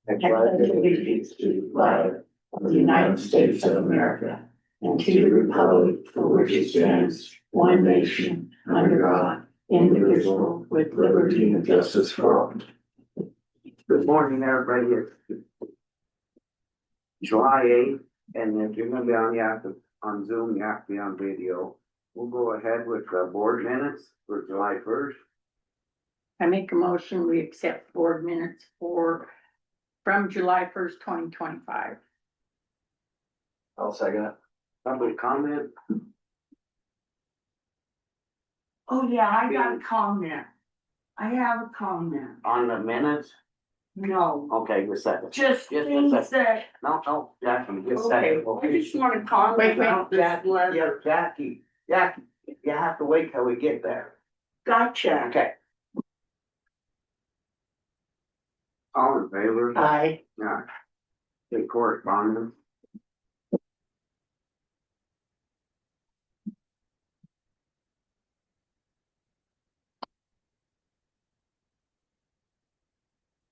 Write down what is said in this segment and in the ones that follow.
I pledge allegiance to the flag of the United States of America and to the republic for which it stands, one nation, under God, indivisible, with liberty and justice for all. Good morning, everybody. It's July 8th, and if you're gonna be on, you have to, on Zoom, you have to be on video. We'll go ahead with the board minutes for July 1st. I make a motion, we accept board minutes from July 1st, 2025. I'll second it. Public comment. Oh, yeah, I got a comment. I have a comment. On the minutes? No, Okay, just a second. just Just a things second. that, No, Jackie, just a okay, second. I just wanna comment Wait, about this Jackie, letter. Jackie, you have to wait till we get there. Gotcha. Okay. All in favor? Aye. Yeah. Take correspondence.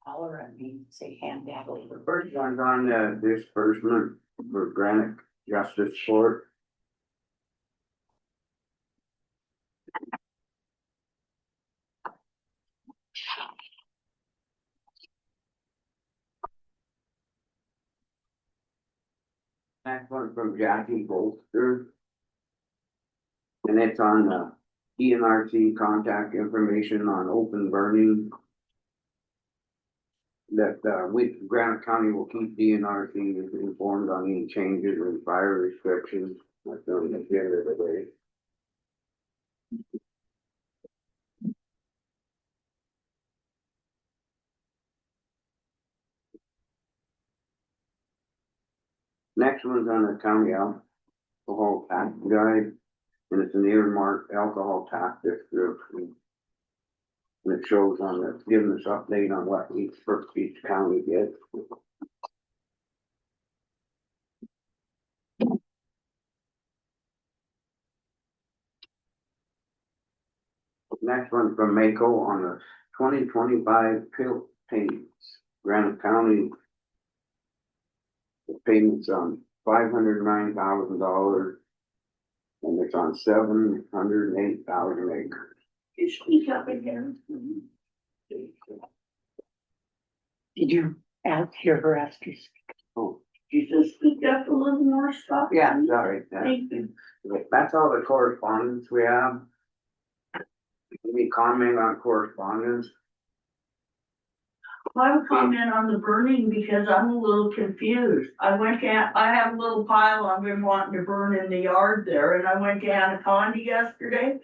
Holler at me, say hand that The over. first one's on the disbursement for Granite Justice Court. Next one from Jackie Bolster. And it's on the ENRC contact information on open burning. That Granite County will keep DNRC informed on any changes in fire restrictions. That's on the end of the day. Next one's on the county alcohol tax guide, and it's an earmarked alcohol tax description. And it shows on the, giving us update on what each county gets. Next one from Mako on the 2025 pill payments. Granite County. The payments on $509,000. And it's on 708,000 acres. You speak up again. Did you hear her ask you? Oh, You just speak up a little more stuff. yeah, sorry. Thank you. That's all the correspondence we have. Any comment on correspondence? I have a comment on the burning because I'm a little confused. I have a little pile I've been wanting to burn in the yard there, and I went to Anaconda yesterday.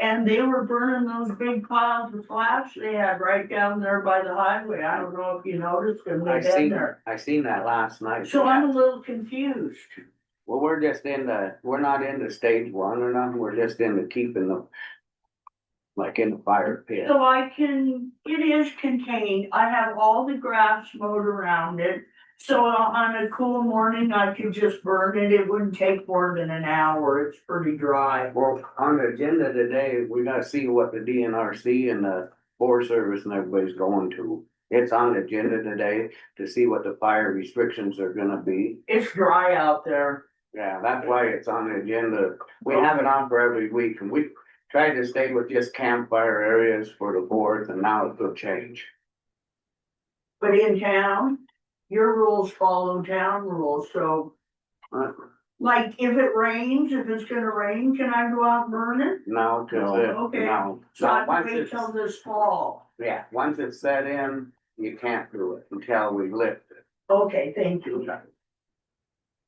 And they were burning those big piles of flash they had right down there by the highway. I don't know if you noticed them, they've been there. I seen that last night. So I'm a little confused. Well, we're not in the stage one or nothing, we're just in the keeping the, like in the fire pit. So it is contained, I have all the grass mowed around it. So on a cool morning, I could just burn it, it wouldn't take more than an hour, it's pretty dry. Well, on the agenda today, we gotta see what the DNRC and the Forest Service and everybody's going to. It's on the agenda today to see what the fire restrictions are gonna be. It's dry out there. Yeah, that's why it's on the agenda. We have it on for every week, and we tried to stay with just campfire areas for the fourth, and now it will change. But in town, your rules follow town rules, so like if it rains, if it's gonna rain, can I go out and burn it? No, cause Okay. no. So I have Once to wait it's, till this fall. yeah, once it's set in, you can't do it until we lift it. Okay, thank you.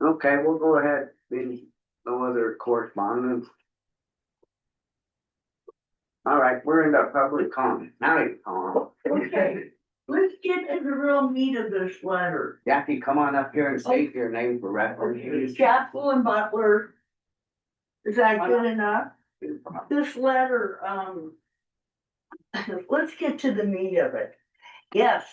Okay, we'll go ahead. No other correspondence. All right, we're in the public comment. Now you Tom. Okay, let's get to the real meat of this letter. Jackie, come on up here and state your name for record. Jacqueline Butler. Is that good enough? This letter, let's get to the meat of it. Yes,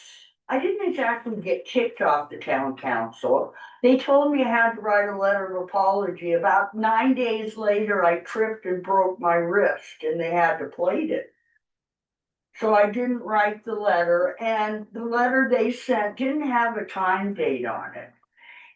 I didn't exactly get kicked off the town council. They told me I had to write a letter of apology. About 9 days later, I tripped and broke my wrist and they had to plate it. So I didn't write the letter, and the letter they sent didn't have a time date on it.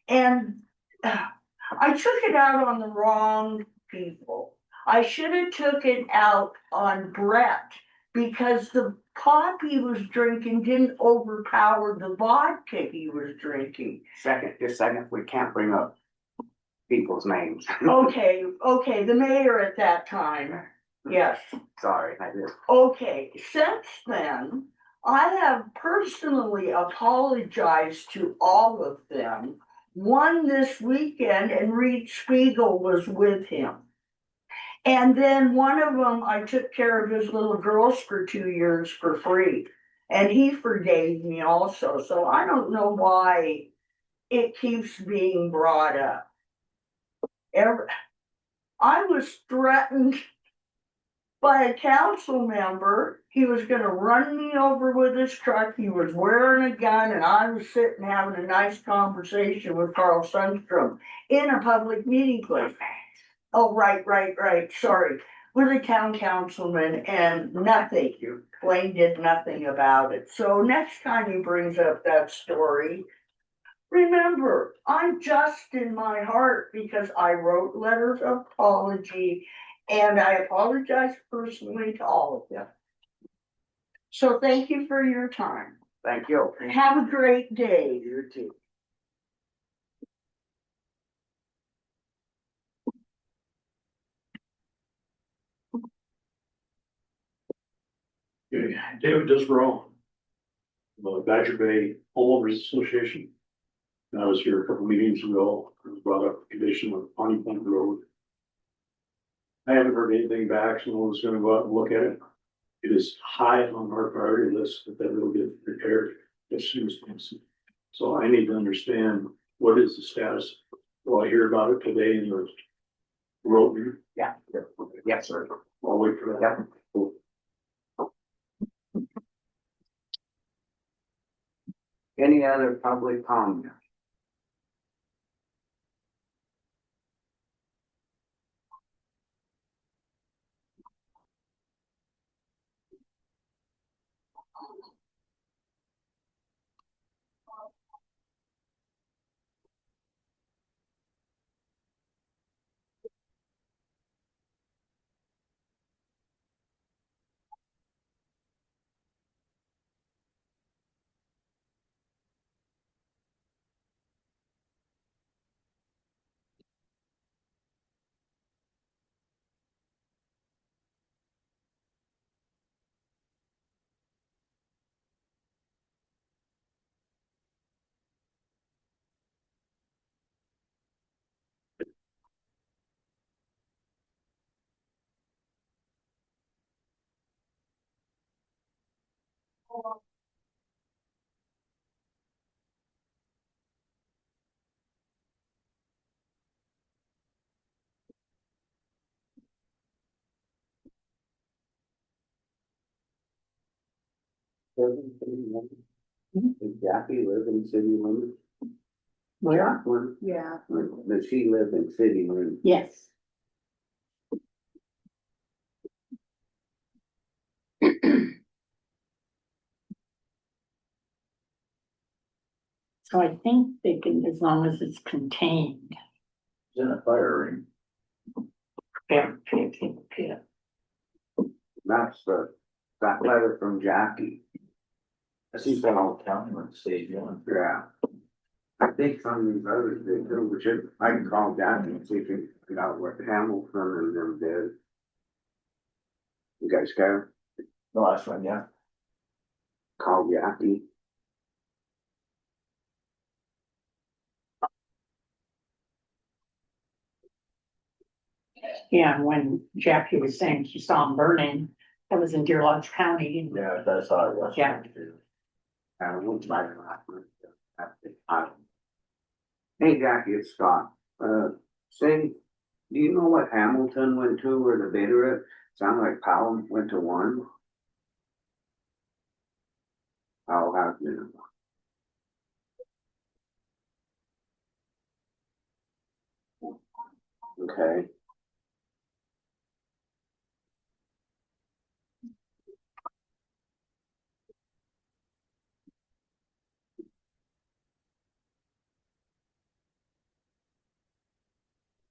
And I took it out on the wrong people. I should have took it out on Brett, because the pop he was drinking didn't overpower the vodka he was drinking. Just second, we can't bring up people's names. Okay, the mayor at that time, yes. Sorry, I just. Okay, since then, I have personally apologized to all of them. One this weekend, and Reed Spiegel was with him. And then one of them, I took care of his little girls for 2 years for free. And he forgave me also, so I don't know why it keeps being brought up. I was threatened by a council member. He was gonna run me over with his truck. He was wearing a gun, and I was sitting having a nice conversation with Carl Sundstrom in a public meeting place. Oh, right, sorry. With a town councilman, and nothing, Blaine did nothing about it. So next time he brings up that story, remember, I'm just in my heart, because I wrote letters of apology, and I apologize personally to all of them. So thank you for your time. Thank you. Have a great day. You too. Okay, David Disbro, the Badger Bay Homeowners Association. And I was here a couple meetings ago, it was brought up the condition of Pawnee Point Road. I haven't heard anything back, so I was gonna go out and look at it. It is high on our priority list that will get repaired as soon as possible. So I need to understand what is the status. Well, I hear about it today in the road. Yeah. Yes, sir. I'll wait for that. Any other public comment? Does Jackie live in city limits? Where? Jacqueline? Yeah. Does she live in city limits? Yes. So I think they can, as long as it's contained. It's in a fire ring. Yeah. That's that letter from Jackie. I see some old county on stage one. Yeah. I think some of these others did too, but I can call Jackie and see if he can figure out what Hamilton and them did. You guys care? The last one, yeah. Call Jackie. Yeah, when Jackie was saying she saw him burning, that was in Deer Lodge County. And Yeah, that's how it was. Yeah. I won't buy the last one. Hey Jackie, it's Scott. Say, do you know what Hamilton went to or the bidder? It sounded like Powell went to one. I'll have you. Okay.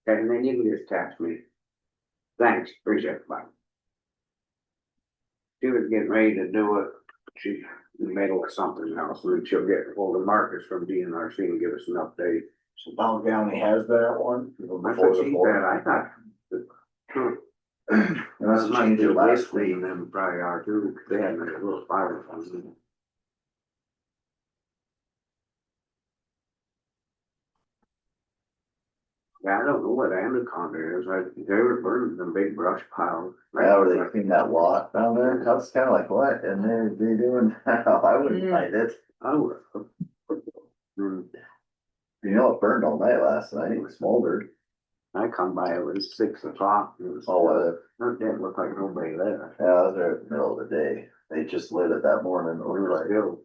and then you can just text me. Thanks, appreciate it, bye. She was getting ready to do it, she's in the middle of something else, and then she'll get hold of Marcus from DNRC and give us an update. So Powell County has that one? That's what she said, I thought. Unless it changed it last week. And then probably are too, because they had a little fire. Yeah, I don't know what Anaconda is, they were burning some big brush piles. Yeah, where they clean that lot down there, I was kinda like, what, and they doing now, I wouldn't mind it. Oh. Hmm. You know, it burned all night last night, it smoldered. I come by, it was 6 o'clock, it was, Oh, it didn't look like nobody there. yeah, I was there in the middle of the day, they just lit it that morning, it There was was like, still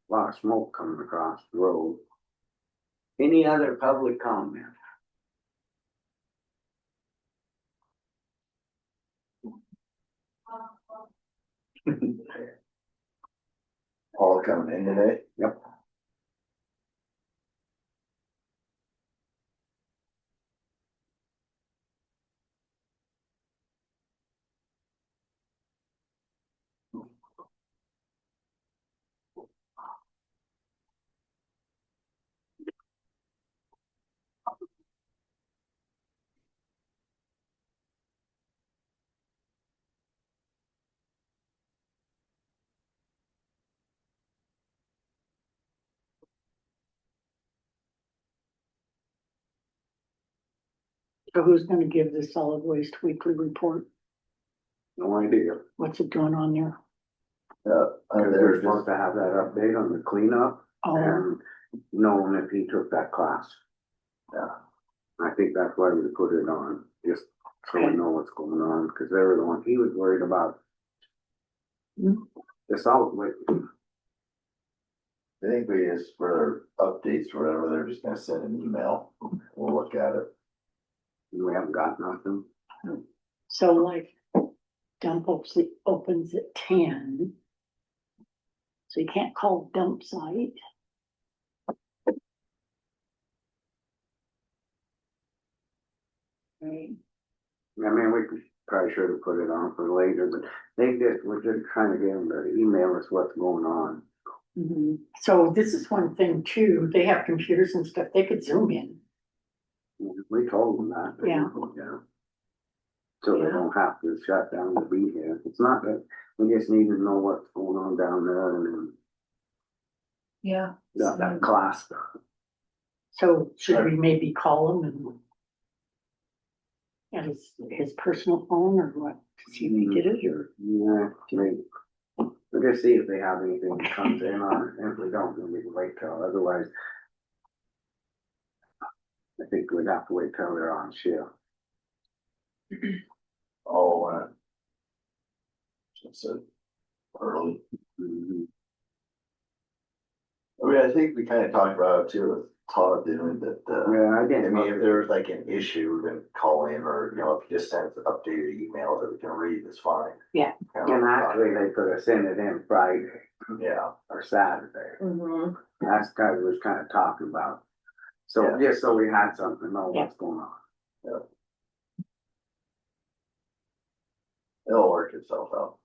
a lot of smoke coming across the road. Any other public comment? all coming in today. Yep. So who's gonna give the solid waste weekly report? No idea. What's it doing on there? Cause They're we're just, supposed to have that update on the cleanup Oh, and knowing if he took that class. yeah, I think that's why we put it on, just so we Okay. know what's going on, cause they were the one, he was worried about. Hmm. The solid waste. I think we just, for updates or whatever, they're just gonna send an email, we'll look at it. We haven't got nothing. so like dump opens at 10. So you can't call dump site. Right, I mean, we probably should have put it on for later, but we're just trying to get them to email us what's going on. mhm. So this is one thing too, they have computers and stuff, they could zoom in. We told them that. Yeah. Yeah. So they Yeah. don't have to shut down to be here. It's not that, we just need to know what's going on down there and then Yeah. that class stuff. So should we maybe call him and at his personal phone or what, to see if he did it or? Yeah, maybe. We'll just see if they have anything that comes in on it, and if we don't, then we can wait till, otherwise. I think we'd have to wait till they're on shift. Oh, it's early. Mhm. I mean, I think we kinda talked about it too with Todd doing that, Yeah, I I didn't. mean, if there's like an issue, then call in or, you know, if you just send an updated email that we can read, it's fine. Yeah. And actually, they could have sent it in Friday Yeah, or Saturday. Mhm. That's kind of was kind of talking about. So Yeah. just so we had something to know what's going on. it'll work itself out.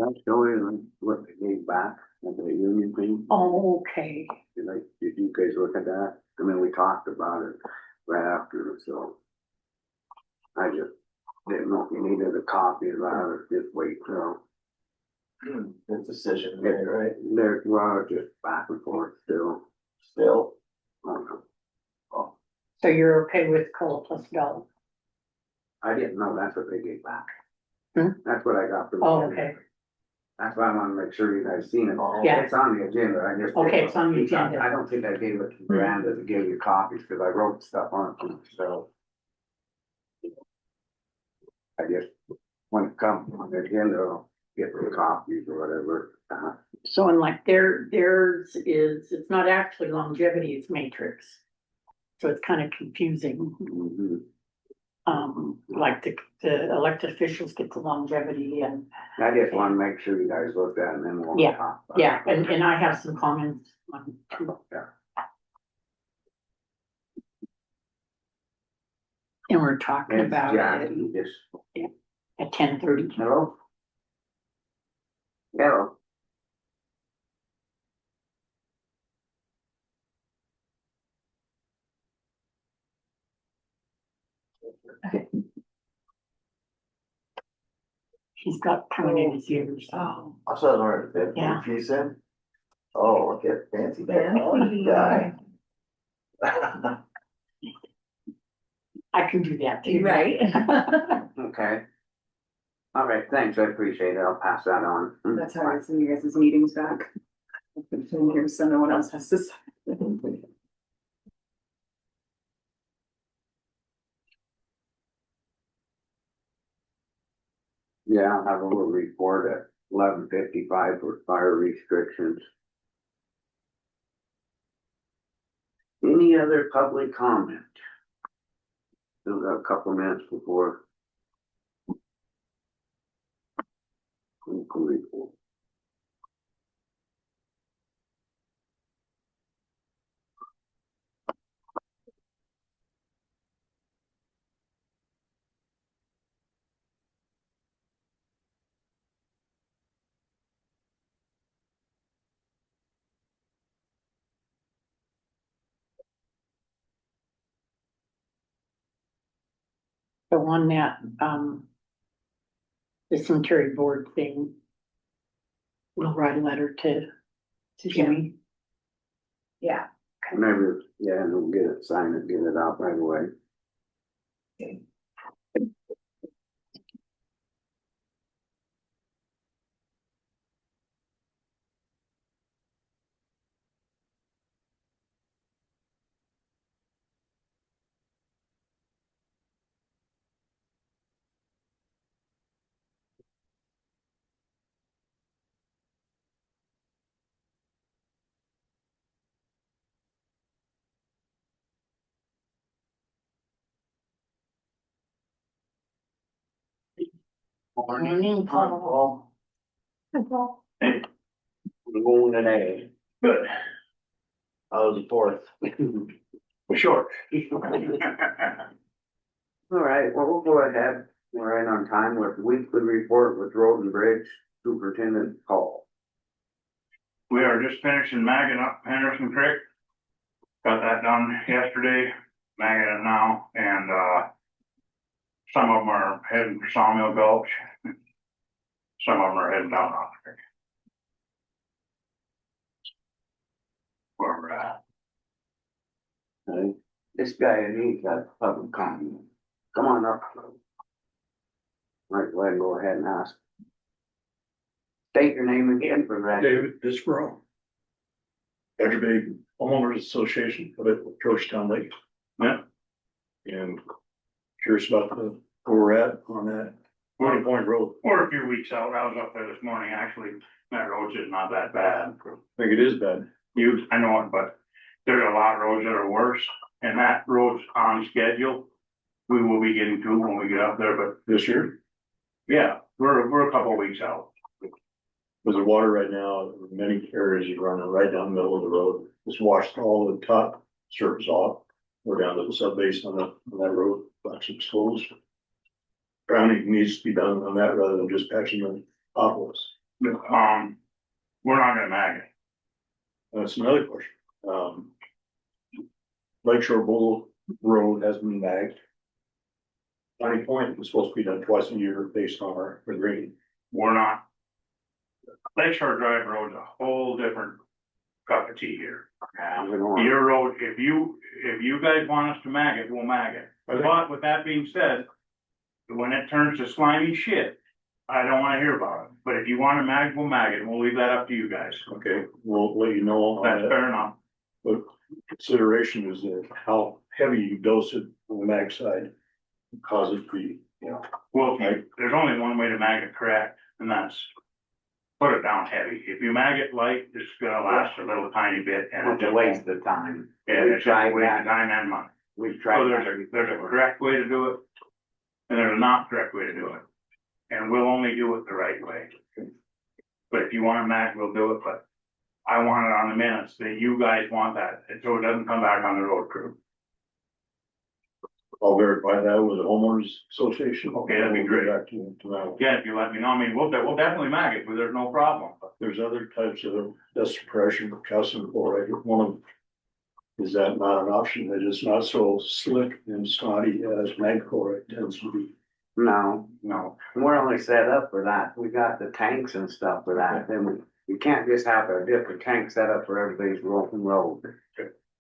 That's the only what they gave back, at the union thing. Oh, okay. Did you guys look at that? I mean, we talked about it right after, so. I just didn't know if you needed a copy of that or just wait till. Good decision, made, right? There, well, just back and forth still. Still, Oh, So you're okay with COLA plus dollar? I didn't know that's what they gave back. Hmm? That's what I got from. Oh, okay. That's why I wanna make sure you guys seen it. Yeah. It's on the agenda, I just. Okay, it's on the agenda. I don't think I gave it to Miranda to give you copies, cause I wrote stuff on it, so. I just, when it comes on the agenda, I'll get the copies or whatever. So and like theirs is, it's not actually longevity, it's matrix. So it's kind of confusing. Mhm. Like the elected officials get the longevity and, I just wanna make sure you guys look at it and then we'll Yeah, talk. about it. yeah, and I have some comments on too. Yeah. And we're talking It's about it Jackie, just, at 10:30. hello? Hello? He's got pound in his ears. Oh. I saw the word, that Yeah. piece in. Oh, look at fancy Fancy. technology guy. I can do that too. Right. Okay. All right, thanks, I appreciate it, I'll pass that on. That's how I send you guys' meetings back. Here, so no one else has to. Yeah, I'll have a little report at 11:55 for fire restrictions. Any other public comment? Still got a couple minutes before. Report. The one that, the cemetery board thing. We'll write a letter to Jimmy. Yeah. Maybe, yeah, and we'll get it signed and get it out right away. Morning, Paul. We're going today. Good. How was the fourth? Short. All right, well, we'll go ahead, we're right on time with weekly report with Road and Bridge Superintendent Paul. We are just finishing magging up Henderson Creek. Got that done yesterday, magging it now, and, some of them are heading for Sawmill Gulch. Some of them are heading down on the creek. Where we're at. Okay. This guy, he's got public comment. Come on up. Right, go ahead and go ahead and ask. State your name again for that. David Disbro. Badger Bay Homeowners Association of it, Georgetown Lake. Yeah. And curious about where we're at on that Morning Point Road. We're a few weeks out. I was up there this morning, actually. That road's just not that bad. I think it is bad. I know it, but there's a lot of roads that are worse, and that road's on schedule. We will be getting to when we get up there, but This year, yeah, we're a couple of weeks out. with the water right now, in many areas you run right down the middle of the road. It's washed all the top surface off. We're down to the sub base on that road, like some schools. Drowning needs to be done on that rather than just patching the potholes. we're not gonna mag it. That's another question. Lakeshore Bowl Road has been bagged. Piney Point was supposed to be done twice a year based on our grading. We're not. Lakeshore Drive Road is a whole different cup of tea here. We don't want- Your road, if you guys want us to mag it, we'll mag it. But with that being said, when it turns to slimy shit, I don't wanna hear about it. But if you want to mag, we'll mag it, and we'll leave that up to you guys. Okay, we'll let you know on That's that. fair enough. But consideration is that how heavy you dose it on the mag side causes the, Well, there's only one way to mag it correct, and that's put it down heavy. If you mag it light, it's gonna last a little tiny bit, and it It's a just waste won't. of time. Yeah, We've it's just a tried waste that. of time and money. We've So tried. there's a correct way to do it, and there's a not correct way to do it. And we'll only do it the right way. But if you want to mag, we'll do it, but I want it on the minutes that you guys want that, and so it doesn't come back on the road crew. I'll verify that with the homeowners association. Okay, that'd be great. We'll get back to you tomorrow. Yeah, if you let me know, I mean, we'll definitely mag it, but there's no problem. There's other types of dust suppression, calcium chloride, one of them. Is that not an option? That it's not so slick and snotty as mag chloride tends to be. No, No, we're only set up for that. We got the tanks and stuff for that. Then we can't just have a different tank set up for everybody's road.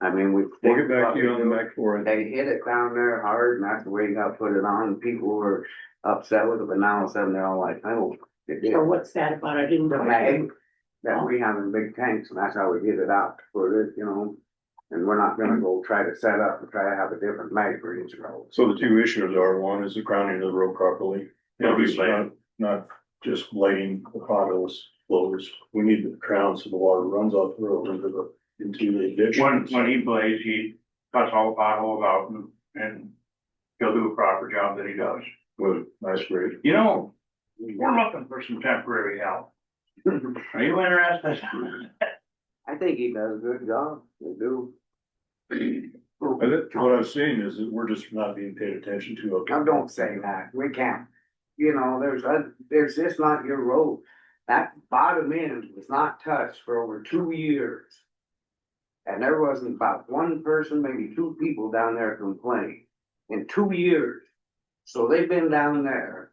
I mean, we. We'll get back to you on the mag chloride. They hit it down there hard, and that's the way you gotta put it on. People were upset with it, but now all of a sudden they're all like, oh. So what's that about? I didn't The know. mag, that we have in big tanks, and that's how we get it out for it, And we're not gonna go try to set up and try to have a different mag for each road. So the two issues are, one is the grounding of the road properly. That'll be It's not just lighting the potholes, flows. We need the crown so the water runs off the road into the ditch. when he blades, he cuts all the potholes out and he'll do a proper job that he does. With nice grade. You know, we're looking for some temporary help. Are you interested? I think he does a good job, they do. What I've seen is that we're just not being paid attention to. Now, don't say that, we can't, there's just not your road. That bottom end was not touched for over 2 years. And there wasn't about one person, maybe two people down there complain in 2 years. So they've been down there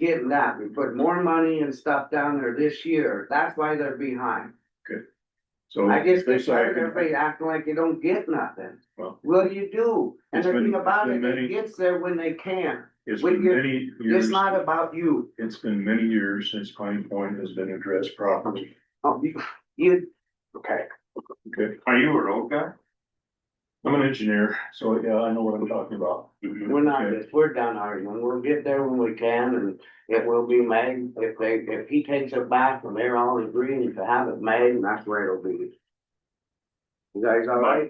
getting that, we put more money and stuff down there this year, that's why they're behind. So I just they get tired of say, everybody acting like you don't get nothing. Well, What do you do? And it's the been- thing about it's it, been it many- gets there when they can. it's when been you're- many years, It's not about you. it's been many years since Pine Point has been addressed properly. Oh, okay. Okay, Are you a road guy? I'm an engineer, so yeah, I know what I'm talking about. We're not, we're done arguing. We'll get there when we can and it will be made. If he takes it back and they're all agreeing to have it made, that's where it'll be. You guys all right?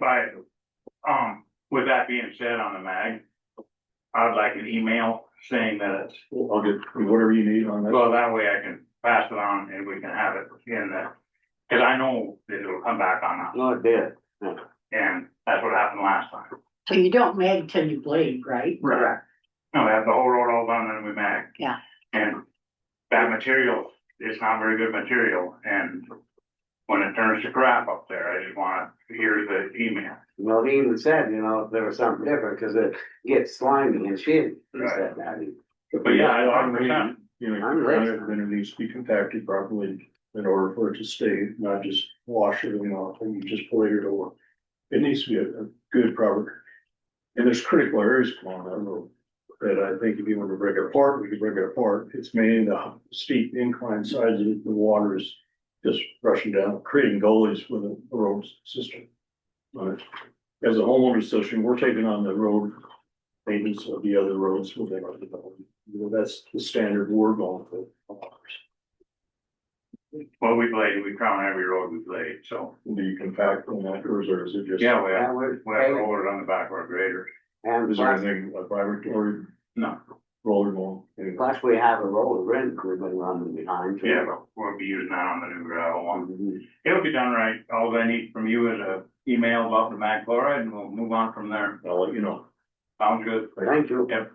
With that being said on the mag, I'd like an email saying that it's, I'll get whatever you need on that. well, that way I can pass it on and we can have it in there. Cause I know that it'll come back on us, No, it did. and that's what happened last time. So you don't mag till you blade, right? Correct. No, we have the whole road all done and we mag. Yeah. And that material, it's not very good material, and when it turns to crap up there, I just wanna hear the email. Well, he even said, if there was something different, cause it gets slimy and shit. He Right. said that. But yeah, I'm 100%. I'm listening. then it needs to be compacted properly in order for it to stay, not just wash everything off and you just plate it over. It needs to be a good proper, and there's critical areas along that road that I think if you want to break it apart, we can break it apart. It's mainly the steep incline sides of the water is just rushing down, creating gullies with the road system. But as a homeowner association, we're taking on the road maintenance of the other roads within our development. That's the standard we're going for. Well, we blade, we crown every road we blade, so. Do you compact on that or is it just? Yeah, we That have, was- we have rollers on the back of our grader. And Is there plus, anything like vibratory No, roller going? Anyway. plus we have a roller rent we've been running behind. too. yeah, but we'll be using that on the new gravel one. Mhm. It'll be done right. All I need from you is a email about the mag chloride and we'll move on from there. I'll let you know. Sounds good. Thank you. Yep.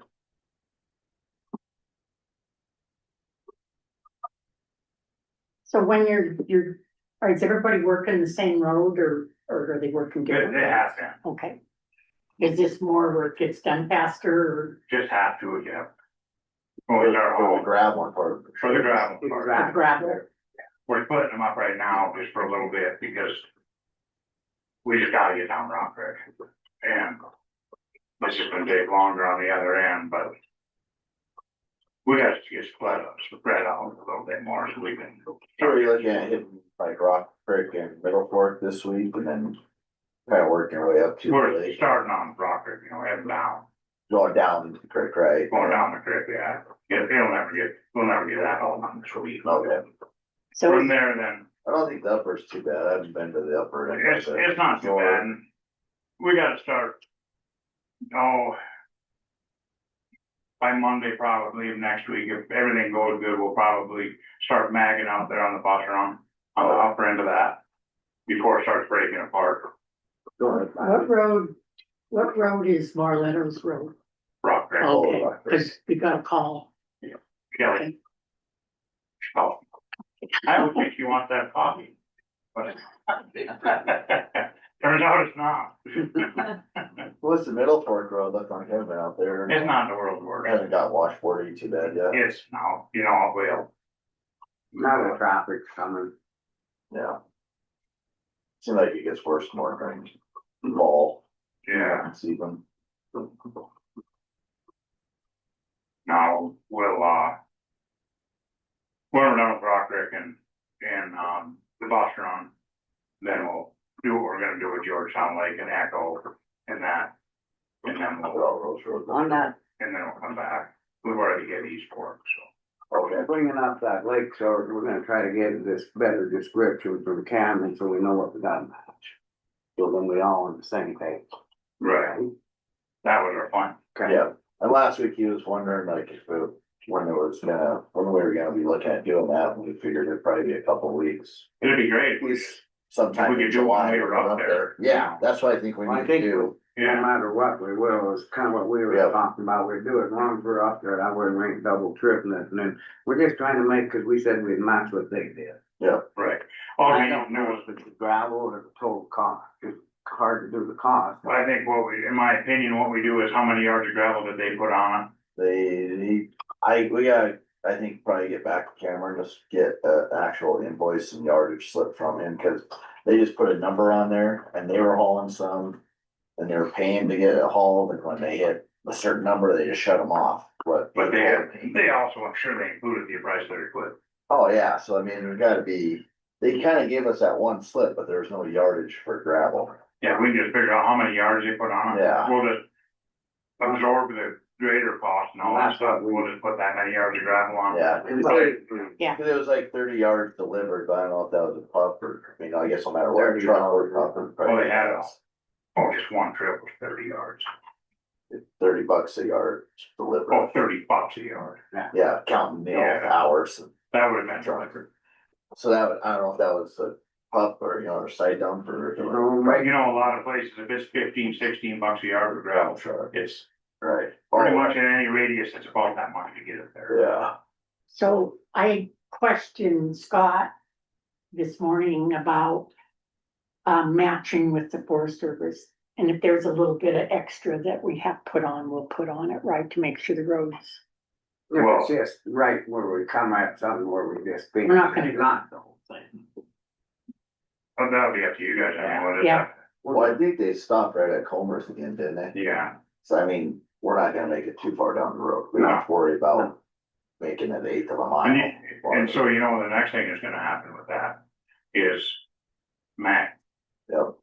So when is everybody working the same road or are they working They different? have to, Okay. Is this more where it gets done faster or just have to, yeah. When we start For the hauling, gravel part. for the gravel part. Exactly. gravel? We're putting them up right now just for a little bit because we just gotta get down Rock Creek. And this is gonna take longer on the other end, but we got to get spread out a little bit more so we can. So are you looking at hitting like Rock Creek and Middle Fork this week and then kind of working your way up to the We're lake? starting on Rock Creek, heading down, Going down the creek, right? going down the creek, yeah. Yeah, we'll never get that all done this week. Okay. So From there, then, I don't think the upper's too bad. I haven't been to the upper. end. it's not too bad. We gotta start, by Monday, probably of next week, if everything goes good, we'll probably start magging out there on the bus run, on the upper end of that, before it starts breaking apart. what road is Marleto's Road? Rock Creek, Okay, Rock Creek. cause we got a call. Kelly. Oh, I don't think you want that coffee, but turns out it's not. What's the Middle Fork Road look like? I haven't been out there. It's not the world's worst. Hasn't got washboardy too bad yet. It's, no, it will. Now the traffic's coming. Yeah. Seems like it gets worse more during fall. Yeah, Season. now, when we're done with Rock Creek and, the bus run, then we'll do what we're gonna do with Georgetown Lake and Echo and that. And then All we'll, those roads. On that, and then we'll come back. We've already hit East Fork, so. Okay. bringing up that lake, so we're gonna try to get this better description from Cameron, so we know what we got to match. So then we all on the same page. Right. That was our plan. Okay. Yeah, and last week he was wondering like when we were gonna be looking at doing that, and we figured it'd probably be a couple of weeks. It'd be great if we, Sometime If we in could do it when July we or were up there. Yeah, that's what I think we Well, I need to think do. No yeah, matter what, we will, is kind of what we were Yeah. talking about, we'd do it, as long as we're up there, that way we ain't double tripping it, and then we're just trying to make, cause we said we'd match what they did. right. All I we don't don't know know is, if it's the gravel or the total cost, it's hard to do the cost. I think in my opinion, what we do is how many yards of gravel did they put on We gotta, I think probably get back to Cameron, just get an actual invoice and yardage slip from him, cause they just put a number on there and they were hauling some. And they were paying to get it hauled, and when they hit a certain number, they just shut them off, it? But they also, I'm sure they included the price of their equipment. Oh, yeah, so I mean, there's gotta be, they kinda gave us that one slip, but there's no yardage for gravel. Yeah, we can just figure out how many yards they put on it. Yeah. We'll just absorb the greater cost and all that That's stuff. what we- We'll just put that many yards of gravel on. Yeah. Right. Cause it was like 30 yards delivered, but I don't know if that was a pup or, I guess no matter what, truck or pup or. Oh, they had it. Oh, just one trip was 30 yards. $30 a yard Oh, delivered, $30 a yard. yeah, counting, Yeah. hours. That would have been delivered. So I don't know if that was a pup or, or side dump or. Right, a lot of places, if it's $15-16 a yard of gravel, Sure. it's Right. pretty much in any radius, it's about that much to get it there. Yeah, So I questioned Scott this morning about matching with the Forest Service. And if there's a little bit of extra that we have put on, we'll put on it, right, to make sure the roads. If it's just right where we come at something where we just. We're not gonna- Not the whole thing. But that'll be up to you guys, I mean, what is Yeah. that? well, I think they stopped right at Comer's again, didn't they? Yeah, So I mean, we're not gonna make it too far down the road, we don't have to worry about making an eighth of a mile. and so the next thing that's gonna happen with that is Mac. Yep,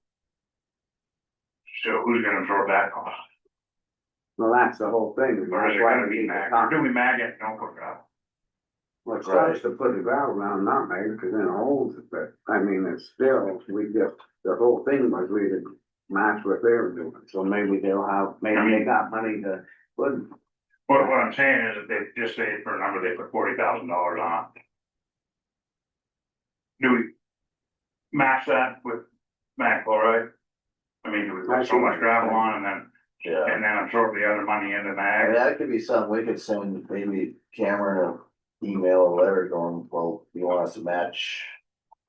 So who's gonna absorb that cost? Well, that's the whole thing. Or is That's it why gonna we be need to Mac? talk. Or do we mag it, don't put gravel? Well, it sucks to put the gravel down, not maybe, because then it holds it, but I mean, it's still, the whole thing was we to match what they were doing, so maybe maybe they got money to put. What I'm saying is that they just say for a number, they put $40,000 on it. Do we match that with mag chloride? I mean, do we put so much gravel on yeah. and then absorb the other money into I mean, mag? that could be something we could send maybe Cameron email or letter going, well, you want us to match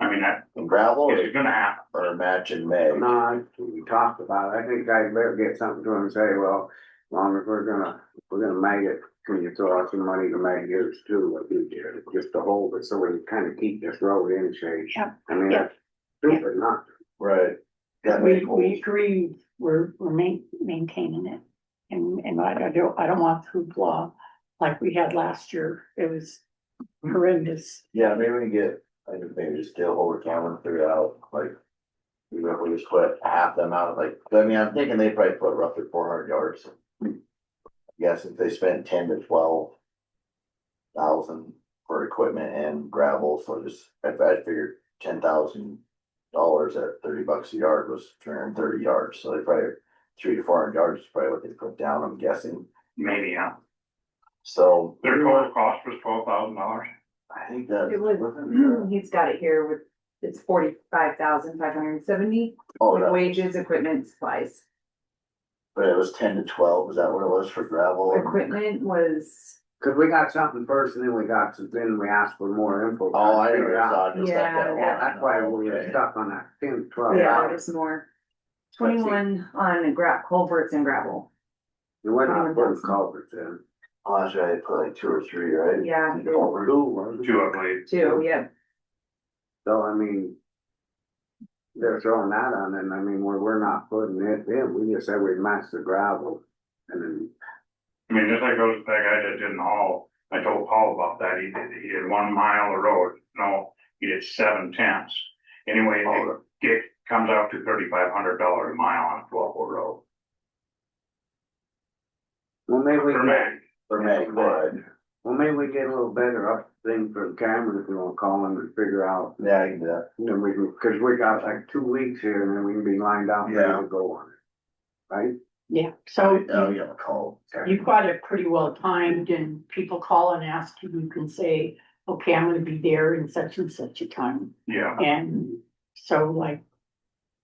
I mean, that, in gravel it's gonna happen. or match in May? No, we talked about it. I think I better get something to him and say, well, as long as we're gonna mag it, can you throw out some money to mag yours too, like you did, just to hold it, so we can kind of keep this road in shape. Yep. I mean, Yep. that's stupid not to. Right. That We, make we holes. agree, we're maintaining it. And I don't want hoopla like we had last year. It was horrendous. Yeah, maybe we can get, I think maybe just get a hold of Cameron, and figure it out, like. Even if we just put half them out, like, I mean, I'm thinking they probably put roughly 400 yards. Yes, if they spent 10 to 12,000 for equipment and gravel, so just, if I figured $10,000 at $30 a yard was 330 yards, so they probably 300 to 400 yards is probably what they put down, I'm guessing. Maybe, yeah. So Their total cost was $12,000. I think that. It was, he's got it here with, it's 45,570 Oh, with that- wages, equipment, supplies. but it was 10 to 12, is that what it was for gravel? Equipment was, Cause we got something first and then then we asked for more info. Oh, I Figure never it out. thought just like that. Yeah, That's why we were Okay. stuck on that 10, 12. yeah, there's more. 21 on culverts and gravel. You went out putting 21,000. culverts in. Oh, that's right, they put like 2 or 3, right? Yeah. You know, we're- Two, wasn't it? 2, I believe. Two, yeah. So I mean. They're throwing that on and I mean, we're not putting it in, we just said we'd match the gravel. And then, I mean, just like that guy that did in the hall, I told Paul about that, he did 1 mile of road, no, he did 7/10. Anyway, it comes out to $3,500 a mile on a 12-hole road. well, maybe we For get, me, For me, but, well, maybe we get a little better up thing for Cameron if we wanna call him and figure out. yeah, I can do that. Then we can, cause we got like 2 weeks here and then we can be lined out, ready Yeah. to go on it. Right? Yeah, so Oh, you have a call. you've got it pretty well timed and people call and ask you, you can say, okay, I'm gonna be there in such and such a time. yeah, And so like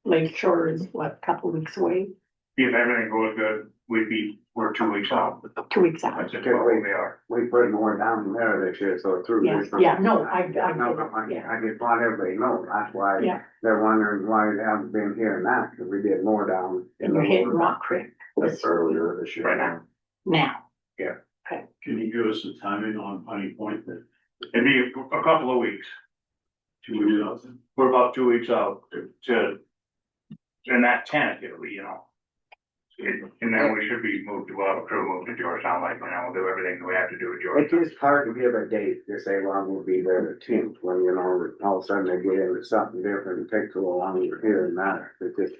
Lake Shore is what, a couple weeks away, if everything goes good, we're 2 weeks out. 2 weeks out. That's just what we are. We put more down there this year, so through Yeah, this. yeah, no, I No, get it, yeah. I just want everybody to know, that's why Yeah. they're wondering why they haven't been here and that, cause we did more down. And you're hitting Rock Creek That's earlier this year. Right now. now. Can you give us some timing on Piney Point then? It'd be a couple of weeks. 2 weeks out? We're about 2 weeks out and that tentatively, you know. And then we should be we'll have a crew moved to Georgetown, like, you know, we'll do everything we have to do at It's Georgetown. just hard to give a date, to say, well, we'll be there the 10th, when, you know, all of a sudden they get into something different, it takes a little longer here and there, it just.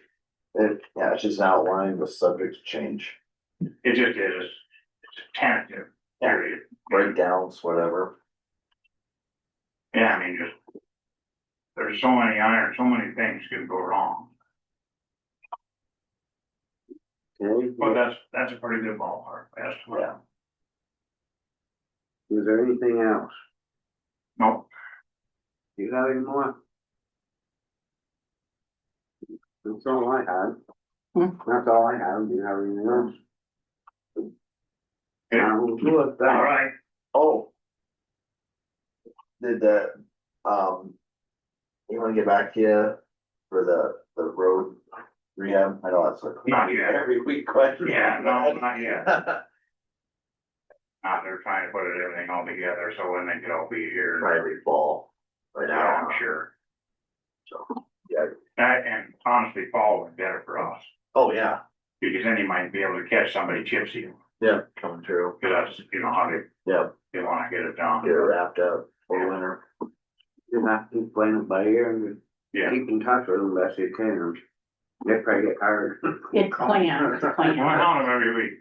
Yeah, it's just an outline with subject to change, It just is, it's a tentative period. breakdowns, whatever. Yeah, I mean, just, there's so many things can go wrong, Okay, but that's a pretty good ballpark estimate. Yeah. is there anything else? Nope, You got any more? That's all I had. Hmm. That's all I have, do you have anything else? Yeah. We'll do it then. all right, Oh. Did the, you wanna get back to you for the road rehab? I know that's like. Not yet. Every week question. Yeah, no, not yet. They're trying to put everything all together, so when they get all be here. Probably fall. Right Yeah, now. I'm sure. So, yeah. And honestly, fall would be better for us, Oh, yeah. because then you might be able to catch somebody chip seal, Yeah, coming through. because that's, you know, how Yeah, they wanna get it done. get it wrapped up for the winter. You have to keep playing it by ear and Yeah, keep in touch with them best you can. They probably get tired. It's planned, it's I planned. on them every week.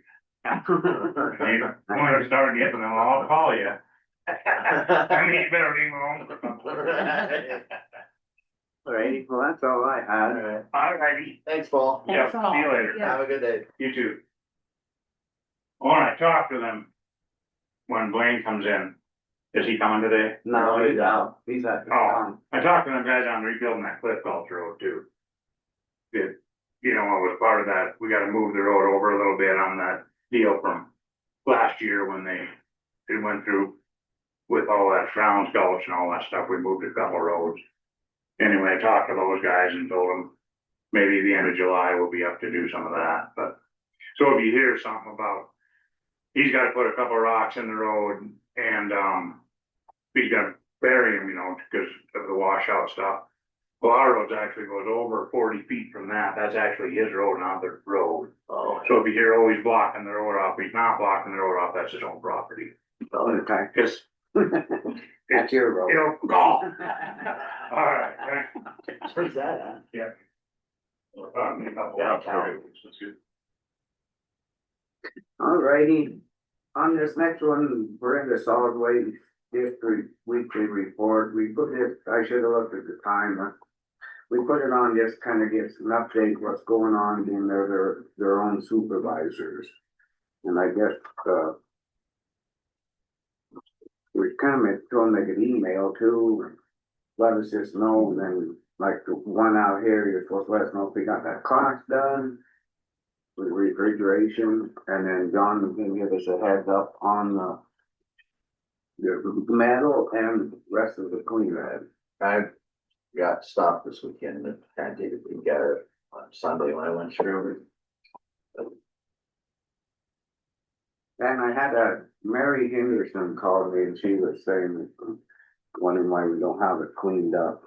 When I start getting them, I'll call you. I mean, you better leave them alone. Alrighty, well, that's all I had. Alrighty, Thanks, Paul. yeah, Thanks a lot. see you later. Yeah. Have a good day. You too. When I talk to them, when Blaine comes in, is he coming today? No, he's out, he's at the Oh. farm. I talked to them guys on rebuilding that Cliff Gulch Road too. It, you know, what was part of that, we gotta move the road over a little bit on that deal from last year when it went through. with all that ground gulch and all that stuff, we moved a couple roads. Anyway, I talked to those guys and told them maybe the end of July we'll be up to do some of that, but. So if you hear something about, he's gotta put a couple rocks in the road and, he's gonna bury them, you know, because of the washout stuff. Well, our road actually goes over 40 feet from that. That's actually his road, not the road. Oh, So if you hear, oh, he's blocking the road off, he's not blocking the road off, that's his own property. Okay. Because, That's your road. you know, golf. All right, thanks. where's that at? Yeah. Downtown. That's good. Alrighty, on this next one, we're in the solid waste district weekly report, we put it, I should have looked at the time, we put it on just kind of gets an update what's going on in their own supervisors. And I guess, we kind of told them they could email too, and let us just know, and then like the one out here, you're supposed to let us know if we got that class done with refrigeration, and then John can give us a heads up on the metal and rest of the clean red. I got stopped this weekend and I did get it on Sunday when I went through. And I had Mary Henderson call me and she was saying, wondering why we don't have it cleaned up.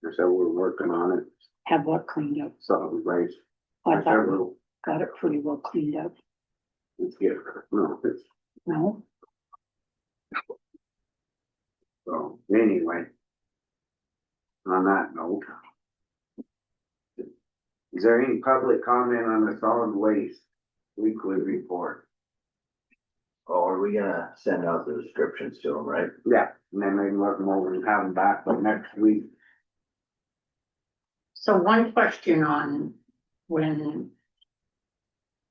I said, we're working on it, Have what cleaned up? solid waste. I I said, thought we well, got it pretty well cleaned up. let's get, no, it's, No? so, anyway. On that note. Is there any public comment on the solid waste weekly report? Or are we gonna send out the descriptions to them, right? Yeah, and then maybe look them over and have them back by next week. So one question on when,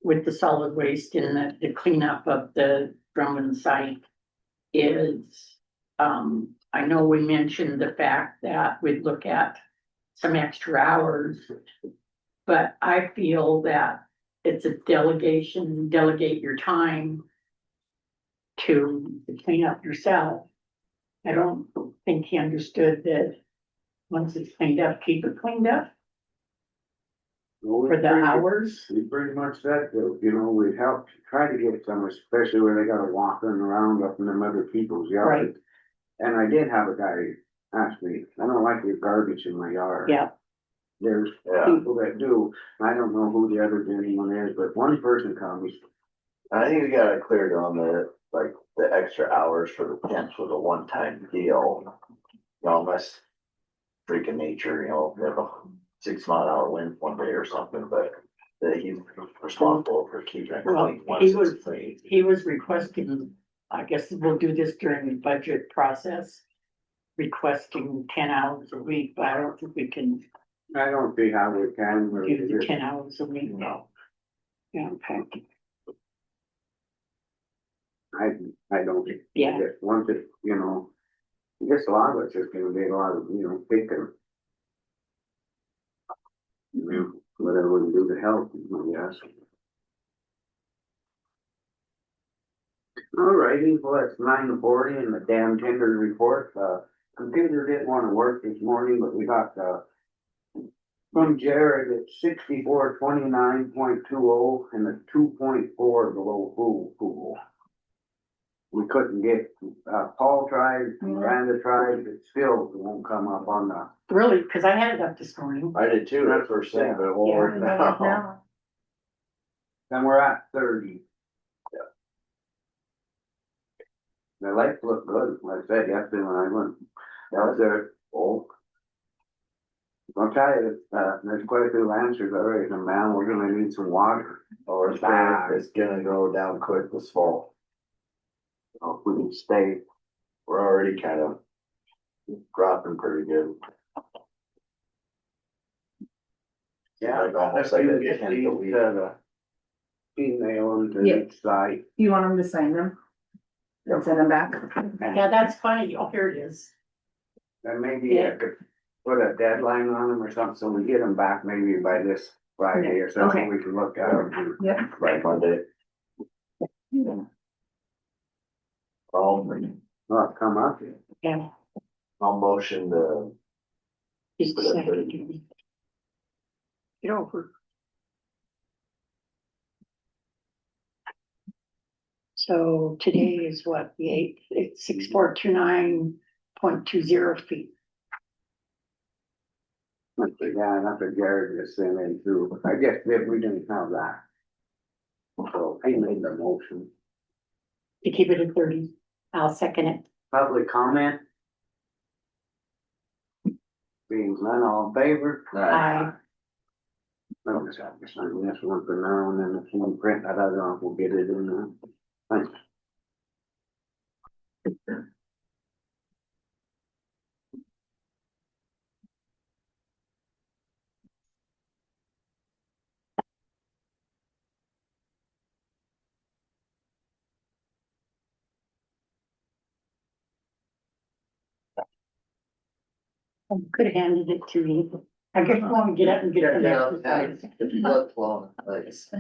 with the solid waste and the cleanup of the Drummond site is, I know we mentioned the fact that we'd look at some extra hours, but I feel that it's a delegation, delegate your time to clean up yourself. I don't think he understood that once it's cleaned up, keep it cleaned up for the hours. We pretty much said that, you know, we'd help try to get some, especially where they gotta walk around up in them other people's yards. And I did have a guy ask me, I don't like your garbage in my yard. Yeah, There's Yeah. people that do, I don't know who the other gentleman is, but one person comes, I think we got it cleared on the, like, the extra hours for the temps was a one-time deal. You know, unless freaking nature, you know, we have a 6-mile-an-hour wind one day or something, but that he's responsible for keeping it well, clean once it's clean. he was requesting, I guess we'll do this during the budget process. Requesting 10 hours a week, but I don't think we can I don't see how we can. do the 10 hours a week. No. Yeah, okay. I don't. Yeah. Just once it, you know, I guess a lot of it's just gonna be a lot of, you know, picking. You know, whatever we can do to help, I guess. Alrighty, well, it's 9:40 and the damn tender report, computer didn't wanna work this morning, but we got, from Jared, it's 6429.20 and a 2.4 below pool. We couldn't get, Paul tried, Miranda tried, it still won't come up on the. Really, because I had it up this morning. I did too, at first thing, but it won't work now. And we're at 30. The lights look good, like I said yesterday when I went out there, I'll tell you, there's quite a few answers already, and man, we're gonna need some water. Or it's gonna go down quick this fall. If we can stay, We're already kind of dropping pretty good. yeah, Like almost if like you a get tenth these a week. to the email them to Yeah. each site. You want them to sign them? And send them back? Yeah, that's funny. Oh, here it is. And maybe I could put a deadline on them or something, so we get them back maybe by this Friday or something, Okay. we can look at them. Yep. Right Monday. Well, come up. Yeah. I'll motion to, Just a second. Get over. So today is what, the 8th, it's 6429.20 feet. That's the guy, that's a Jared just sent in too. I guess that we didn't have that. So he made the motion. To keep it at 30. I'll second it. Public comment? Being none, all in favor? Aye. I'll just have to sign this one for now, and then if you can print that other off, we'll get it in there. Thanks. I could have handed it to you. I guess I want to get up and get some exercise. blood flowing, thanks.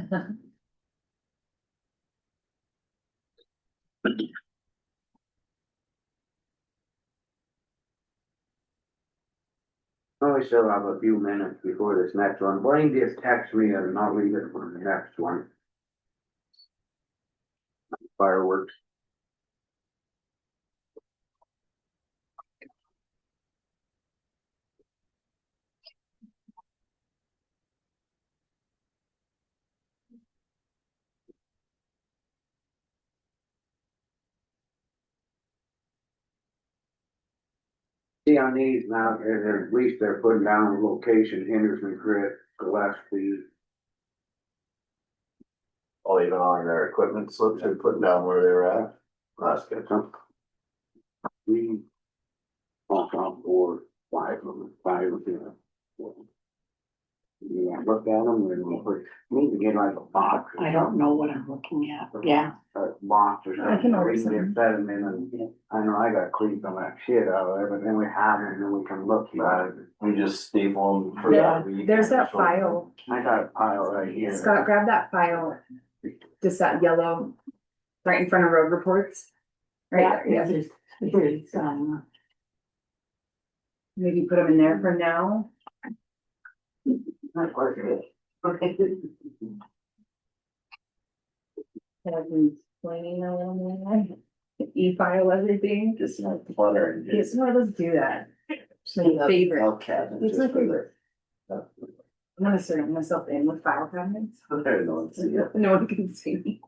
Oh, we still have a few minutes before this next one. Blaine just texted me and I'll read it for the next one. Fireworks. See on these now, at least they're putting down the location, Henderson Creek, Gillespie. Oh, even on their equipment slips, they're putting down where they were at. That's good. We. Off 5 of them, 5 of them. Yeah, look at them and we'll put, need to get like a box. I don't know what I'm looking at. Yeah. A box or something. I can order We some. just set them in and, I know I got clean some of that shit out of there, but then we have it and then we can look at it. We just staple them for Yeah, that week. There's that file. I got a pile right here. Scott, grab that file. Just that yellow, right in front of road reports. Right there, yeah. It's, Maybe put them in there for now. That's what it is. Okay. Have been explaining along there. E-file everything, just like, Flutter. yes, no, let's do that. It's my favorite. Okay. It's my favorite. I'm gonna surround myself in with file cabinets. No one can see me.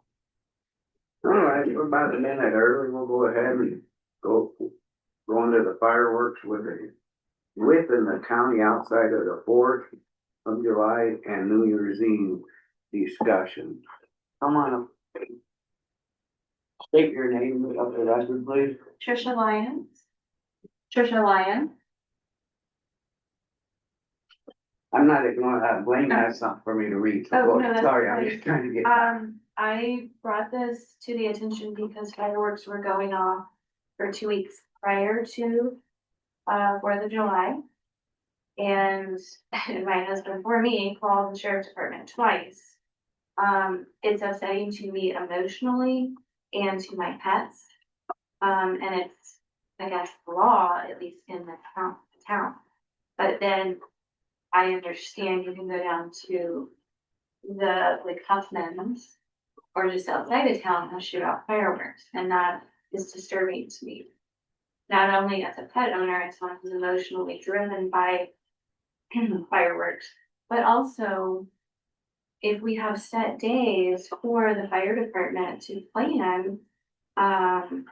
All right, we're about a minute early, we'll go ahead and go into the fireworks within the county outside of the 4th of July and New Year's Eve discussion. Come on up. State your name up the record, please. Trisha Lyons. Trisha Lyon. I'm not ignoring that. Blaine has something for me to read. So Oh, go- no, that's sorry, I'm fine. just trying to get. I brought this to the attention because fireworks were going off for 2 weeks prior to 4th of July. And my husband for me called the sheriff's department twice. It's upsetting to me emotionally and to my pets. And it's against the law, at least in the town. But then I understand you can go down to the like Huffman's or just outside of town and shoot out fireworks, and that is disturbing to me. Not only as a pet owner, as someone who's emotionally driven by fireworks, but also if we have set days for the fire department to plan, and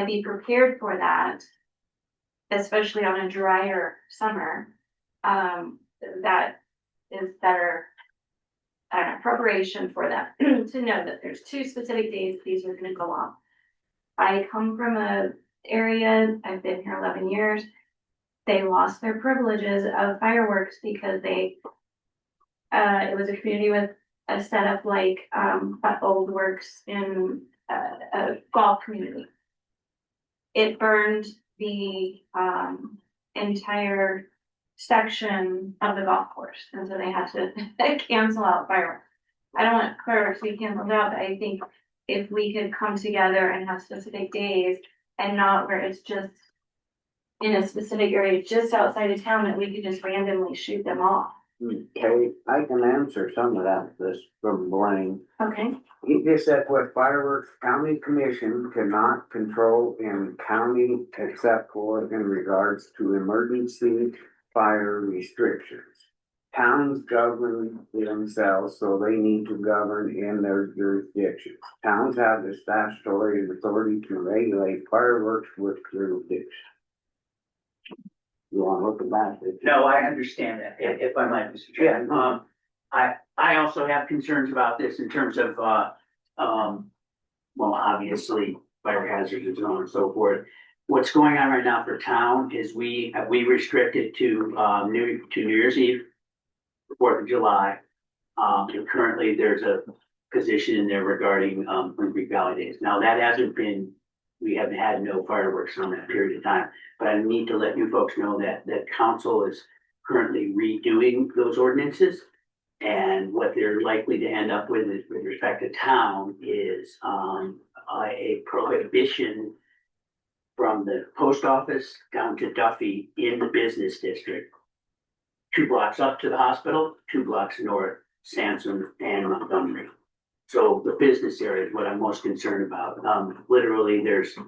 be prepared for that, especially on a drier summer, that is better preparation for them to know that there's 2 specific days these are going to go off. I come from a area, I've been here 11 years. They lost their privileges of fireworks because it was a community with a setup like old works in a golf community. It burned the entire section of the golf course, and so they had to cancel out fireworks. I don't want fireworks to be canceled out, but I think if we could come together and have specific days and not where it's just in a specific area, just outside of town, that we could just randomly shoot them off. Okay, I can answer some of that, this from Blaine. Okay. He just said what fireworks county commission cannot control in county except for in regards to emergency fire restrictions. Towns govern themselves, so they need to govern in their jurisdictions. Towns have the statutory authority to regulate fireworks with jurisdiction. You wanna look at that? No, I understand that, if I might, Mr. Chairman. Yeah. I also have concerns about this in terms of, well, obviously, fire hazards and so on and so forth. What's going on right now for town is we restricted to, New Year's Eve, Fourth of July. And currently, there's a position in there regarding, Spring Creek Valley Days. Now, that hasn't been, we haven't had no fireworks on that period of time. But I need to let you folks know that council is currently redoing those ordinances. And what they're likely to end up with is, with respect to town, is a prohibition from the post office down to Duffy in the business district. 2 blocks up to the hospital, 2 blocks north, Sampson and Montgomery. So the business area is what I'm most concerned about. Literally, there's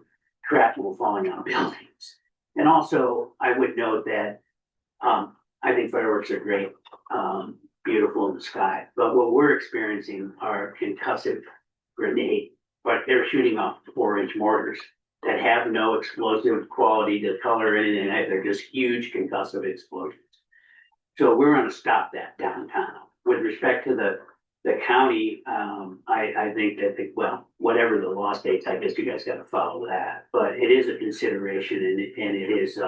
shrapnel falling on buildings. And also, I would note that I think fireworks are great, beautiful in the sky. But what we're experiencing are concussive grenade, but they're shooting off 4-inch mortars that have no explosive quality to color in, and they're just huge concussive explosions. So we're gonna stop that downtown. With respect to the county, I think that, well, whatever the law states, I guess you guys gotta follow that. But it is a consideration, and it is,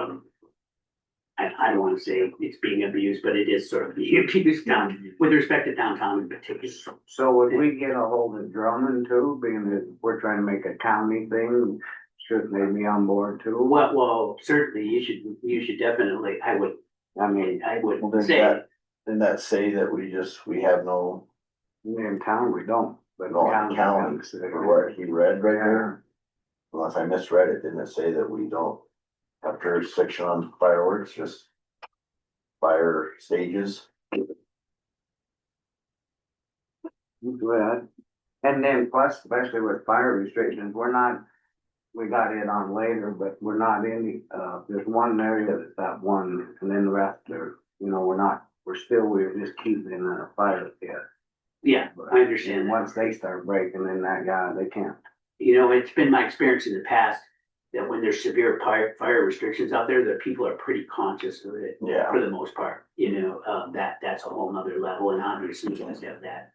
I don't wanna say it's being abused, but it is sort of being abused down, with respect to downtown in particular. So would we get a hold of Drummond too, being that we're trying to make a county thing? Shouldn't they be on board too? Well, certainly, you should definitely, I would Well, then say, Didn't that say that we have no, In town, we don't, but. no county, or what he read right there? Unless I misread it, didn't it say that we don't have jurisdiction on fireworks, just fire stages? Good. And then plus, especially with fire restrictions, we got it on later, but we're not in there's one area that's that one, and then the rest are, we're just keeping in a fire pit. yeah, I understand And that. once they start breaking, then that guy, they can't. It's been my experience in the past that when there's severe fire restrictions out there, that people are pretty conscious of it. Yeah. For the most part, that's a whole nother level, and obviously you guys have that.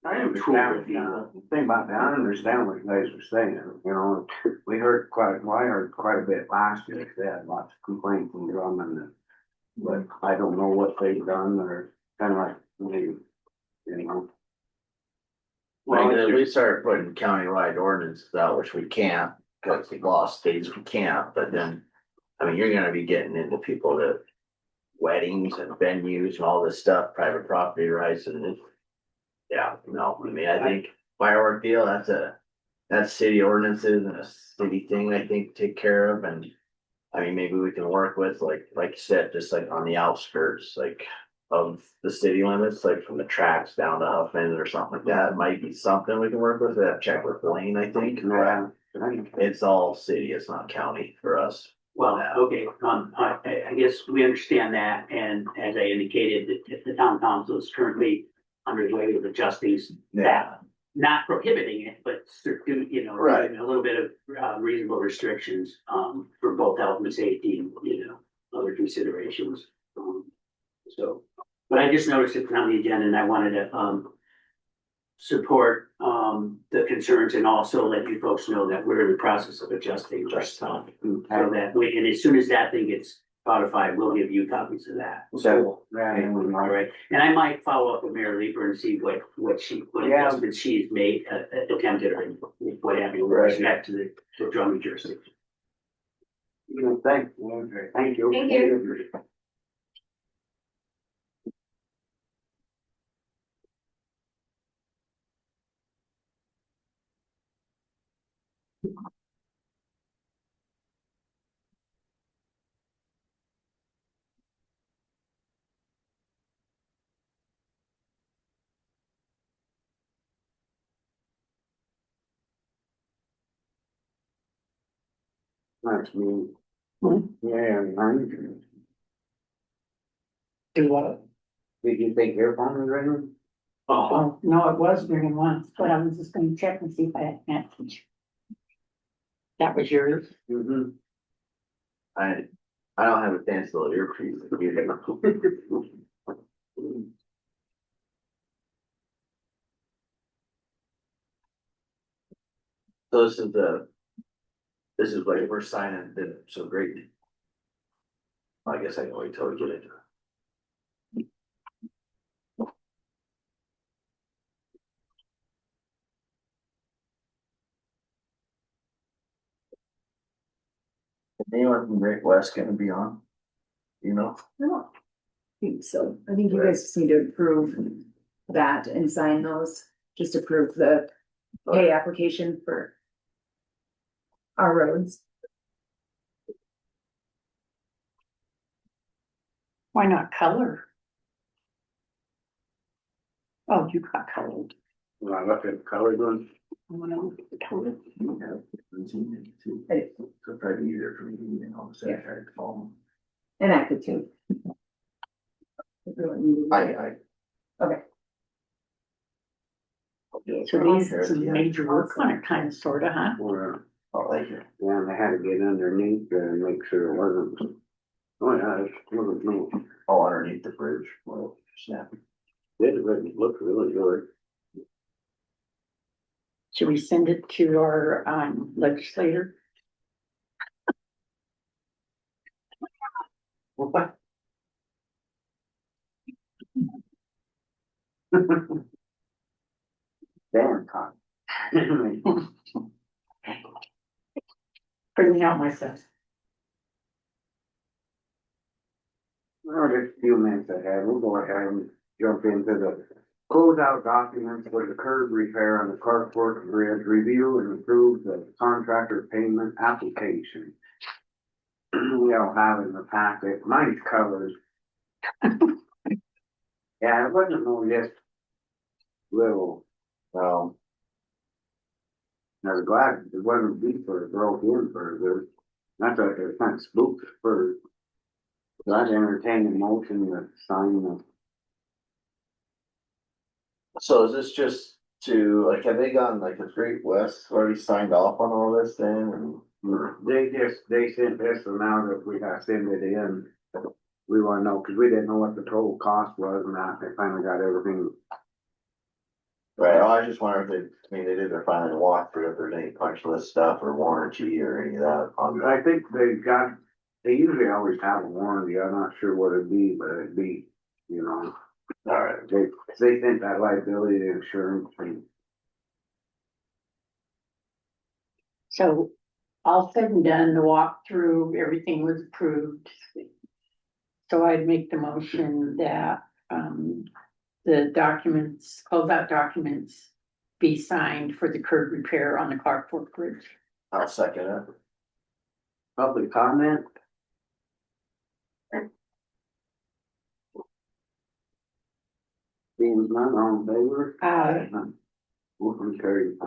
I understand, the thing about that, I understand what you guys are saying, we heard I heard quite a bit last year, they had lots of complaints from Drummond. But I don't know what they've done, or kind of like, maybe, Well, if we start putting countywide ordinances out, which we can't, because the law states we can't, but then, you're gonna be getting into people that weddings and venues and all this stuff, private property rights, and it, yeah, no, I think firework deal, that's city ordinances and a city thing, I think, to take care of, and maybe we can work with, like you said, just like on the outskirts, like of the city limits, like from the tracks down to Huffman or something like that, might be something we can work with, that check with Blaine, I think. Yeah. It's all city, it's not county for us. Well, okay, I guess we understand that, and as I indicated, the town council is currently underway with adjusting that. Not prohibiting it, but Right. giving a little bit of reasonable restrictions, for both health and safety and, other considerations. But I just noticed it's on the agenda, and I wanted to, support, the concerns, and also let you folks know that we're in the process of adjusting just so that and as soon as that thing gets codified, we'll give you copies of that. So, All right, and I might follow up with Mayor Leeper and see what adjustments she's made, attempted, or what have you, with respect to the Drummond jurisdiction. Thank you. Thank you. That's me. Hmm. Yeah, mine. Do what? Did you think your phone was ringing? Oh, no, it was ringing once, but I was just gonna check and see if I had message. That was yours? Mm-hmm. I don't have a standstill earpiece. So this is like we're signing, so great. I guess I can wait till we get into it. Anyone from Great West gonna be on? You know? I don't think so. I think you guys just need to approve that and sign those, just approve the pay application for our roads. Why not color? Oh, you got colored. When I look at the colored ones, I wanna look at the color. Right. So probably easier for me to email all the secretary to follow. And I could too. If you want me to- I. Okay. So these are some major work on it, kind of, sorta, huh? or, Oh, thank you. yeah, they had to get underneath there and make sure it wasn't. Oh, yeah, it wasn't no, Oh, underneath the bridge. Well, snap. it looked really good. Should we send it to our legislator? What? Damn, Con. Bring out myself. Well, just a few minutes ahead, we'll go ahead and jump into the closeout documents for the curb repair on the Clarkport Bridge, review and approve the contractor payment application. We all have in the packet, mine's covered. Yeah, it wasn't no just little, I was glad it wasn't deep or broke in further. That's like they're kind of spooked at first. So I'd entertain a motion to sign the. So is this just to, like, have they gone, like, has Great West already signed off on all this then? And They sent this one out if we got to send it in. We wanna know, cause we didn't know what the total cost was and that, they finally got everything. right, I was just wondering if they, I mean, they did their final walkthrough, if there's any punch list stuff or warranty or any of that on I that. think they usually always have a warranty, I'm not sure what it'd be, but it'd be, you know. Alright, They sent that liability insurance and. So all said and done, the walkthrough, everything was approved. So I'd make the motion that the documents, closeout documents be signed for the curb repair on the Clarkport Bridge. I'll second it. Public comment? Being none, all in favor? Motion carried.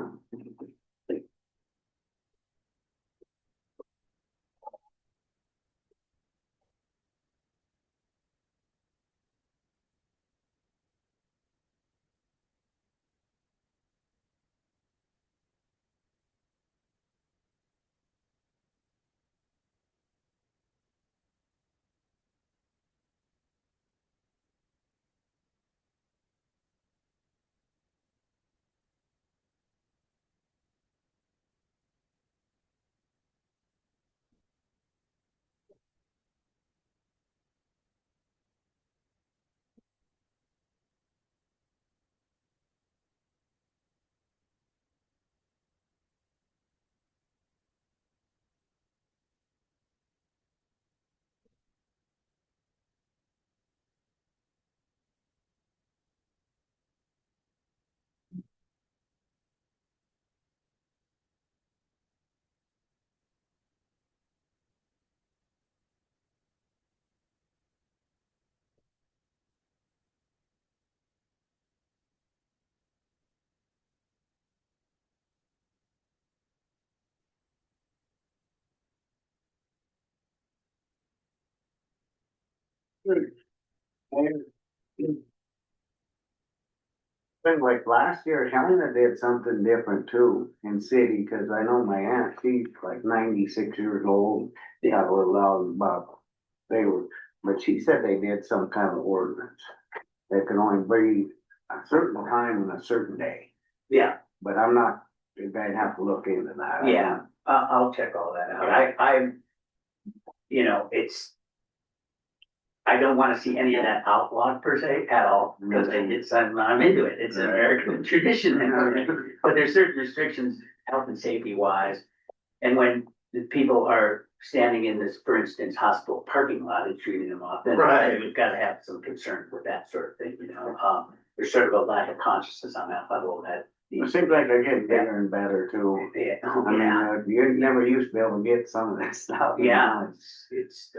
Thing like last year, Helena did something different too in city, cause I know my aunt, she's like 96 years old. They have a little out about, they were, but she said they did some kind of ordinance. They can only breathe a certain time and a certain day, Yeah, but I'm not, you're gonna have to look into that. yeah, I'll check all that out. You know, I don't wanna see any of that outlawed per se at all, because I'm into it, it's an American tradition. But there's certain restrictions, health and safety wise. And when the people are standing in this, for instance, hospital parking lot and treating them off, then Right. we've gotta have some concern with that sort of thing, you know? There's sort of a lack of consciousness on that level that. It seems like they're getting bigger and better too. Yeah, I mean, you never used to be able to get some of that stuff. yeah, it's,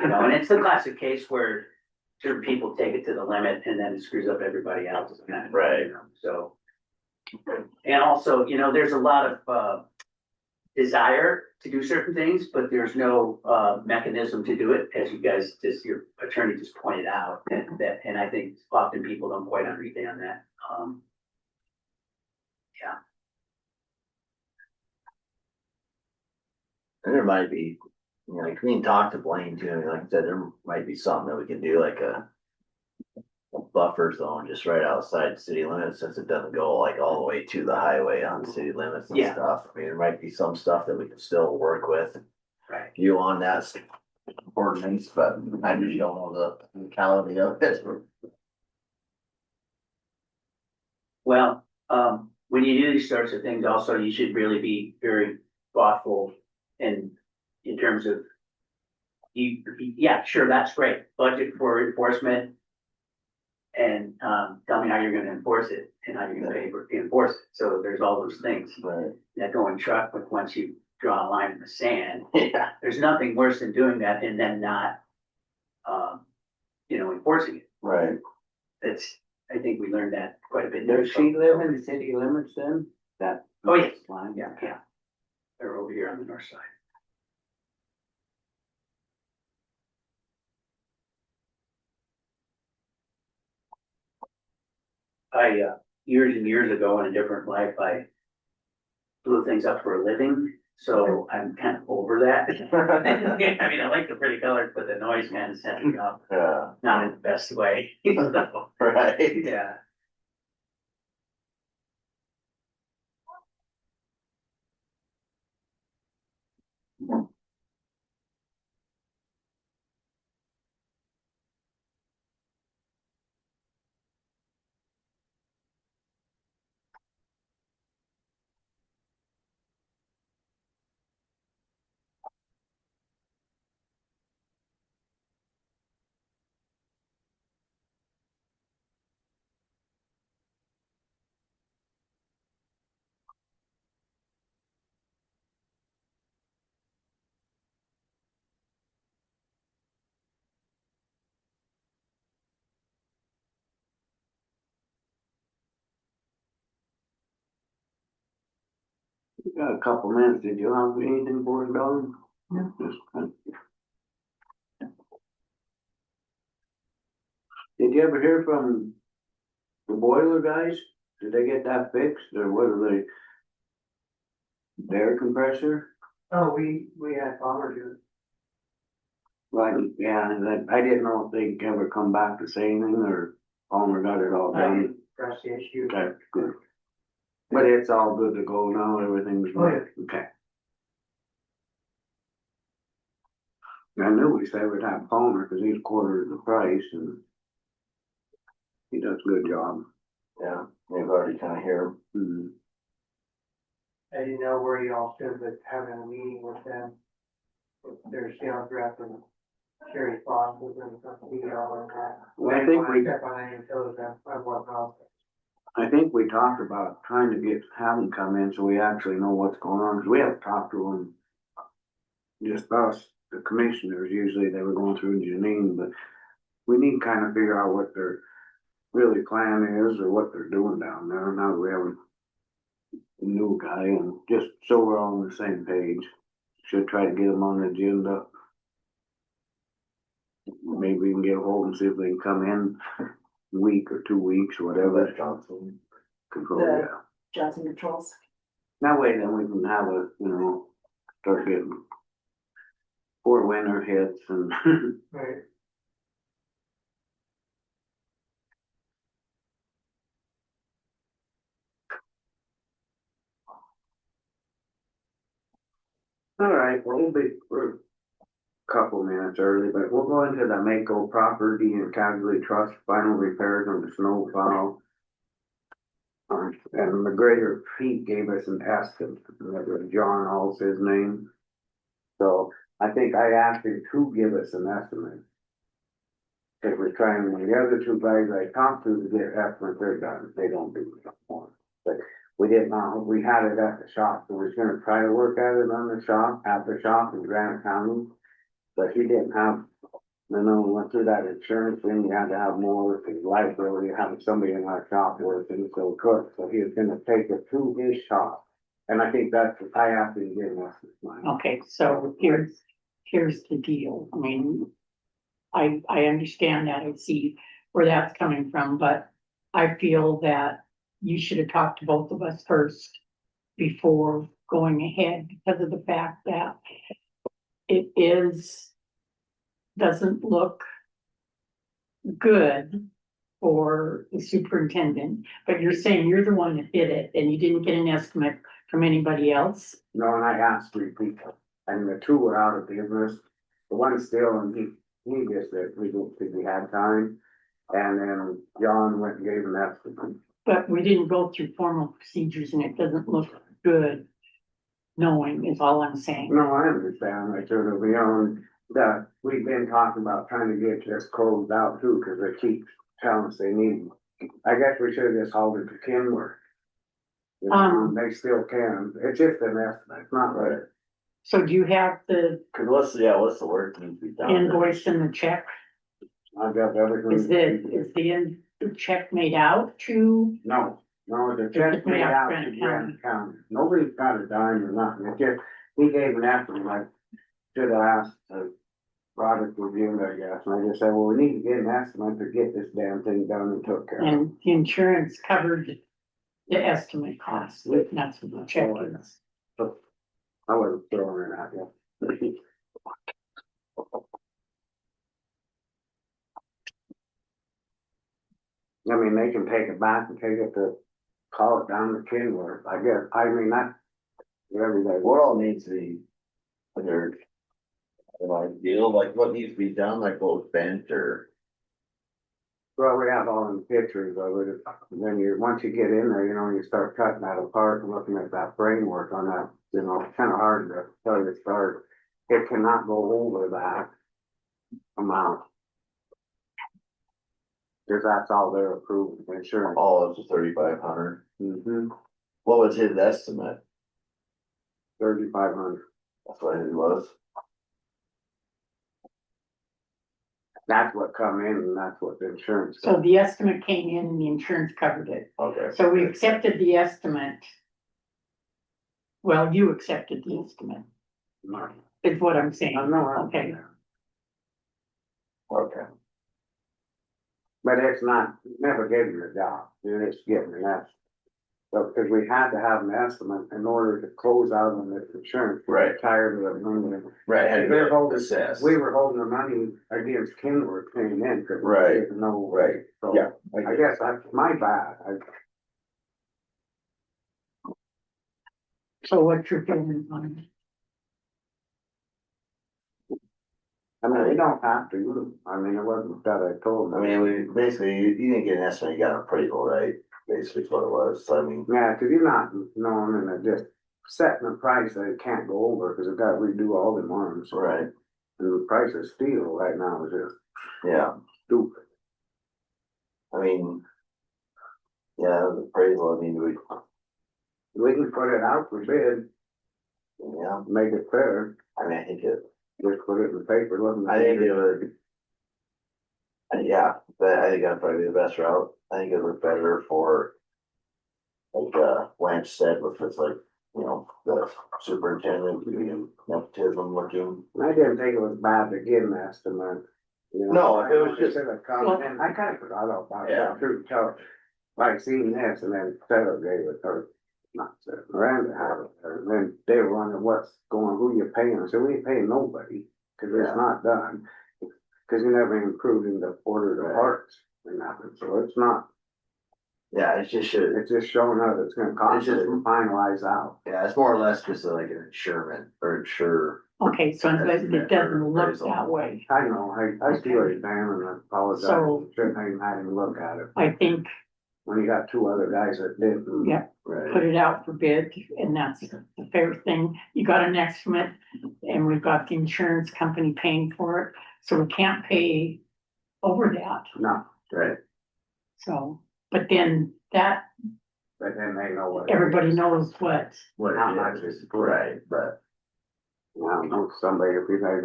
you know, and it's the classic case where certain people take it to the limit and then it screws up everybody else. Right. You know, so. And also, you know, there's a lot of, desire to do certain things, but there's no, mechanism to do it, as you guys, your attorney just pointed out, and I think often people don't quite understand that. And there might be, you know, like we can talk to Blaine too, and like I said, there might be something that we can do, like a buffer zone just right outside city limits, since it doesn't go like all the way to the highway on city limits and Yeah. stuff. I mean, there might be some stuff that we can still work with Right. you on that ordinance, but I just don't know the legality of it. Well, when you do these sorts of things, also, you should really be very thoughtful in terms of, yeah, sure, that's great, budget for enforcement. And, tell me how you're gonna enforce it and how you're gonna pay for enforce it. So there's all those things Right. that go in truck, but once you draw a line in the sand, Yeah. there's nothing worse than doing that and then not, you know, enforcing it. Right. I think we learned that quite a bit. Does she live in the city limits then? That. Oh, yes. Line, Yeah, yeah. They're over here on the north side. Years and years ago in a different life, I blew things up for a living, so I'm kind of over that. I mean, I like the pretty colors, but the noise kind of sets me off, Yeah. not in the best way. So, Right. yeah. You got a couple minutes, did you have anything for us, Dawn? No. Did you ever hear from the boiler guys? Did they get that fixed, or what are they? Their compressor? Oh, we had Palmer do it. Right, yeah, and then I didn't know if they'd ever come back to say anything, or Palmer got it all done. Press the issue. Okay, good. But it's all good to go now, everything's Oh, yeah. right, okay. I knew we said we'd have Palmer, cause he's quarter of the price, and he does a good job. Yeah. They've already kind of hear. Mhm. I didn't know where y'all stood with having a meeting with them. Their sales rep and Sherry Foss was in front of y'all and that. Well, I think we- Step on any toes, I wasn't off. I think we talked about trying to have them come in so we actually know what's going on, cause we haven't talked to them. Just us, the commissioners, usually they were going through Janine, but we need to kind of figure out what their really plan is or what they're doing down there. Now that we have a new guy, and just so we're all on the same page. Should try to get them on the agenda. maybe we can get a hold and see if they can come in a week or 2 weeks, whatever. That Johnson. Control, The- yeah. Johnson Controls. That way then we can have a, start getting 4 winter hits and Right. all right, well, we're a couple minutes early, but we'll go into the Mako property and casualty trust final repairs on the snow plow. And McGregor Pete gave us an estimate, John Hall's his name. So I think I asked him to give us an estimate. Cause we're trying, the other 2 guys I talked to get estimates, they're done, they don't do it anymore. But we didn't know, we had it at the shop, so we're gonna try to work at it on the shop, at the shop in Granite County. But he didn't have, we went through that insurance thing, you had to have more, cause liability, having somebody in our shop working, so good, so he was gonna take it to his shop. And I think that's, I asked him to give us this money. Okay, so here's the deal. I mean, I understand that. I see where that's coming from, but I feel that you should have talked to both of us first before going ahead because of the fact that it doesn't look good for the superintendent, but you're saying you're the one that did it and you didn't get an estimate from anybody else? No, and I asked 3 people, and the 2 were out of business, the one still, and he just said, we don't think we had time. And then John went and gave an estimate. But we didn't go through formal procedures and it doesn't look good knowing is all I'm saying. No, I understand, I sort of, that we've been talking about trying to get this closed out too, cause they keep telling us they need. I guess we should have just hauled it to Kenworth. They still can, it's just an estimate, it's not right. So do you have the Cause what's the work needs to be done? invoice and the check? I've got everything. Is the check made out to? No, the check made out to Granite County, nobody's got a dime or nothing, it's just, he gave an estimate, I should have asked the product review, I guess, and I just said, well, we need to get an estimate to get this damn thing done and took care of. And the insurance covered the estimate cost, that's what the check is. I wasn't throwing it at you. I mean, they can take it back and take it to, call it down to Kenworth, I guess, I mean, that, everybody. What all needs to be, either an ideal, like what needs to be done, like what was bent or? Well, we have all the pictures of it, and then once you get in there, you start cutting that apart and looking at that framework on that, it's kind of hard to tell you to start. It cannot go over that amount. Cause that's all they're approved, insurance. Oh, it's 3,500. What was his estimate? 3,500. That's what it was. That's what come in and that's what the insurance. So the estimate came in and the insurance covered it. Okay. So we accepted the estimate. Well, you accepted the estimate, is what I'm saying. I know. Okay. Okay. But it's not, never gave you a job, it's getting an estimate. So, cause we had to have an estimate in order to close out on this insurance. Right. We're tired of it. Right, had to They're get holding, assessed. we were holding the money against Kenworth paying in, cause we Right. didn't know. Right. So, Yeah. I guess that's my bad, So what's your feeling on it? I mean, they don't have to, I mean, it wasn't that I told I them. mean, we basically, you didn't get an estimate, you got an appraisal, right? Basically is what it was, so I mean, Yeah, cause you're not knowing and they're just setting a price that it can't go over, cause it got to redo all the arms. right, And the price of steel right now is just yeah, stupid. I mean. Yeah, the appraisal, I mean, We can put it out for bid, yeah, make it fair, I mean, I think it, just put it in the paper, look. I think it would. Yeah, but I think that'd probably be the best route, I think it would better for. Like, Lance said, with it's like, the superintendent, being nepotism looking. I didn't think it was bad to give an estimate, You know, No, it was just- a comment, and I kinda forgot about Yeah. that, too, tell, like, seeing this, and then Saturday with her, not Sarah, Miranda had it, and then they were wondering what's going, who you paying, I said, we ain't paying nobody, cause Yeah. it's not done. Cause you never improved in the order of the parts, and nothing, so it's not, Yeah, it just should, it's just showing up, it's gonna cost us just- to finalize out. yeah, it's more or less just like an insurement or insure. Okay, so it doesn't look Appraisal. that way. I know, I see what you're saying, and I apologize, So- shouldn't even had him look at it, I think, when you got two other guys that didn't. yeah, Right. put it out for bid, and that's the fair thing. You got an estimate, and we've got the insurance company paying for it, so we can't pay over that, No, Right, so. But then that, but then they know what. it everybody is. knows what, what How it much is, is it? right, but, I don't know, somebody, if you guys,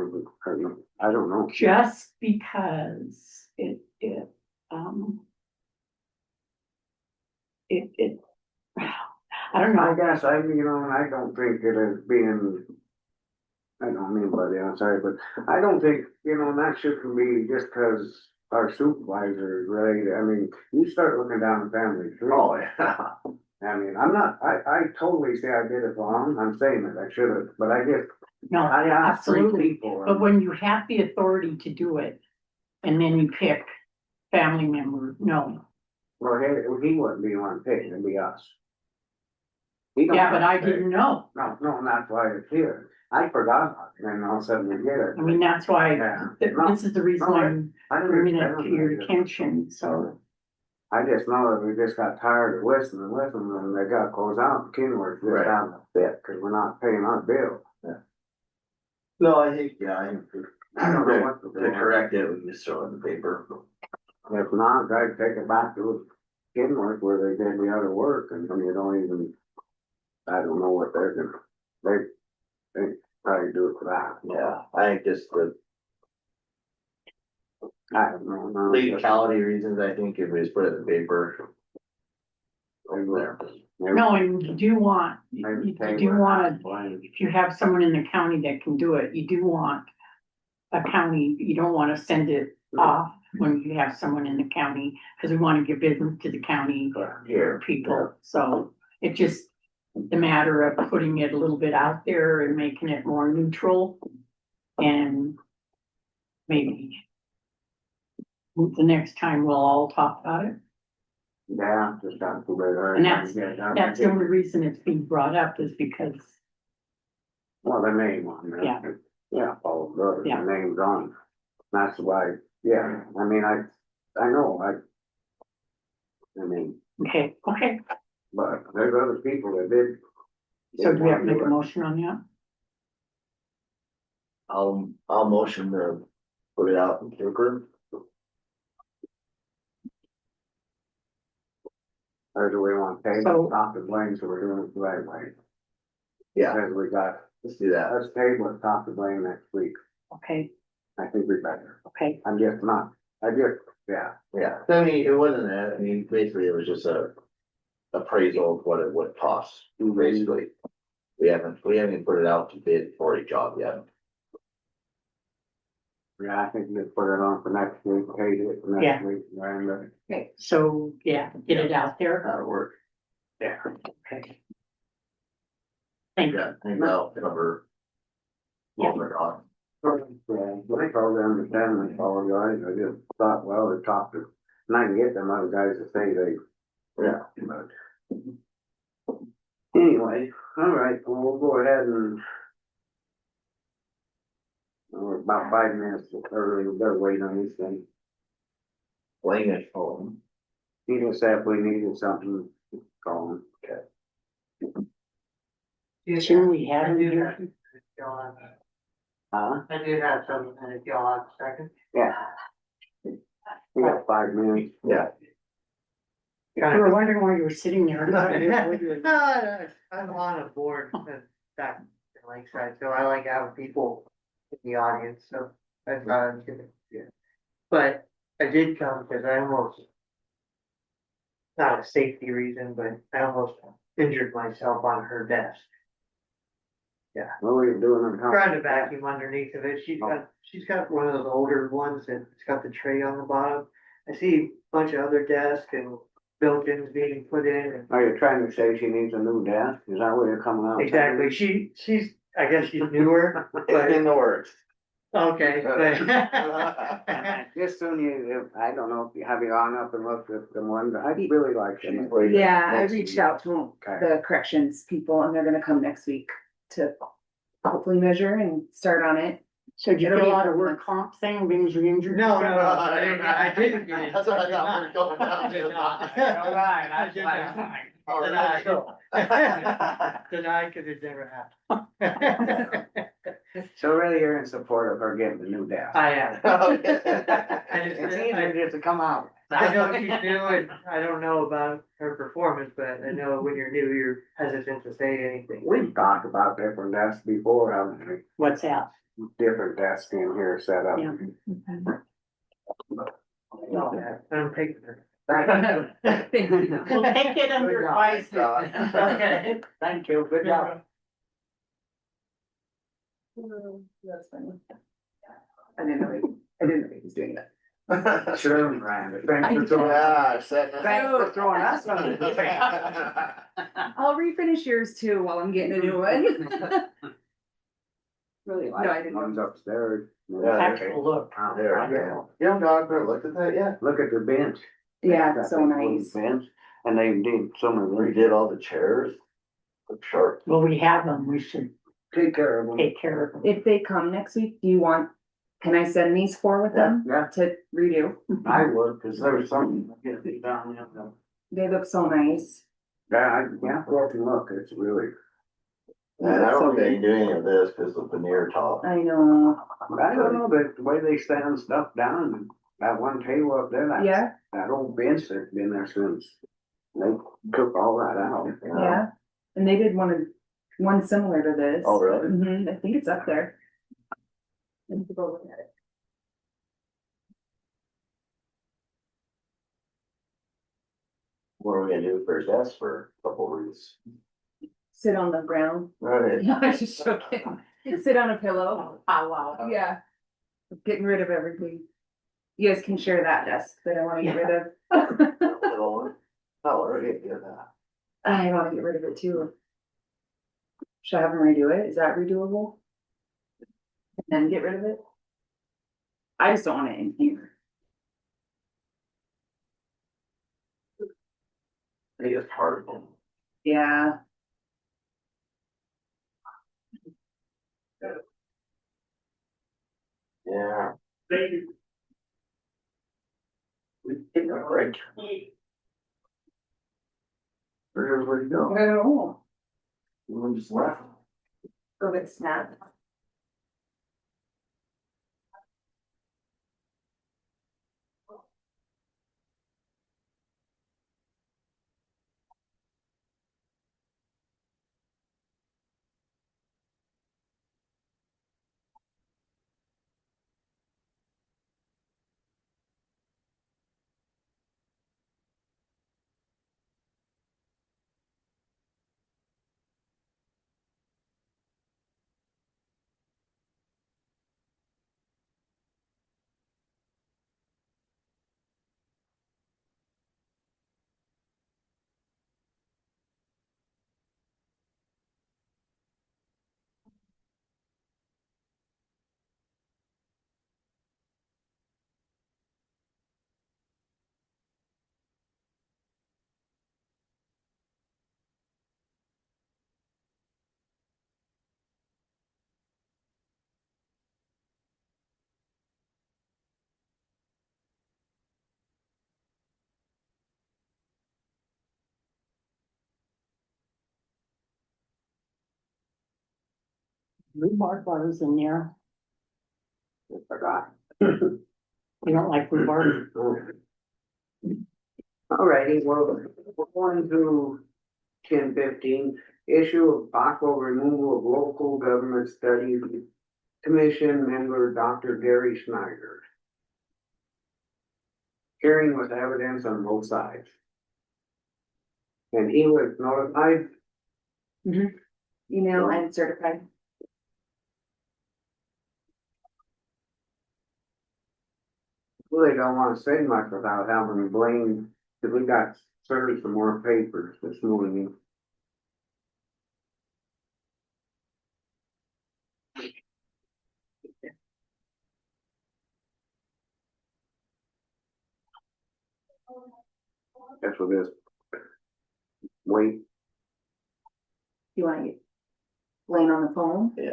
I don't know. just because it, I don't I know, guess and I don't think it is being, I don't mean by the outside, but I don't think, that shouldn't be just cause our supervisor is ready, I mean, you start looking down the family tree. oh, yeah. I mean, I'm not, I totally say I did it wrong, I'm saying that I should have, but I just, no, I asked three absolutely. people. But when you have the authority to do it, and then you pick family member, no. Well, he wouldn't be one pick, it'd be us. He don't Yeah, but I have to pick. didn't know. No, and that's why it's here. I forgot about it, and all of a sudden we get it. I mean, that's why, Yeah. this is the reason No, I'm I bringing it understand to your that. attention, so. I just know that we just got tired of listening, and they got closed out, Kenworth just Right. down a bit, cause we're not paying our bill. No, I think, I think I don't know what to to do. correct it, we can just throw it in the paper. If not, I'd take it back to Kenworth where they did the other work, and then you don't even, I don't know what they're gonna, they probably do it for that. Yeah, I think just the I don't know. no. legality reasons, I think if we just put it in the paper. There. No, and you do want, Maybe you pay do where wanna, it's blind. if you have someone in the county that can do it, you do want a county, you don't wanna send it off when you have someone in the county, cause we wanna give business to the county Here, people, so it's just the matter of putting it a little bit out there and making it more neutral. And maybe the next time we'll all talk about it. Yeah, just got to better. And that's the only reason it's being brought up is because, Well, the name on there. Yeah. Yeah, Paul Brothers, Yeah. the name's on. That's why, yeah, I mean, I know, I mean, okay, but there's other people that did. so do we have to make a it. motion on that? I'll motion to put it out in paper. Or do we want to pay So- them, top the blame, so we're doing it the right way? Yeah, Because we got, let's do that. let's table it, top the blame next week. Okay, I think we better. okay, I'm just not, yeah. Yeah, I mean, it wasn't that, I mean, basically it was just a appraisal of what it would cost, basically. We haven't even put it out to bid for a job yet. Yeah, I think we put it on for next week, paid it for Yeah. next week, and, okay, so, yeah, get it out there, That'll work. yeah. okay. Thank you. Yeah, I think that'll cover. Yeah. What we're on. Yeah, I totally understand, I apologize, I just thought, well, they talked to, and I can get them other guys to say they, Yeah. but. Anyway, all right, well, we'll go ahead and. We're about 5 minutes early, they're waiting on this thing. Playing at home. He just said if we needed something, call him. Shouldn't we have I him do here? have- y'all have- Huh? I did have something, and if y'all have a second. Yeah. We got 5 minutes. Yeah. We were wondering why you were sitting there. No, I'm on a board back in Lakeside, so I like having people in the audience, so I thought I was gonna, yeah. But I did come because I almost, not a safety reason, but I almost injured myself on her desk. What are you doing in the house? trying to vacuum underneath of it. She's got one of those older ones and it's got the tray on the bottom. I see a bunch of other desks and built-ins being put in and. Are you trying to say she needs a new desk? Is that what you're coming out? Exactly, she's, I guess she's newer, It's but, in the works. okay, but. Just soon you, I don't know, if you have you gone up and looked at the one, I'd really like She's to. waiting Yeah, I next reached week. out to Okay. the corrections people and they're gonna come next week to hopefully measure and start on it. So did you It'll fill be out a a work comp thing, being you injured? No, I didn't get it. That's what I thought we were going down. I did not. Alright, I did not. All right. Denied, cause it never happened. So really you're in support of her getting a new desk? I am. Okay. It's easier just to come out. I know she's new and I don't know about her performance, but I know when you're new, you're hesitant to say anything. We've talked about different desks before, haven't we? What's that? Different desks in here set up. Yeah. I'm taking her. Thank you. We'll take it under Good job. advisement. Okay. Thank you, good job. That's funny. I didn't know he was doing that. Sure, Miranda, thanks for throwing, Yeah, set. thanks for throwing us under the bus. I'll refinish yours too while I'm getting a new one. Really No, I like didn't. ones upstairs. Yeah, Actual look. There, yeah. You haven't gone there, looked at that yet? Look at the bench. Yeah, That it's so big wooden nice. Bench, and they did some of We them, did all the chairs. Look sharp. Well, we have them, we should take care of them. take care of them. If they come next week, can I send these four with them Yeah, to redo? I would, cause there was something that get down in them. They look so nice. Yeah, go up and look, it's really, And I don't think they can do any of this because of the veneer top. I know, I don't know, but the way they stand stuff down, and that one table up there, yeah, that old bench that's been there since. They took all that out. yeah, and they did one similar to this. Oh, really? I think it's up there. I need to go look at it. What are we gonna do for his desk for a couple of weeks? Sit on the ground. Right. Yeah, I just shook it. Sit on a pillow. Oh, wow. Yeah. Getting rid of everything. You guys can share that desk that I wanna get rid of. Little one. Oh, we're gonna do that. I wanna get rid of it too. Should I have them redo it? Is that redoable? And then get rid of it? I just don't want it in here. I think it's hard. Yeah. Yeah. Thank you. We take a break. Where'd everybody go? I don't know. Everyone just left. Go get a snack. Rhubarb bars in there. Forgot. You don't like rhubarb? Alrighty, well, we're going to 10:15, issue of possible removal of local government study commission member Dr. Gary Snyder. Hearing with evidence on both sides. And he was notified, Email and certified. really don't wanna say much without having Blaine, cause we got served some more papers this morning. Guess we'll just wait. You wanna get Blaine on the phone? Yeah.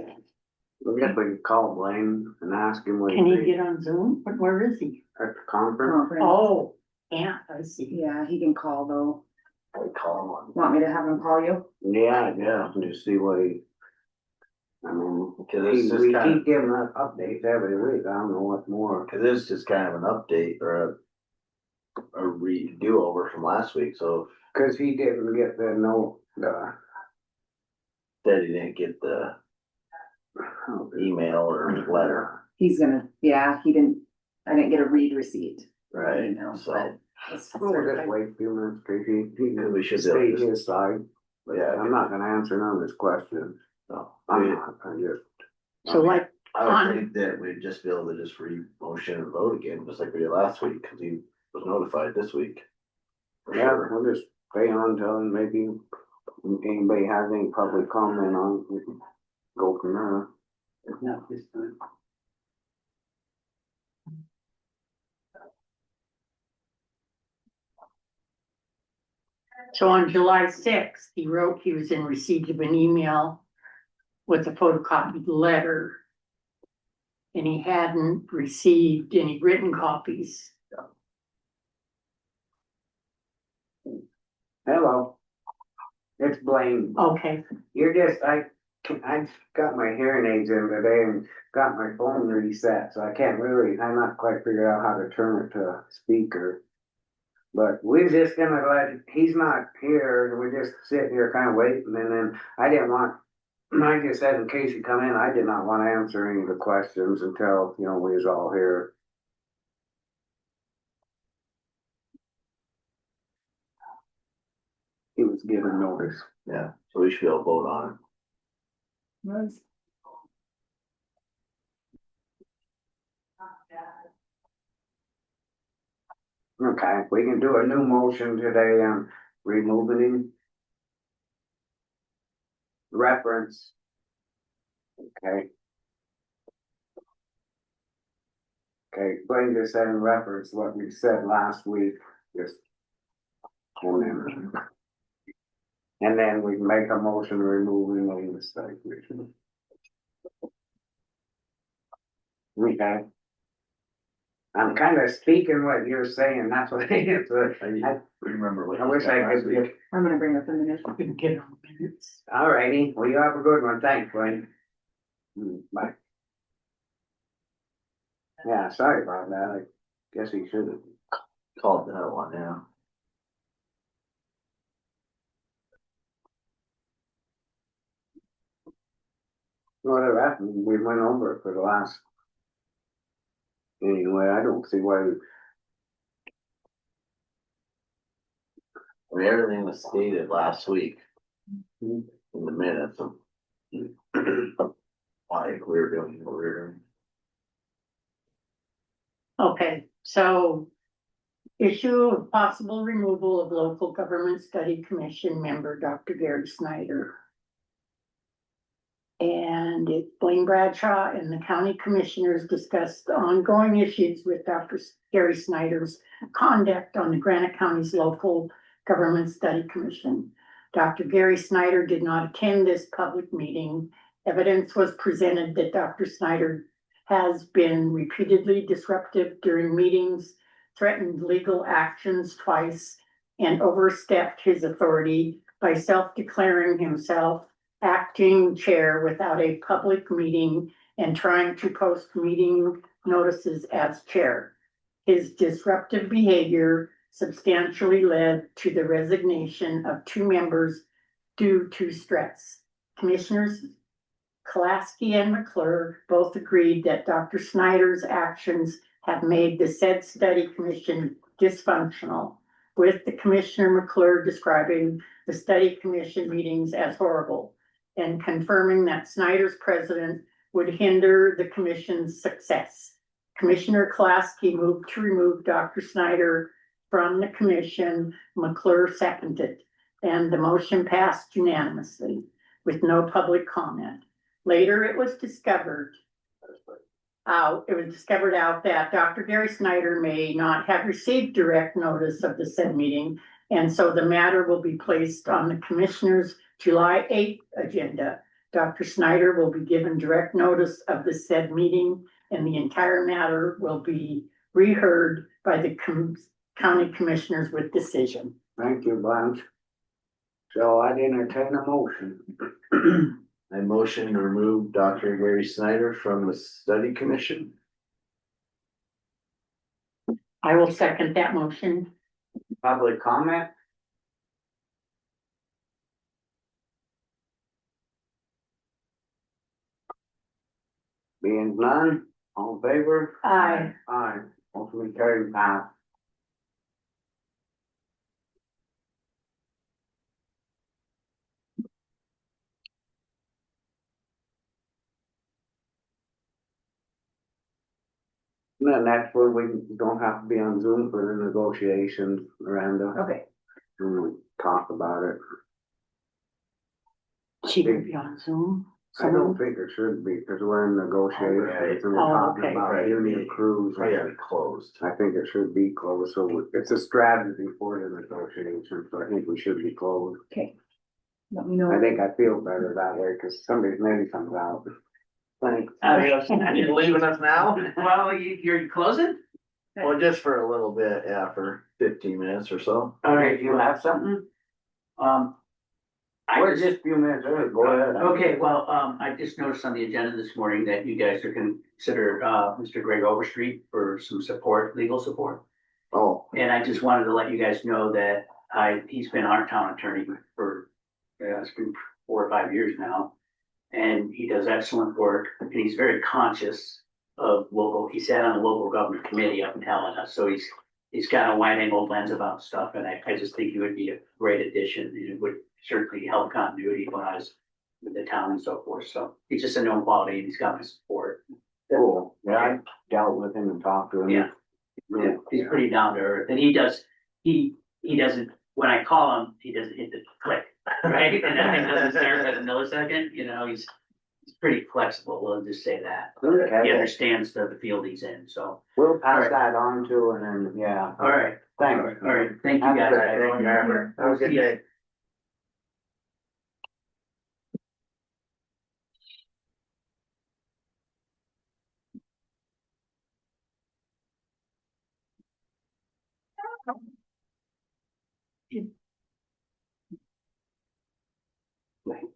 I guess we can call Blaine and ask him what Can he he get on Zoom? But where is he? at the conference. Conference. Oh, yeah, I see. Yeah, he can call though. I call him on. Want me to have him call you? Yeah, and just see what he. I mean, Cause it's just we kind keep giving us updates every week, I don't know what more. Cause this is just kind of an update or a redo over from last week, so Cause he didn't get the note, said he didn't get the email or letter, He's gonna, yeah, I didn't get a read receipt. right? Email, So, but it's We'll just certified. wait a few minutes, cause he we should be able stayed to, his side, but yeah, I'm not gonna answer none of his questions. so, I'm we- not, I just. So like, I would think that we'd just be able to just re-motion and vote again, just like we did last week, cause he was notified this week. For Yeah, sure. we'll just stay on till maybe anybody has any public comment on, it, we can go from there. If not this time. so on July sixth, he wrote he was in receipt of an email with a photocopied letter. And he hadn't received any written copies. Hello. It's Blaine. Okay, You're just, I got my hearing aids in today and got my phone reset, so I can't really, I'm not quite figured out how to turn it to a speaker. But we're just gonna he's not here, we're just sitting here kind of waiting, and then I didn't want, I just said in case you come in, I did not want to answer any of the questions until, we was all here. He was given notice. Yeah, so we should be able to vote on it. Was- Okay, we can do a new motion today on removing him. Reference. Okay. Okay, Blaine just said in reference what we said last week, just. And then we can make a motion removing the mistake. Okay. I'm kind of speaking what you're saying, that's what it is, but I Remember what. I wish I could get. I'm gonna bring up the minutes. we can get on minutes. Alrighty, well, you have a good one, thanks, Blaine. Bye. Yeah, sorry about that, I guess he should have. Called that one, yeah. Whatever happened, we went over it for the last. Anyway, I don't see why, I mean, everything was stated last week. In the minutes of. Why we were doing what we were doing. Okay, so issue of possible removal of local government study commission member, Dr. Gary Snyder. And it's Blaine Bradshaw and the county commissioners discussed the ongoing issues with Dr. Gary Snyder's conduct on the Granite County's local government study commission. Dr. Gary Snyder did not attend this public meeting. Evidence was presented that Dr. Snyder has been repeatedly disruptive during meetings, threatened legal actions twice, and overstepped his authority by self-declaring himself acting chair without a public meeting and trying to post meeting notices as chair. His disruptive behavior substantially led to the resignation of 2 members due to stress. Commissioners Klasky and McClure both agreed that Dr. Snyder's actions have made the said study commission dysfunctional, with the Commissioner McClure describing the study commission meetings as horrible and confirming that Snyder's president would hinder the commission's success. Commissioner Klasky moved to remove Dr. Snyder from the commission. McClure seconded, and the motion passed unanimously with no public comment. Later, it was discovered out that Dr. Gary Snyder may not have received direct notice of the said meeting, and so the matter will be placed on the commissioner's July 8th agenda. Dr. Snyder will be given direct notice of the said meeting, and the entire matter will be reheard by the county commissioners with decision. Thank you, Blanche. So I'd entertain a motion. I motion to remove Dr. Gary Snyder from the study commission. I will second that motion. Public comment? Being none, all in favor? Aye. Aye. Motion carried, pass. And then next one, we don't have to be on Zoom for the negotiations, Miranda, Okay, and we talk about it. She will be on Zoom. I don't think it should be, because we're in negotiations and we're Oh, talking okay. about union crews. Probably gotta be closed. I think it should be closed, so it's a strategy for the negotiations, so I think we should be closed. okay. Let me know. I think I feel better that way, because somebody's maybe comes out. Thanks. You leaving us now? Well, you're closing? Well, just for a little bit, yeah, for 15 minutes or so. All right, you have something? We're just a few minutes early, go ahead. Okay, well, I just noticed on the agenda this morning that you guys are consider, Mr. Greg Overstreet for some support, legal support. Oh, And I just wanted to let you guys know that he's been our town attorney for, it's been 4 or 5 years now. And he does excellent work, and he's very conscious of he sat on the local government committee up in Helena, so he's got a wide angle lens about stuff, and I just think he would be a great addition, and it would certainly help continuity wise with the town and so forth, so he's just a known quality, and he's got my support. cool, yeah, I dealt with him and talked to him. Yeah. Yeah, he's pretty down to earth, and he doesn't, when I call him, he doesn't hit the click, right? And then he doesn't start at a millisecond, he's pretty flexible, we'll just say that. He Okay, understands the field he's in, so. we'll pass that on to, and then, yeah. All right, Thanks. all right, thank you Have a guys. good day. Have a good day.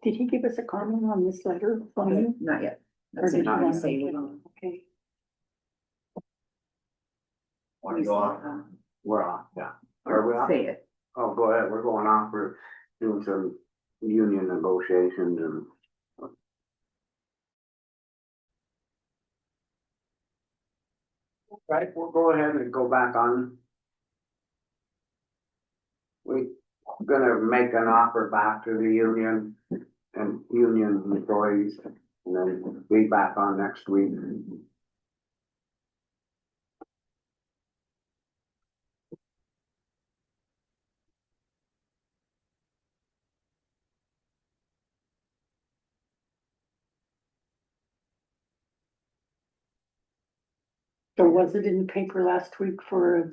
Did he give us a comment on this letter from you? Not yet. Or That's did what you I'm want to saying. Okay. Want to go off? We're off, yeah. Are we off? Say it. Oh, go ahead, we're going off, we're doing some union negotiations and. Right, we'll go ahead and go back on. We're gonna make an offer back to the union and union employees, and then be back on next week. So was it in the paper last week for a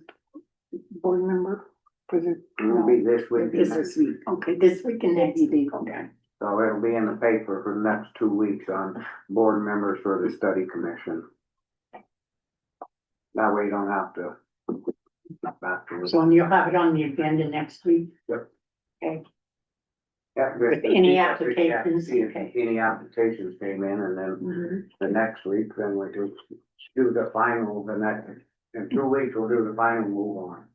board member? For the, It'll be this week, This week. okay, this week and next week, okay. so it'll be in the paper for the next 2 weeks on board members for the study commission. That way you don't have to. Back to. So you'll have it on the agenda next week? Yep. Okay. Yeah, With any applications, okay. Any applications came in, and then Mhm. the next week, then we do the final, the next, in 2 weeks, we'll do the final move on.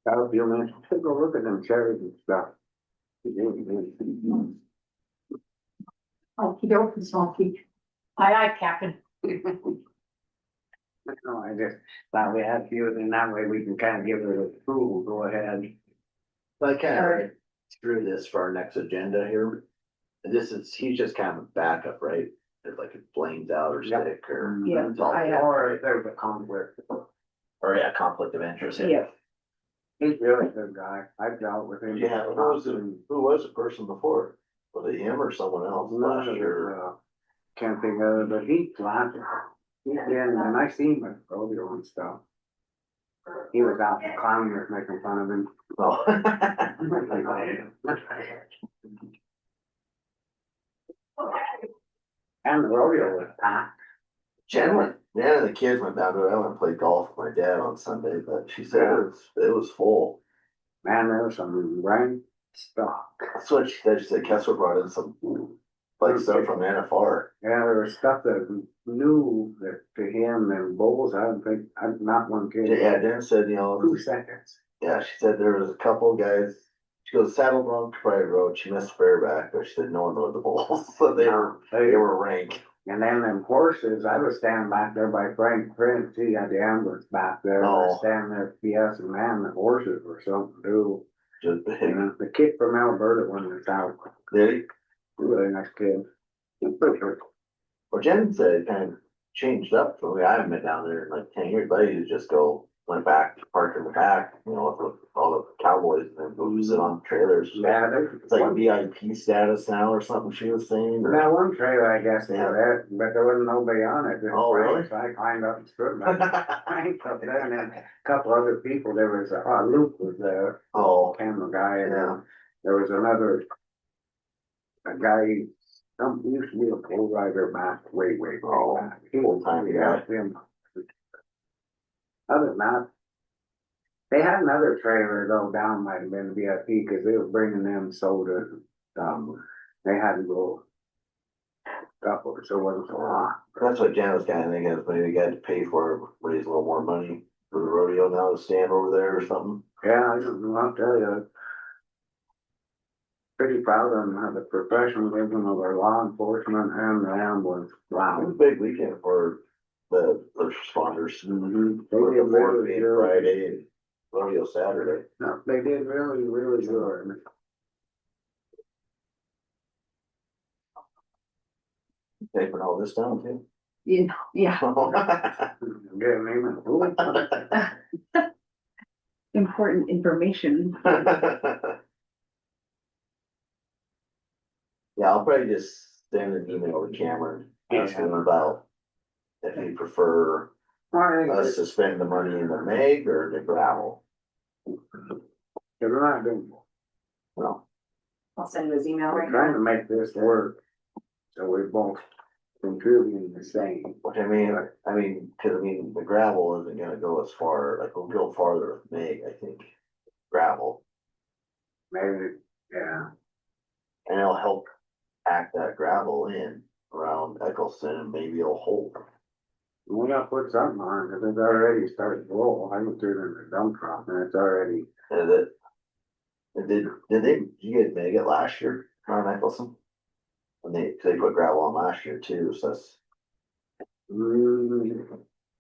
That'll be nice. Go look at them cherries and stuff. Okey doke, smoky. Aye, Captain. No, I just thought we had a few, and that way we can kind of give it approval, go ahead. I kind of read through this for our next agenda here. And this is, he's just kind of a backup, right? If like it flames out or Yep. stick or. Yeah, it's all- I have. Or if there's a conflict. Or yeah, conflict of interest. Yeah, He's really a good guy. I've dealt with him. Yeah, who was the person before? Was it him or someone else last year? Can't think of it, but he's laughing. He's been, and I seen him at rodeo and stuff. He was out clowning us, making fun of him. Oh. And the rodeo was packed. Jen went, Jen and the kids went down to it. I went and played golf with my dad on Sunday, but she said it was full. Man, there was some rank stock. That's what she said. She said Kessler brought in some like stuff from NFR. Yeah, there was stuff that new that to him and Bowles, I don't think, I'm not one kid. Yeah, Jen said, you know, 2 seconds. yeah, she said there was a couple of guys. She goes Saddle Bronc Pride Road. She missed Fairback, but she said no one rode the bulls, so they were rank. And then them horses, I was standing back there by Frank Prince, he had the ambulance back there, I was Oh. standing there, yes, and man, the horses were something new. Just big. You know, the kid from Alberta won the South, Did he? really nice kid. Well, Jen said it kind of changed up for me. I haven't been down there in like 10 years, but I used to just went back, parked in the back, you know, with all the cowboys and then go sit on trailers. Yeah, there's It's like VIP status now or something she was saying. Or, Now, one trailer, I guess, they had it, but there wasn't nobody on it. Oh, really? So I climbed up and stood by Frank up there, and then a couple other people, there was, Luke was there, oh, camera guy, and yeah. there was a guy, used to be a bull rider back, way Oh, back. He was old-time yeah, him. Other than that, they had another trailer though, down might have been VIP, cause they were bringing them soda, they had to go couple, so it wasn't a lot. That's what Jen was kind of thinking, is maybe got to pay for it, raise a little more money for the rodeo now to stand over there or something. Yeah, I don't know, I'll tell you. Pretty proud of them, how the professionalism of our law enforcement and the ambulance. It was a big weekend for the first responders. Mm-hmm. They For did the fourth really being good. Friday and rodeo Saturday. No, they did really good. Taping all this down too. yeah, Getting him important information. Yeah, I'll probably just send an email to Cameron, asking him about if he prefer us to spend the money in the Meg or the gravel. They're not doing, Well, I'll send you his email we're right trying now. to make this work. So we're both contributing the same. which I mean, cause the gravel isn't gonna go as far, like we'll go farther with Meg, I think, gravel. Maybe, yeah. And it'll help pack that gravel in around Eccleston and maybe it'll hold. We gotta put something on, cause it's already started to roll. I went through it in the dump truck and it's already. And did you get Meg it last year around Eccleston? When they put gravel on last year too, so that's,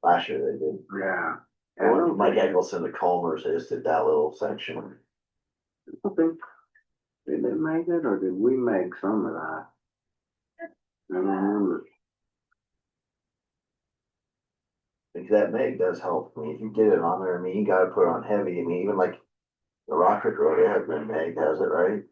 last year they did. Yeah. And Mike Eccleston, the Comers, they just did that little section. I don't think, did they make it or did we make some of that? I don't remember. Because that Meg does help. I mean, if you get it on there, I mean, you gotta put it on heavy. I mean, even like the Rockford Road, it has been Meg, has it, right?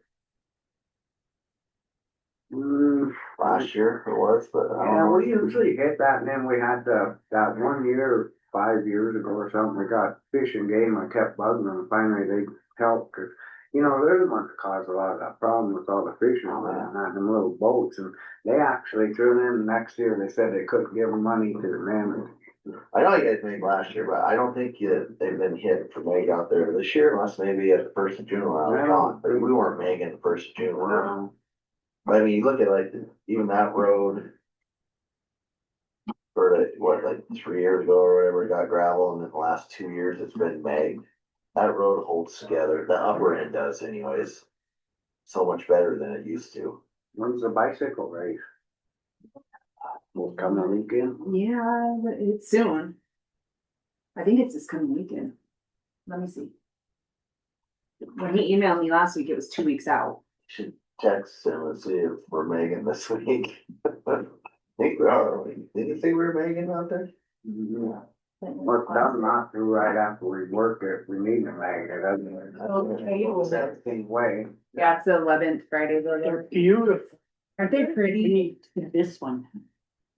Last year it was, but I Yeah, don't know. we usually hit that, and then we had that 1 year, 5 years ago or something, we got Fish and Game, I kept bugging them, finally they helped, cause, you know, they're the ones that caused a lot of that problem with all the fishing and that, them little boats, and they actually threw in the next year, they said they couldn't give them money to the men. I know you guys made last year, but I don't think they've been hit for Meg out there this year, unless maybe at the 1st of June when I was gone, but we weren't making the 1st of June, were we? But I mean, you look at like, even that road. For like 3 years ago or whatever, it got gravel, and in the last 2 years, it's been Meg. that road holds together, the upper end does anyways. So much better than it used to. When's the bicycle race? Will come the weekend? Yeah, but it's soon. I think it's this coming weekend. Let me see. When he emailed me last week, it was 2 weeks out. Should text him and see if we're Megan this week. I think we are. Did you think we were Megan out there? Yeah. Well, that's not through right after we work it, we need to make it, doesn't it? Okay, well, That's the way. Yeah, it's the 11th Friday, They're beautiful. aren't they We pretty? need this one.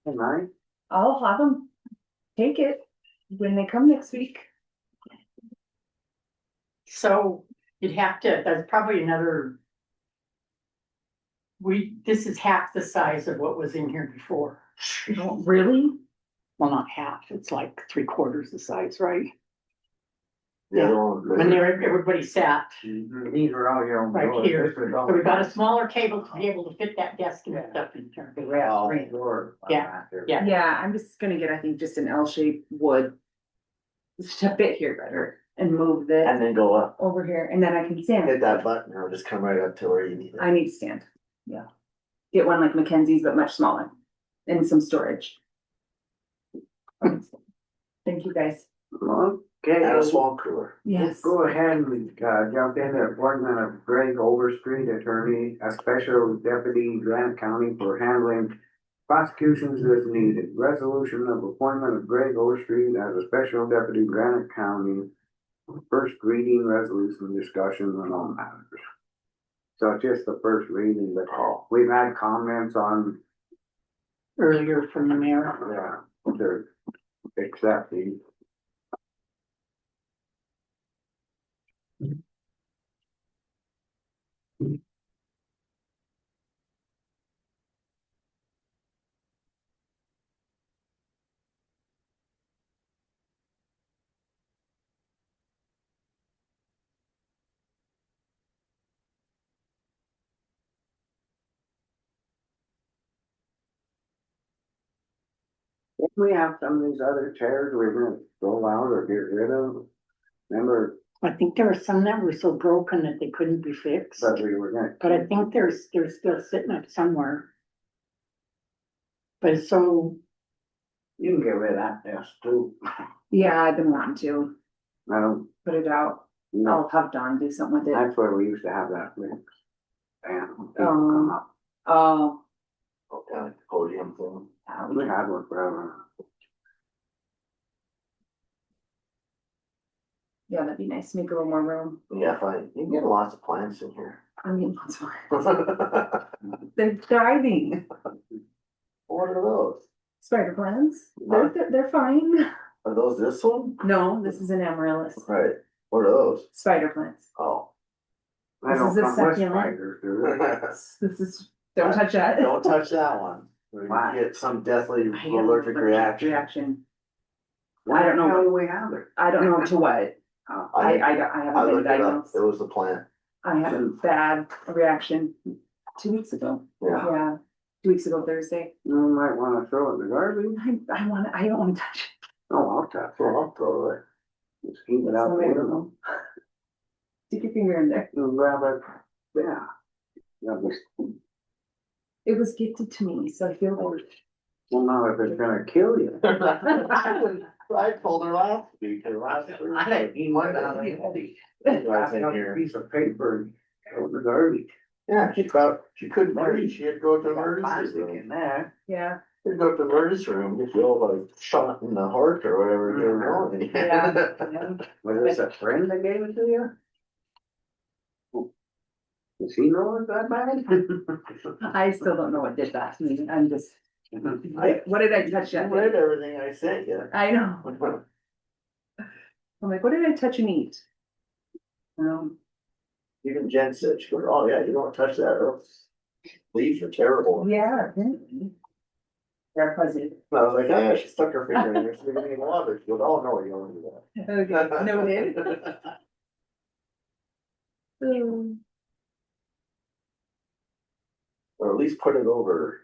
Tonight? I'll have them take it when they come next week. So you'd have to, that's probably another. This is half the size of what was in here before. Oh, really? Well, not half, it's like 3/4 the size, right? The other one was When bigger. everybody sat, These are all your own. Right doors. here. This is all- so we got a smaller table to be able to fit that desk and stuff in here. Oh, door on Yeah, that there. yeah. Yeah, I'm just gonna get, I think, just an L-shaped wood. Just to fit here better and move this And then go up, over here and then I can stand. hit that button, or just come right up to where you need it. I need to stand, yeah. Get one like Mackenzie's, but much smaller and some storage. Thank you, guys. Okay. And a swamp cooler. Yes. Let's go ahead and, jump in the appointment of Greg Overstreet, attorney, a special deputy Grant County for handling prosecutions as needed. Resolution of appointment of Greg Overstreet as a special deputy Granite County. First reading resolution discussion and all matters. So it's just the first reading, but we've had comments on, Earlier from the mayor. they're accepting. If we have some of these other chairs we're gonna throw out or get rid of, remember, I think there were some that were so broken that they couldn't be fixed. but we were gonna. But I think they're still sitting up somewhere. But it's so, You can get rid of that desk too. Yeah, I've been wanting to I don't, put it out. you know, I'll have Dawn do something with it. that's where we used to have that mix. And people Um, come up, Oh, Go down at the podium thing. we had one forever. yeah, that'd be nice. Make a little more room. Yeah, fine. You can get lots of plants in here. I mean, that's fine. What They're thriving. are those? Spider plants. They're fine. Are those this one? No, this is an amaryllis. Right. What are those? Spider plants. Oh. They This don't is a come with succulent. spiders, do they? This is, don't touch that. Don't touch that one. We Why? get some deathly I get allergic reaction. I don't know. Why do we have it? I don't know to what. Oh, I I haven't been looked it up. diagnosed. It was the plant. I had a bad reaction 2 weeks ago. Yeah. Yeah, 2 weeks ago Thursday. You might wanna throw it in the garbage. I don't want to touch it. Oh, I'll touch Well, it. I'll throw it. Just keep it out So there. miserable. Stick your finger in there. You grab it, yeah. Yeah, just, It was gifted to me, so I feel like. well, now if it's gonna kill you. I told her last week, or last week. I didn't eat one out of it. Right in here. Piece of paper and throw it in the garbage. Yeah, she couldn't breathe. She had to go to the emergency Plastic room. in there. Yeah, They'd go to the emergency room, if you like shot in the heart or whatever they were going. Yeah. Was this a friend that gave it to you? Does he know it's that bad? I still don't know what did that to me. I'm just, I what did I touch that? read everything I sent you. I know. I'm like, what did I touch and eat? Even Jen said, she goes, oh yeah, you don't touch that, or leaves are terrible. Yeah. apparently. They're fuzzy. And I was like, oh yeah, she stuck her finger in there, so we didn't even water. She goes, oh no, you don't do that. Okay, noted. Or at least put it over,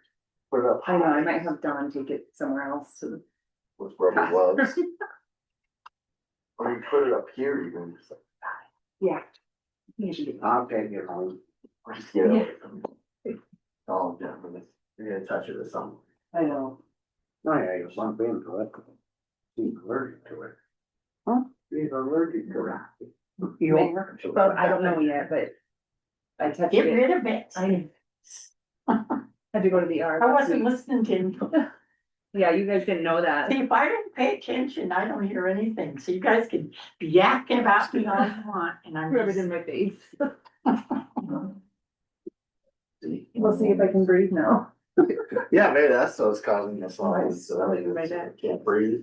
put it up I know, I high might have Dawn take it somewhere else to. with rubber gloves. Or you put it up here even, just like, Yeah. You should do that. I'll take it home. Or just get away from it. All gentlemen, you're gonna touch it with something. I know. No, yeah, you bump into it. He's allergic to it. Huh? He's allergic to it. You are, But I don't know yet, but I touched get it. rid of it. I had to go to the ER. I wasn't listening to him. Yeah, you guys didn't know that. See, if I don't pay attention, I don't hear anything, so you guys can be yakking about me all you want, and I'm Whoever's just. in my face. We'll see if I can breathe now. Yeah, maybe that's what's causing this Oh, all. it's swelling my neck. Can't breathe.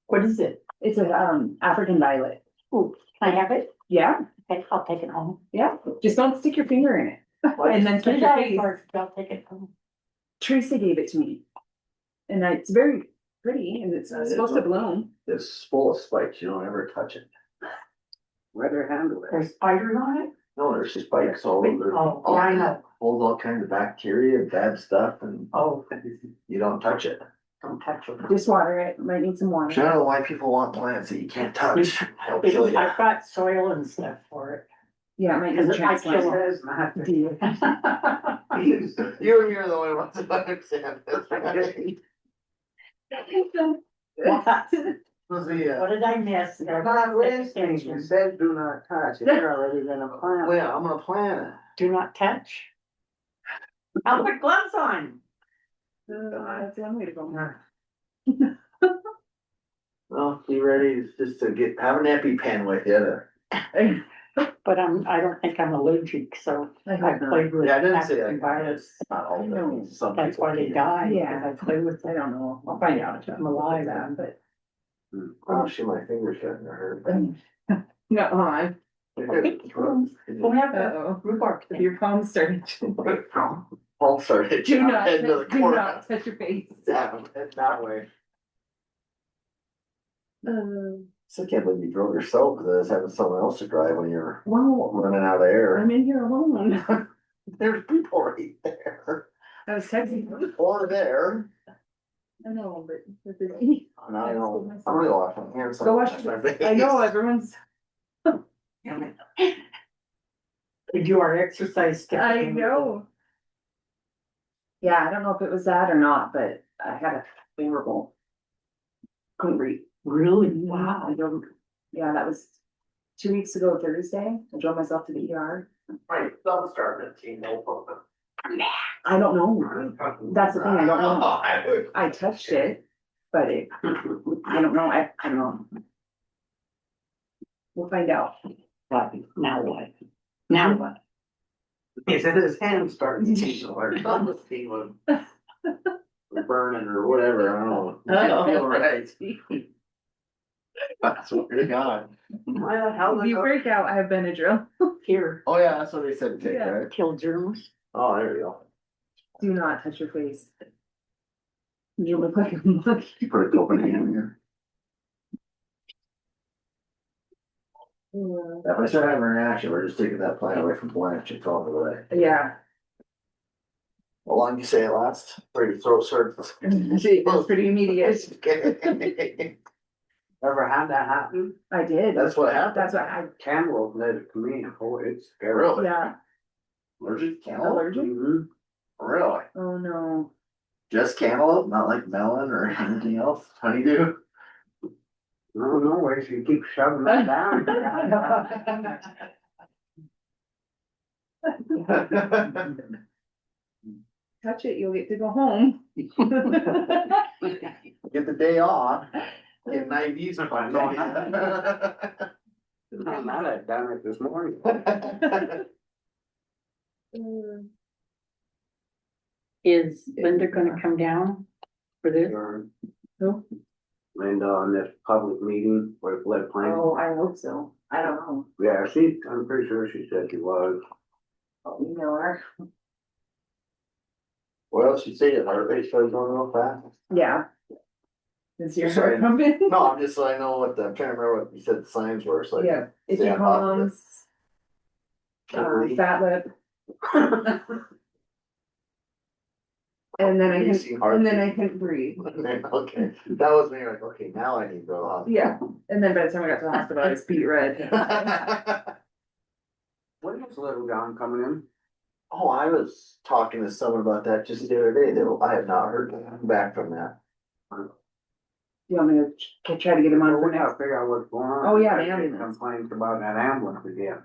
What is it? It's a African violet. Ooh, can I have it? Yeah, Okay, I'll take it home. yeah. Just don't stick your finger in it. And then touch your face. I'll take it home. Teresa gave it to me. And it's very pretty and it's supposed to bloom. It's full of spikes, you don't ever touch it. Let her handle it. There's spiders on it? No, there's spikes all over. Oh, yeah, I know. Holds all kinds of bacteria, bad stuff, and Oh, you don't touch it. don't touch it. Just water it. Might need some I water. don't know why people want plants that you can't touch. I'll kill you. I've got soil and stuff for it. Yeah, it might need Because I transplant. kill Says not to. You're the only one to understand this, right? What Was the, what did I miss? You're not listening, you said do not touch, you're already gonna plant. well, I'm gonna plant it. Do not touch. I'll put gloves on. That's one way to go. Well, be ready just to have an EpiPen with you. But I don't think I'm allergic, so I I hope not. played with. Yeah, I didn't say African that. violets. Not all I know. of them. Some That's people why they can't. die. Yeah. because I play with I them. don't know. I'll find out if I'm alive. That, but. Oh, shit, my finger's getting hurt. No, on. We'll have the Uh-oh. rhubarb thing. Your palms started to. Paul started. Do not, head to the do corner. not touch your face. That way. So I can't believe you drove yourself, because I was having someone else to drive when you're Wow, running out of air. I'm in here alone. There's people right there. I was texting. Or there. I know, but they're busy. And I know, I'm gonna go wash my hands. Go wash my face. I know, everyone's, We do our exercise. I know. Yeah, I don't know if it was that or not, but I had a favorable. Couldn't breathe. Really? Wow. I drove, yeah, that was 2 weeks ago Thursday. I drove myself to the ER. Right, don't start at team, no problem. I don't know. That's the thing, I don't know. I touched it, but I don't know. I don't know. We'll find out. Now what? Now what? He said his hand started to tingle, or thumb was tingling. Burning or whatever, I don't know. Didn't feel right. I swear to God. Why the hell If did you break out, I have Benadryl. Here, Oh, yeah, that's what they said, take, Yeah. right? kill germs. Oh, there you go. Do not touch your face. You look like a monkey. You put a Copenhagen here. If I start having a reaction, we're just taking that plant away from Blanche and throwing it away. Yeah. How long do you say it lasts? Where your throat starts? It's pretty immediate. Ever had that happen? I did. That's what happened. That's what I, Cantaloupe did it to me, oh, it's scary. Really? yeah, Allergic to cantaloupe? allergic? Mhm. Really? Oh, no. Just cantaloupe, not like melon or anything else? Honeydew? No, no, where you keep shoving that down. Touch it, you'll get to go home. Get the day off. Get an IVs if I know. I'm not at done it this morning. Is Linda gonna come down for this? Who? And on this public meeting with lead plant, Oh, I hope so. I don't know. yeah, I'm pretty sure she said she was. I'll email her. Well, she said it, heart rate started going real fast. Yeah. Is your Sorry. heart pumping? No, I'm just so I know what I'm trying to remember what you said the signs were, so. I can Yeah, if stay your on top of it. mom's, Agree. fat lip. And then Racing and then I heartbeat. couldn't breathe. Okay, that was me, like, okay, now I need to go to the hospital. Yeah, and then by the time I got to the hospital, I was beat red. When is Little John coming in? Oh, I was talking to someone about that just the other day, though, I have not heard back from that. You want me to try to get him on Well, for we gotta next? figure out what's going on. Oh, yeah, the I get ambulance. Complaints about that ambulance again.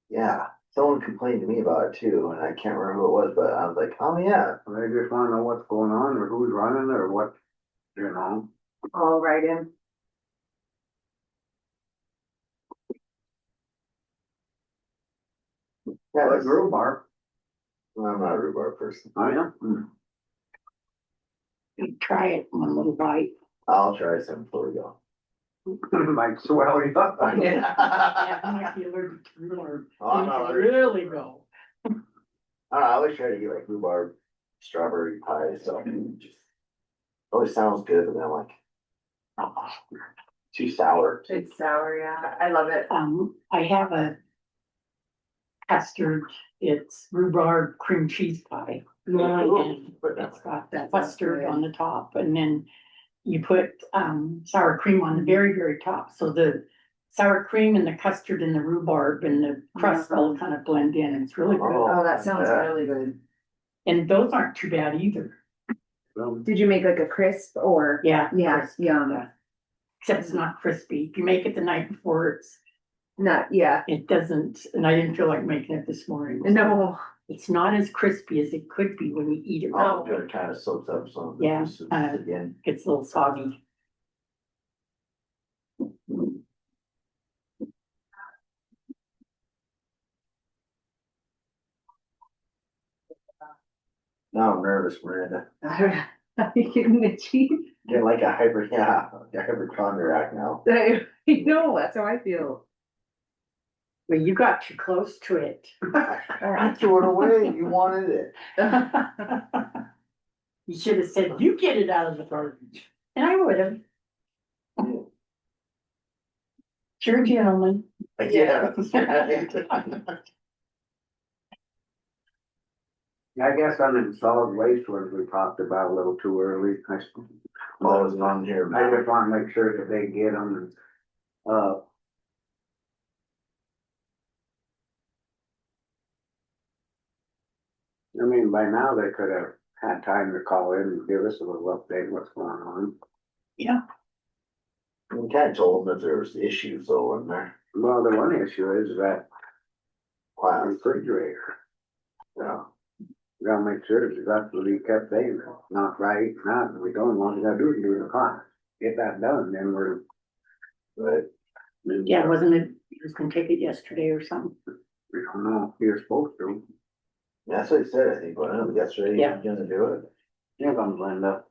Yeah, someone complained to me about it too, and I can't remember who it was, but I was like, oh, yeah. They just wanna know what's going on or who's running or what, you know. I'll write him. Yeah, Like that's, rhubarb. I'm not a rhubarb person. I am. Try it one little bite. I'll try some before we go. Like swelling up. Oh, I'm not allergic. Really go. I don't know, I always try to get like rhubarb, strawberry pie, so. Just always sounds good, but then I'm like, oh, too sour. It's sour, yeah. I love it. I have a custard, it's rhubarb cream cheese pie. And it's got the custard on the top, and then you put, sour cream on the very, very top, so the sour cream and the custard and the rhubarb and the crust all kind of blend in, it's really good. Oh, that sounds Yeah. really good. And those aren't too bad either, Did you make like a crisp or? yeah. Yeah, crisp, yum. Except it's not crispy, if you make it the night before, Yeah, it doesn't, and I didn't feel like making it this morning. no, It's not as crispy as it could be when you eat it raw. Oh, good, it kind of soaks up some of the Yeah, juices again. It's a little soggy. Now I'm nervous, Miranda. are you getting itchy? Get like a hypochondriac now. I know, that's how I feel. Well, you got too close to it. I threw it away, you wanted it. You should have said, you get it out of the garbage, and I would have. Sure, gentlemen. Yeah. I guess on the solid waste ones we talked about a little too early. Always on here. I just wanna make sure that they get them. I mean, by now they could have had time to call in and give us a little update what's going on. We kind of told them that there was issues though in there. Well, the one issue is that Class, refrigerator. yeah. We gotta make sure that that's what he kept saying, not right, not, we don't want to do it, do the class. Get that done, then we're. Right. Yeah, wasn't it, he was gonna take it yesterday or something? We don't know, you're supposed to. That's what he said, I think, wasn't it? Yesterday, he Yeah. was gonna do it. Here comes Linda.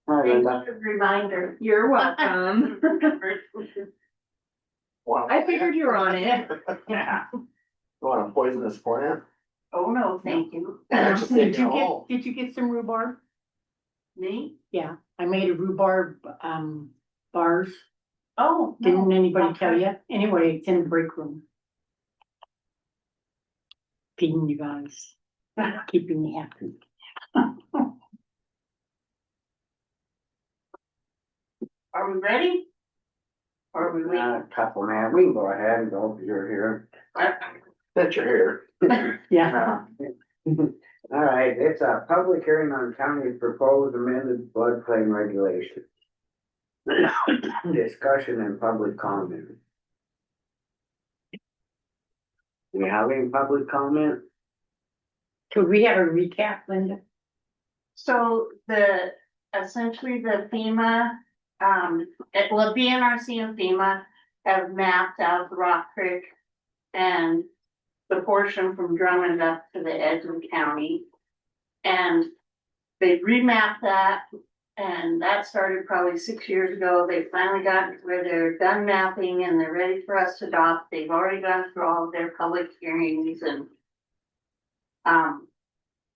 Hi, Thank Linda. you for the reminder. You're welcome. I figured you were on it. You want a poisonous plant? Oh, no, thank you. Just Did take it you home. did you get some rhubarb? Me? Yeah, I made a rhubarb, bars, Oh. no. didn't anybody tell you? Anyway, it's in the break room. Feeding you guys, keeping me happy. Are we ready? Or are we waiting? A couple now, we can go ahead and go, if you're here. That you're here. Yeah, All right, it's a public hearing on county's proposed amended floodplain regulation. Discussion and public comment. Do we have any public comment? could we have a recap, Linda? So essentially the FEMA, BNRC and FEMA have mapped out the Rock Creek and the portion from Drummond up to the edge of the county. And they remapped that, and that started probably 6 years ago. They finally got to where they're done mapping and they're ready for us to adopt. They've already gone through all of their public hearings and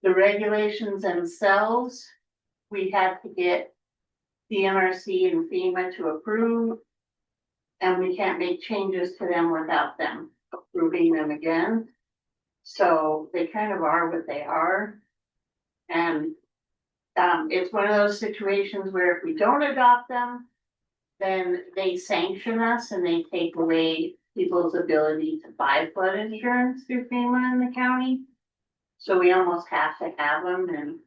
the regulations themselves, we had to get the NRC and FEMA to approve. And we can't make changes to them without them approving them again. So they kind of are what they are. And it's one of those situations where if we don't adopt them, then they sanction us and they take away people's ability to buy flood insurance through FEMA in the county. So we almost have to have them and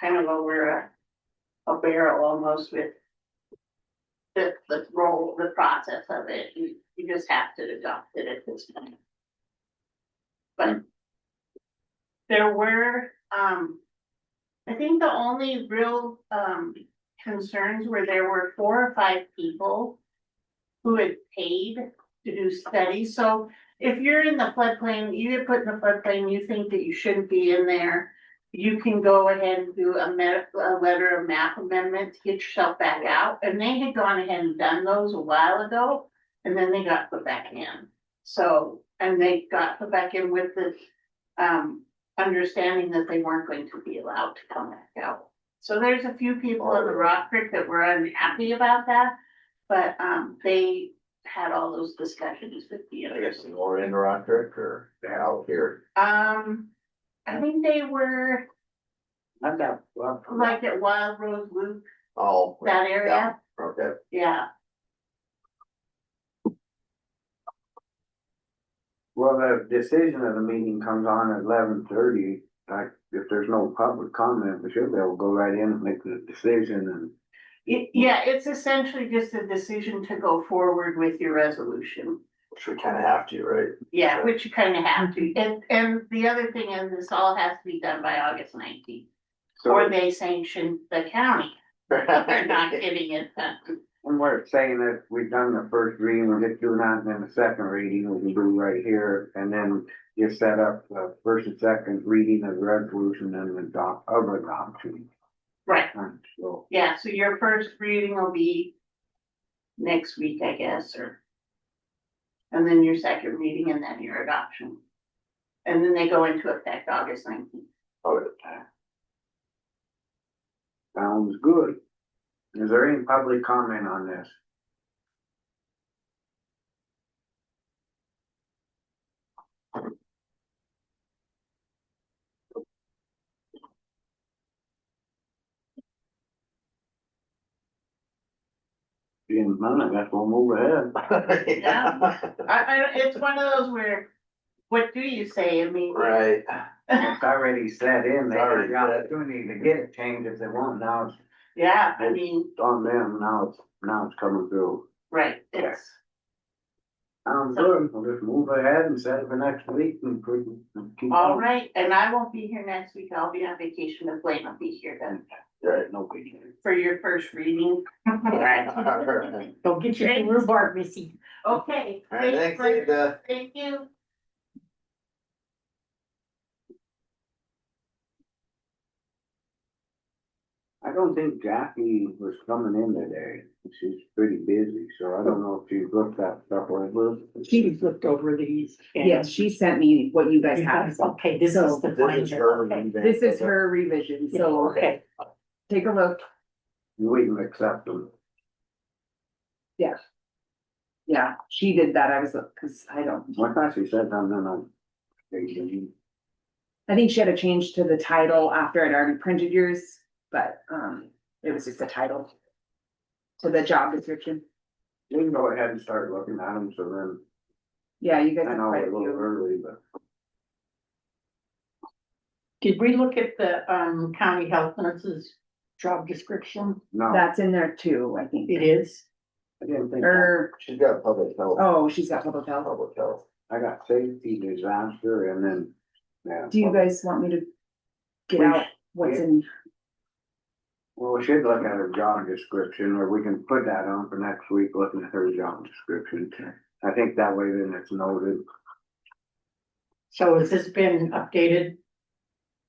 kind of over a barrel almost with the role, the process of it. You just have to adopt it at this point. But there were, I think the only real, concerns were there were 4 or 5 people who had paid to do studies. So if you're in the floodplain, you get put in the floodplain, you think that you shouldn't be in there, you can go ahead and do a letter of map amendment to get yourself back out. And they had gone ahead and done those a while ago, and then they got put back in. So, and they got put back in with the, understanding that they weren't going to be allowed to come back out. So there's a few people in the Rock Creek that were unhappy about that, but, they had all those discussions with the. I guess more in Rock Creek or out here. I think they were I've got, well, like at Wild Rose Loop, Oh. that area, Okay. yeah. well, the decision of the meeting comes on at 11:30. Like, if there's no public comment, we should be able to go right in and make the decision and. Yeah, it's essentially just a decision to go forward with your resolution. Which we kinda have to, right? Yeah, which you kind of have to. And the other thing is this all has to be done by August 19th. Or they sanction the county. They're not getting it done. And we're saying that we've done the first reading, we're just doing that, and then the second reading, we can do right here, and then you set up the first and second reading of the resolution and the adoption. Right, So, yeah, so your first reading will be next week, I guess, or. And then your second reading and then your adoption. And then they go into effect August 19th. sounds good. Is there any public comment on this? Being none, I guess we'll move ahead. Yeah. It's one of those where, what do you say? I mean. Right. It's already set in, they have Already the set. opportunity to get it changed if they want, now it's Yeah, I mean, on them, now it's coming through. right, it's, Sounds good, we'll just move ahead and set it for next week and keep. all going. right, and I won't be here next week, I'll be on vacation, but Blaine will be here then, Right. No big deal. for your first reading. Alright. Go get your rhubarb, Missy. Okay. Alright, thanks, Blaine. Linda. Thank you. I don't think Jackie was coming in today, she's pretty busy, so I don't know if she looked that stuff over. She flipped over these. and- Yes, she sent me what you guys have. Okay, this So, is the This final. is her. Okay. This is her revision, so Okay, take a look. We can accept them. Yeah, she did that. I was, cause I don't, I thought she said something on. I think she had a change to the title after I'd already printed yours, but, it was just a title. To the job description. We can go ahead and start looking at them, so then, Yeah, you guys I have know quite we're a a little few. early, but. did we look at the, county health nurses job description? No, That's in there too, I think. It is. I didn't think, She's got public health. Oh, she's got public health. Public health. I got safety, disaster, and then, yeah. Do you guys want me to get We out what's in? Well, we should look at her job description, or we can put that on for next week, looking at her job description. I think that way then it's noted. So has this been updated?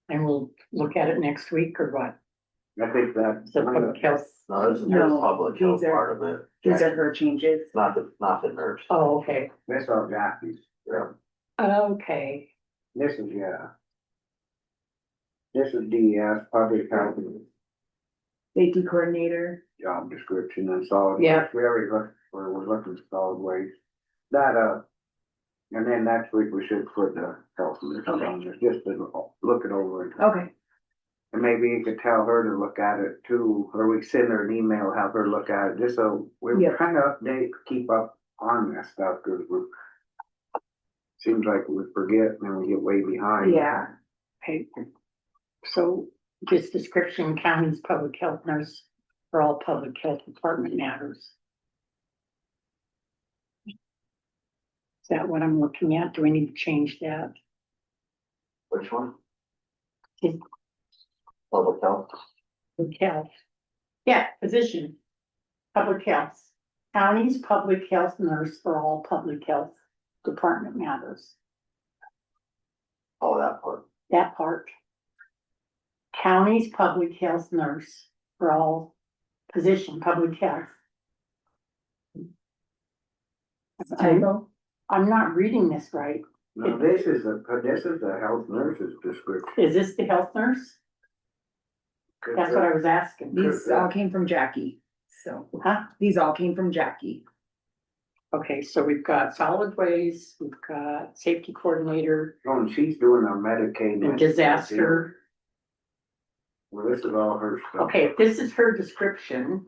And we'll look at it next week or what? I think that's. The public health. No, this is No, her public health these are- part of it. These are her changes. Not the nurse. Oh, okay, This are Jackie's, Yeah. okay. this is, yeah. This is DES, public health Safety coordinator. job description and solid. Yeah. waste. We already looked, we're looking at solid waste. That, And then next week we should put the health nurse on there, just to look it over. Okay, And maybe you could tell her to look at it too, or we send her an email, have her look at it, just so we're Yep. trying to update, keep up on this stuff, cause we're. Seems like we forget and then we get way behind. yeah, Okay. So this description, county's public health nurse for all public health department matters. Is that what I'm looking at? Do we need to change that? Which one? Is- Public health. Public health. Yeah, position. Public health. County's public health nurse for all public health department matters. Oh, that part. That part. County's public health nurse for all position, public health. typo. I'm not reading this right. No, this is the health nurse's description. Is this the health nurse? That's what I was asking. These all came from Jackie, so, Huh? these all came from Jackie. Okay, so we've got solid waste, we've got safety coordinator, Oh, and she's doing our Medicaid. and disaster. Well, this is all her stuff. Okay, if this is her description.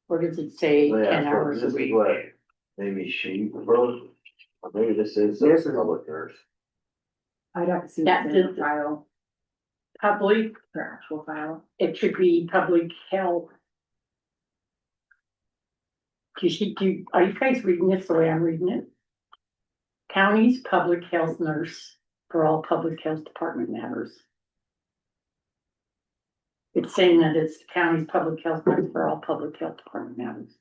Where does it say Yeah, 10 so hours a this is week? what Maybe she wrote, or maybe this is This the is- public nurse. I'd have to see That what's in the did- file, Public, her actual file. it should be public health. Are you guys reading this the way I'm reading it? County's public health nurse for all public health department matters. It's saying that it's the county's public health nurse for all public health department matters.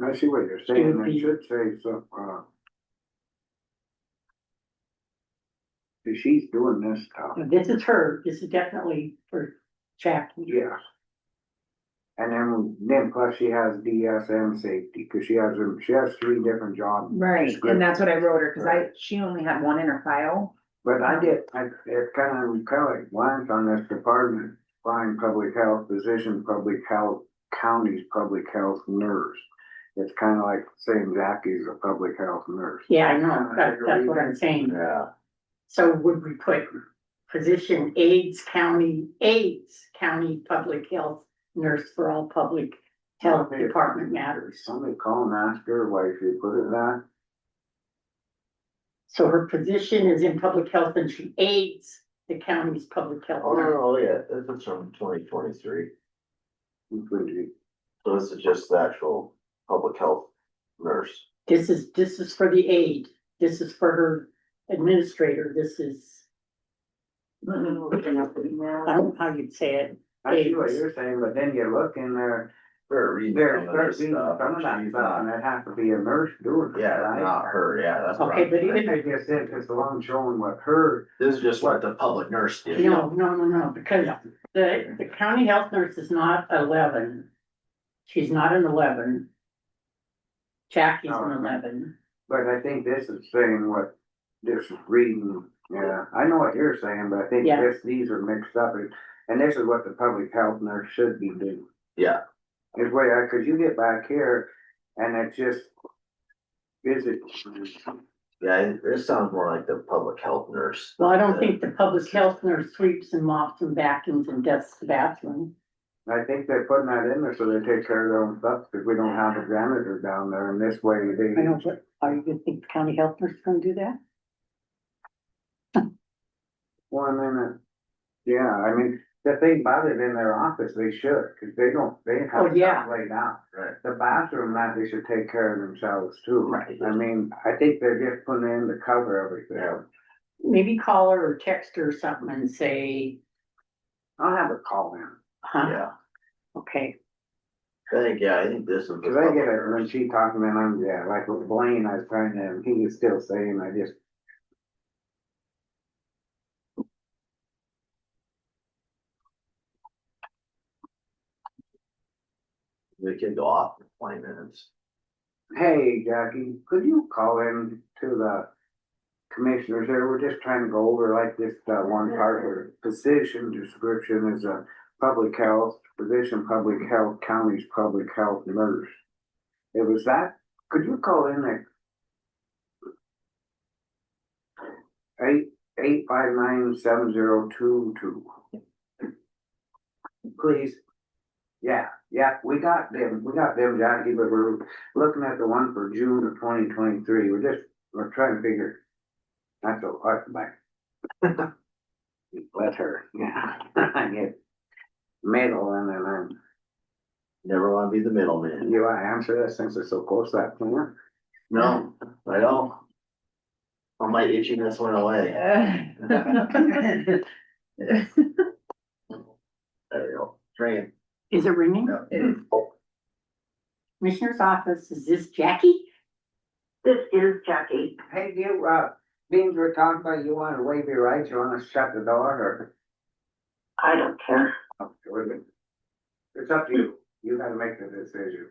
I see what you're saying, it should say so, she's doing this stuff, Now, this is her, this is definitely for Jackie. yeah. And then plus she has DSM safety, cause she has 3 different jobs. Right, and that's what I wrote her, cause she only had one in her file. But it's kind of like blank on this department, find public health physician, public health, county's public health nurse. It's kind of like saying Jackie's a public health nurse. Yeah, I know, that's what I'm saying. Yeah. So would we put position AIDS County Public Health Nurse for all public health department matters? Somebody call and ask her why she put it that. So her position is in public health and she aids the county's public health. Oh, no, nurse. no, yeah, this is from 2023. Including- So this is just the actual public health nurse. This is for the aide, this is for her administrator, this is, Let me look it up in I there. don't know how you'd say it. I see what you're saying, but then you look in there, We're reading there's some of this some of stuff. that She's stuff, and not- it has to be a nurse doing it, Yeah, right? not her, yeah, that's what Okay, I'm but saying. even- I guess it's the one showing what her, This is just what the public nurse did. No, because the county health nurse is not 11. She's not an 11. Jackie's an 11. but I think this is saying what this is reading, yeah, I know what you're saying, but I think Yeah. these are mixed up, and this is what the public health nurse should be doing. Yeah, Is where, cause you get back here, and it's just visit. yeah, this sounds more like the public health nurse. Well, I don't think the public health nurse sweeps and mops and vacuums and does the bathroom. I think they're putting that in there so they take care of their own stuff, cause we don't have a janitor down there, and this way they. I know, but are you gonna think the county health nurse is gonna do that? Well, I mean, yeah, I mean, the thing about it in their office, they should, cause they have Oh, yeah. stuff laid out. Right. The bathroom, that they should take care of themselves too. Right. I mean, I think they're just putting in to cover everything. Maybe call her or text her or something and say, I'll have her call in, huh, Yeah, okay. I think this is. the cause I get public it when nurse. she talked to me, and I'm, yeah, like with Blaine, I was trying to, he was still saying, I just. We could go off for 20 minutes. Hey, Jackie, could you call in to the commissioners there? We're just trying to go over like this, one part where position description is a public health, position, public health, county's public health nurse. It was that, could you call in and 8597022. Please. Yeah, we got them, Jackie, but we're looking at the one for June of 2023. We're trying to figure. That's a hard back. Let her, yeah. I get middle and then Never wanna be the middleman. you want to answer this since it's so close to that point? No, I don't. On my itchiness went away. There you go. Train. Is it ringing? It is. Commissioner's office, is this Jackie? This is Jackie. Hey, you, being we're talking about, you want to waive your rights, you want to shut the door I don't care. or? It's up to you. You gotta make the decision.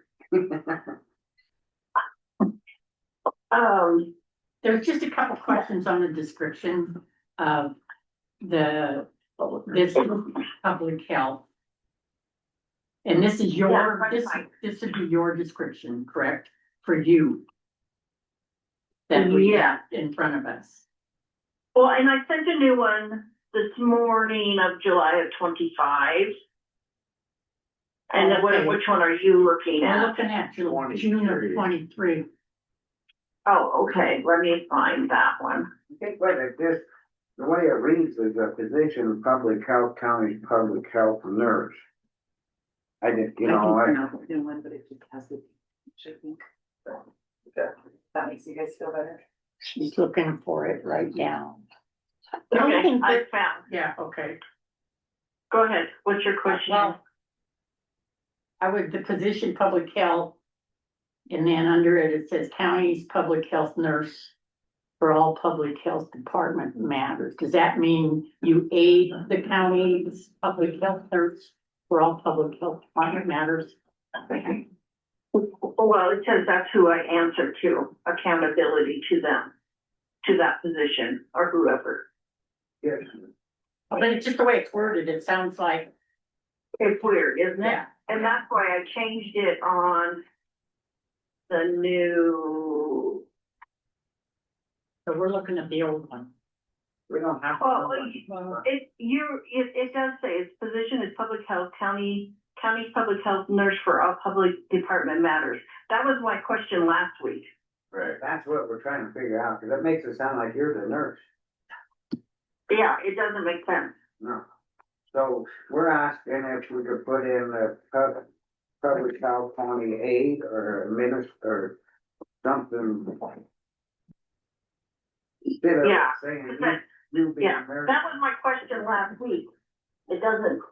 There's just a couple questions on the description of this public health. And this is your, this would be your description, correct, for you? That we have in front of us. Well, and I sent a new one this morning of July of 25. And then Okay. which one are you looking We're at? looking at June of 23. Oh, okay, let me find that one. I think what it just, the way it reads is a physician of public health, county public health nurse. I just, you know, New one, but it just has the, should be. That makes you guys feel better. She's looking for it right now. The only Okay, thing I that- found. Yeah, okay. Go ahead, what's your question? Well, I would, the position public health, and then under it, it says county's public health nurse for all public health department matters. Does that mean you aid the county's public health nurse for all public health department matters? Well, it says that's who I answer to, accountability to them, to that position or whoever. yes, But it's just the way it's worded, it sounds like, It's weird, isn't it? yeah. And that's why I changed it on the new, So we're looking at the old one. we don't have. oh, to- it does say its position is public health, county's public health nurse for all public department matters. That was my question last week. Right. That's what we're trying to figure out, because it makes it sound like you're the nurse. Yeah, it doesn't make sense. No. So we're asking if we could put in the public health county aid or minister, something. Instead of Yeah, saying that- you being Yeah, a nurse. that was my question last week. It doesn't,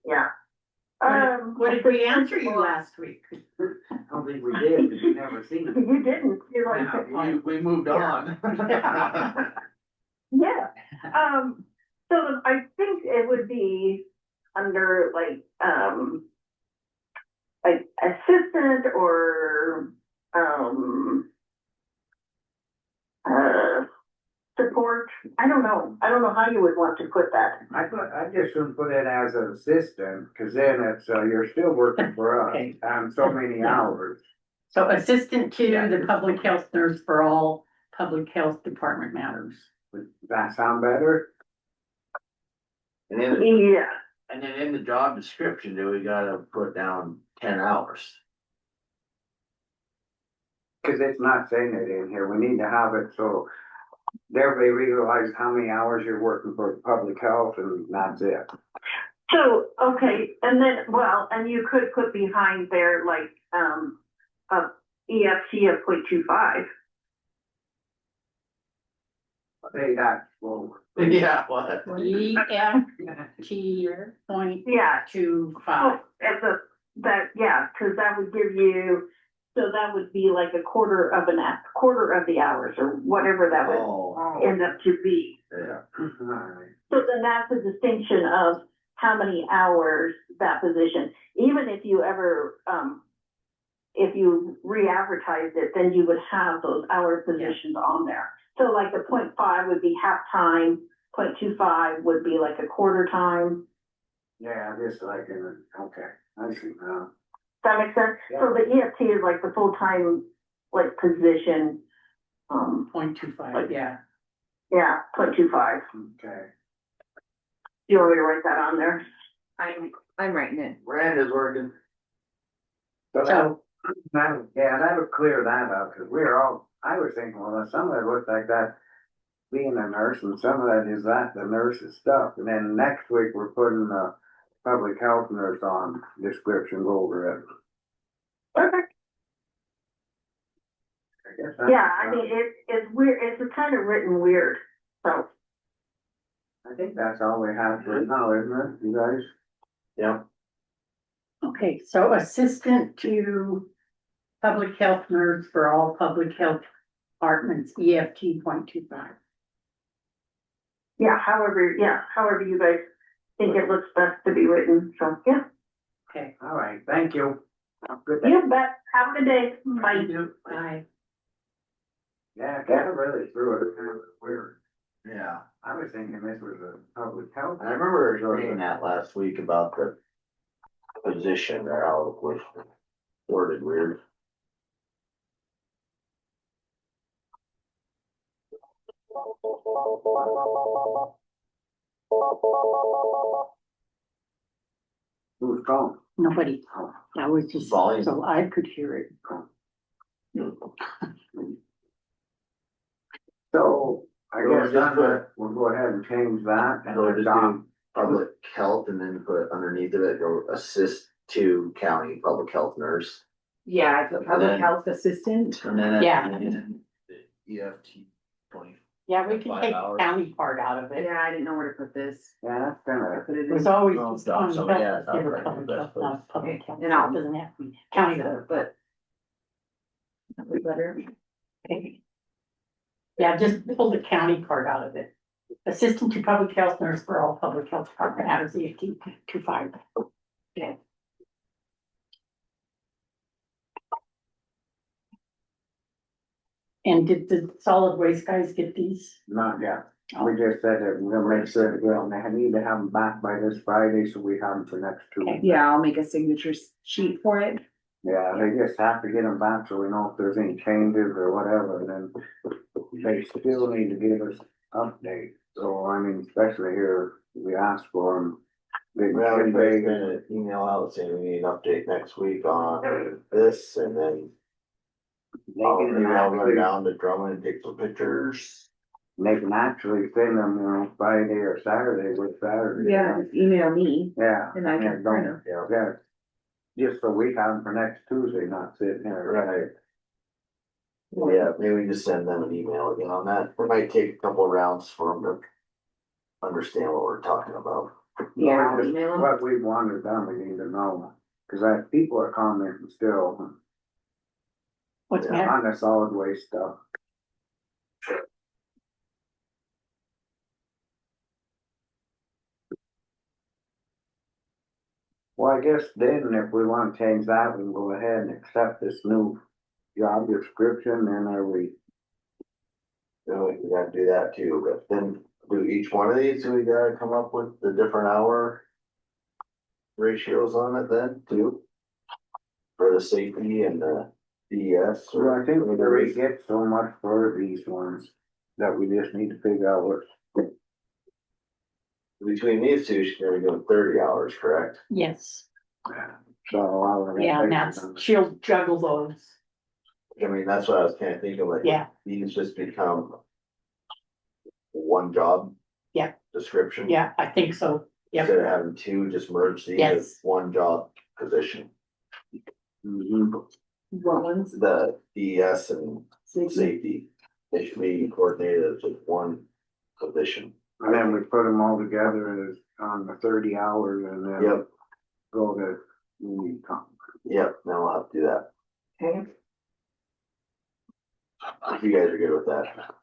yeah. What did we answer you last week? I don't think we did, because you never seen it. You didn't, you're like. We moved on. Yeah, so I think it would be under like assistant or, support. I don't know how you would want to put that. I just shouldn't put it as an assistant, because then it's, you're still working for us, Okay. so many hours. So assistant to the public health nurse for all public health department matters. Does that sound better? And then, Yeah, and then in the job description, do we gotta put down 10 hours? Cause it's not saying it in here, we need to have it so everybody realizes how many hours you're working for public health and that's it. so, okay, and then, well, and you could put behind there like, a EFT of 0.25. Hey, that's, well. Yeah, what? EFT point Yeah, 25. as yeah, cause that would give you, so that would be like a quarter of the hours or whatever that would Oh, end up to be. yeah. Alright. So then that's the distinction of how many hours that position, even if you ever, if you re-advertised it, then you would have those hour positions on there. So like the 0.5 would be half time, 0.25 would be like a quarter time. Yeah, just like in, okay, I see now. Does that make sense? So the EFT is like the full-time, like, position, 0.25, yeah. Yeah, 0.25. Okay. You want me to write that on there? I'm writing it. Miranda's working. So, Yeah, that would clear that up, cause we were all, I was thinking, well, some of it looks like that being a nurse, and some of that is that, the nurse's stuff, and then next week we're putting a public health nurse on description, go over it. Perfect. I guess that's- Yeah, I mean, it's weird, it's kind of written weird, so. I think that's all we have for now, isn't it, you guys? Yeah. okay, so assistant to public health nurse for all public health departments, EFT 0.25. Yeah, however you guys think it looks best to be written, so, yeah. Okay, All right, thank you. Have a good day. You bet, have a good day, bye. bye. Yeah, Kevin really threw it, kind of weird. Yeah, I was thinking this was a public health. I remember reading that last week about the position or how it was worded weird. Who's calling? Nobody, that was just Volume. so I could hear it. So, I We'll guess just that's put- it, we'll go ahead and change that and So we'll just adopt. do public health and then put underneath of it, go assist to county public health nurse. Yeah, I put public then- health assistant. And then. Yeah. EFT 20. Yeah, we can 5 take the hours. county part out of it. Yeah, I didn't know where to put this. Yeah, that's I kinda, put it It in. was always Oh, just stop, county so health, yeah, instead of right, public that's health, what- not public health. And I'll- It doesn't have to be county health. But. Letter. Okay. Yeah, just pull the county part out of it. Assistant to public health nurse for all public health department out of EFT 25. Okay. And did the solid waste guys get these? not yet. Oh. We just said that we're gonna make sure that, well, they need to have them back by this Friday, so we have them for next two. Okay. Yeah, I'll make a signature sheet for it. Yeah, they just have to get them back so we know if there's any changes or whatever, and then they still need to give us updates. So, I mean, especially here, we asked for them. Well, we guys gonna email out saying we need an update next week on this and then. Maybe I'll run down to Drummond and take some pictures. They can actually send them, you know, Friday or Saturday with Saturday. Yeah, just email me Yeah. and I yeah, can don't- print them. Yeah. Just so we have them for next Tuesday, not sitting here. Right. Yeah, maybe we just send them an email again on that. It might take a couple of rounds for them to understand what we're talking about. Yeah, I'll email them. What we wanted done, we need to know, cause people are commenting still What's the matter? on the solid waste stuff. Well, I guess then if we wanna change that, we can go ahead and accept this new job description, then are we? You know, we gotta do that too, but then do each one of these, we gotta come up with the different hour ratios on it then too. For the safety and the DES. So I think we already get so much for these ones, that we just need to figure out what. Between these two, she's gonna be doing 30 hours, correct? Yes, So I'll. yeah, and that's, she'll juggle those. I mean, that's what I was kinda thinking, like. Yeah. These just become. One job. Yeah. Description. Yeah, I think so. Yep. Instead of having two, just merge these Yes. as one job position. Mhm. What ones? The DES and Safety. safety, they should be coordinated as just one position. And then we put them all together as on the 30 hours and then. Yep, Go to. Union. yep, now I'll have to do that. Okay. If you guys are good with that.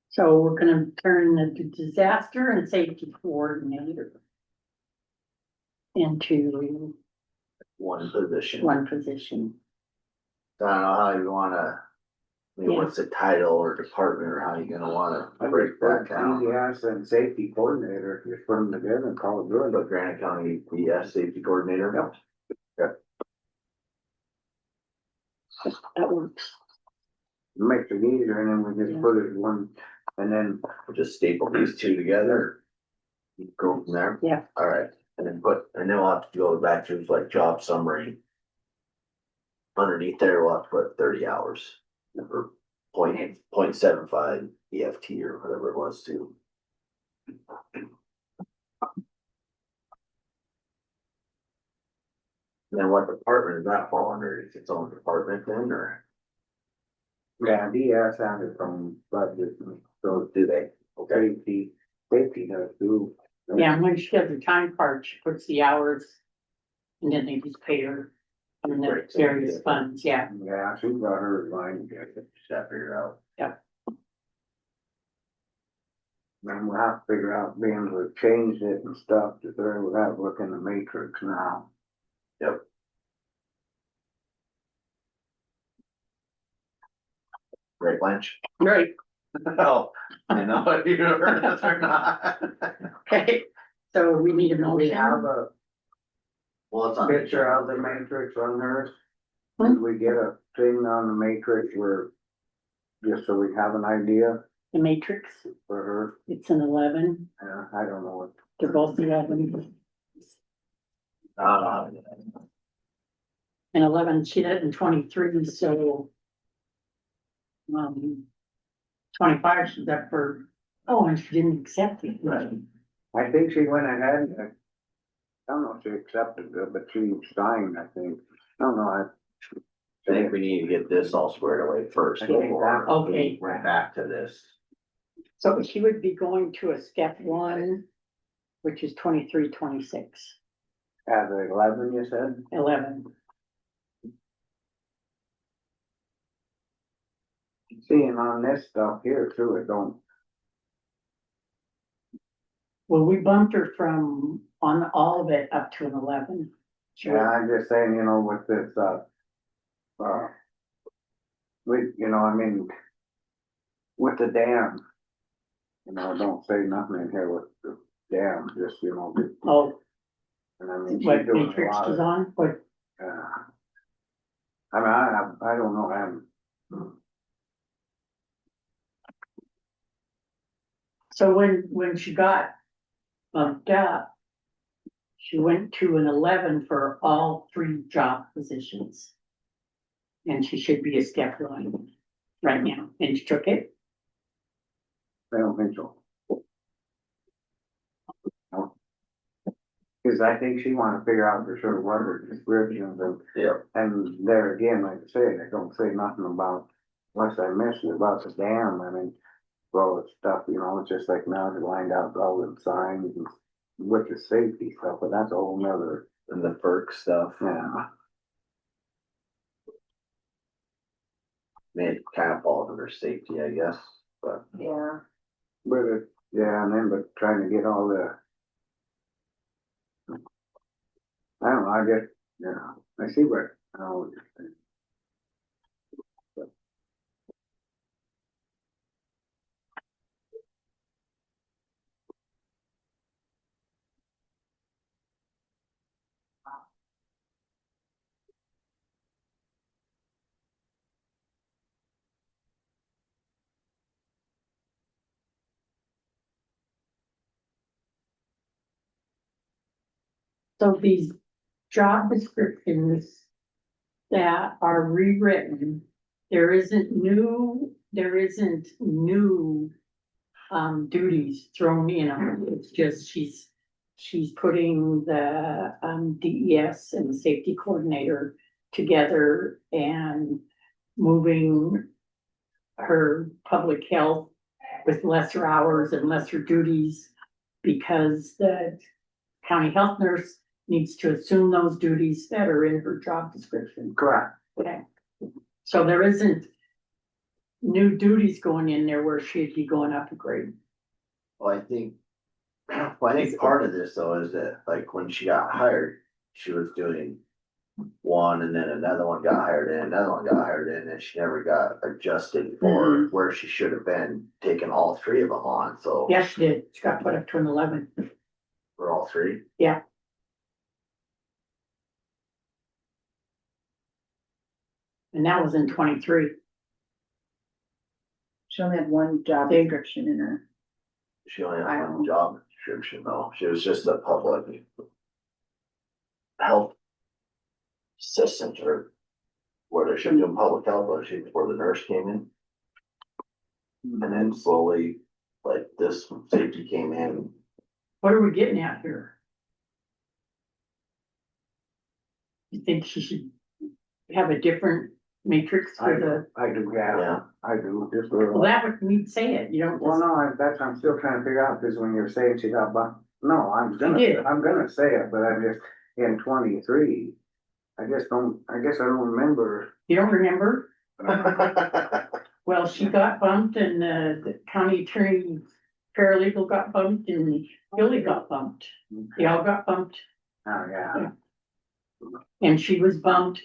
So we're gonna turn the disaster and safety coordinator into One position. one position. I don't know how you wanna, I mean, Yeah. what's the title or department or how you gonna wanna I break that down? DES and safety coordinator, just put them together and call it good. But Granite County DES safety coordinator? Yep. Okay. That works. Makes it easier, and then we just put it in one, and then, We'll just staple these two together. Go from there. Yeah. Alright, and then we'll have to go back to like job summary. Underneath there, we'll have to put 30 hours, or 0.75 EFT or whatever it was too. Then what department does that fall under? Is its own department then, or yeah, DS have it from budget, so do they? Okay, safety does too. Yeah, and when she does the time card, she puts the hours. And then they just pay her from the Right. various funds, yeah. Yeah, she's got her line, just that figure out. then we'll have to figure out being able to change it and stuff, to there, we'll have to look in the matrix now. Yep. Right, Blanche? Right, Oh, I know if you heard this or not. okay, so we need a We have motion. a Well, it's on. picture of the matrix on hers. Hmm? Did we get a thing on the matrix where, just so we have an idea The matrix, for her? it's an 11, I don't know what. they're both 11. And 11, she did in 23, so. 25, she's up for, oh, and she didn't accept it. Right. I think she went ahead, I don't know if she accepted it, but she signed, I think. I don't know, I think we need to get this all squared away first I think before Okay. we're back to this. So she would be going to a step 1, which is 23, 26, as 11, you said? 11. Seeing on this stuff here too, it don't, Well, we bumped her from on all of it up to an 11. yeah, I'm just saying, you know, with this, you know, I mean, with the dam, you know, don't say nothing in here with the dam, just, you know, Oh, and I mean, she's what doing a matrix lot is of, on, what, I mean, I don't know, so when she got bumped up, she went to an 11 for all 3 job positions. And she should be a step 1 right now, and she took it. I don't think so. No. Cause I think she wanna figure out for sure what her descriptions Yep. and there again, like I say, they don't say nothing about, unless I missed it about the dam, I mean. Well, it's stuff, you know, it's just like now they lined out all the signs and with the safety stuff, but that's a whole nother, And the FERC stuff, yeah. it kind of falls under safety, I guess, but. Yeah. But it, yeah, and then, but trying to get all the. I don't know, I guess, yeah, I see what, I don't know what you're saying. So these job descriptions that are rewritten, there isn't new duties thrown in them. It's just she's putting the DES and the safety coordinator together and moving her public health with lesser hours and lesser duties because the county health nurse needs to assume those duties that are in her job description. Correct. Okay. So there isn't new duties going in there where she'd be going up a grade. Well, I think part of this though is that like when she got hired, she was doing one and then another one got hired in, another one got hired in, and she never got adjusted for where she should have been taking all 3 of them on, so. Yes, she did. She got put up to an 11. For all 3? Yeah. And that was in 23. She only had one job description in her. She only had one job description though, she was just a public health assistant or whether she was doing public health, or she, before the nurse came in. And then slowly, like this safety came in. What are we getting at here? You think she should have a different matrix for the, I do, Yeah. yeah, I do, just a well, little. that would mean say it, you don't Well, just, no, that's, I'm still trying to figure out, because when you're saying she got no, You did. I'm gonna say it, but I'm just, in 23. I guess I don't remember. you don't remember? Well, she got bumped and the county attorney paralegal got bumped and Billy got bumped. They all got bumped Oh, yeah. and she was bumped.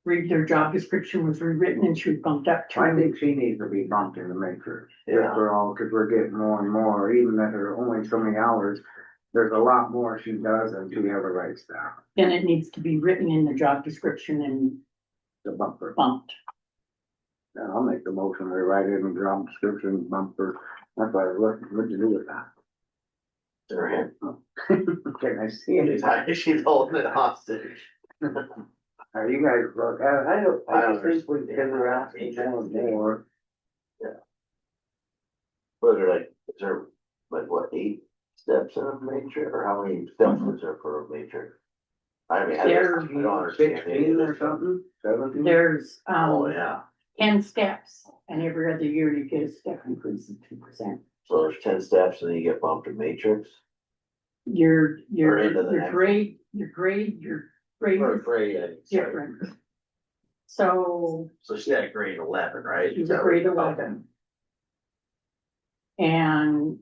Their job description was rewritten and she was bumped up I to. think she needs to be bumped in the matrix. Yeah. For all, because we're getting more and more, even if there are only so many hours, there's a lot more she does than she ever writes down. Then it needs to be written in the job description and The bumper. bumped. And I'll make the motion, we write it in the job description, bumper. That's why, what'd you do with that? Her hand. Can I see it? She's holding it hostage. Are you guys, look, I don't think we understand. can around more. But are like, is there like what, 8 steps in a matrix, or how many steps is there for a matrix? I mean, I There- don't understand any 16 of or this stuff. something, 17? There's, Oh, yeah, 10 steps and every other year you get a step increase of 2%. so there's 10 steps and then you get bumped to matrix. Your Or into the next. grade Or is grade, I think, sorry. different. So So she had a grade 11, right? she's Is a that grade what- 11. And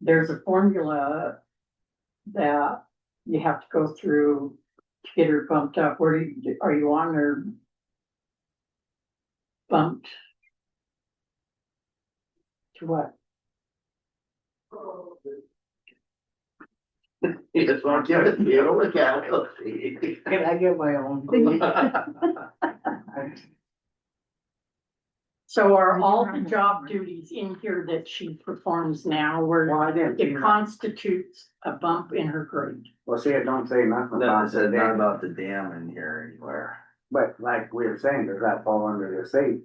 there's a formula that you have to go through to get her bumped up. Are you on or bumped? To what? You just want to give it, you don't look at it. Can I get my own? So are all the job duties in here that she performs now Well, where I didn't see it that. constitutes a bump in her grade? Well, see, it don't say nothing No, about it says the not dam, about the dam in here anywhere. but like we were saying, does that fall under the safe?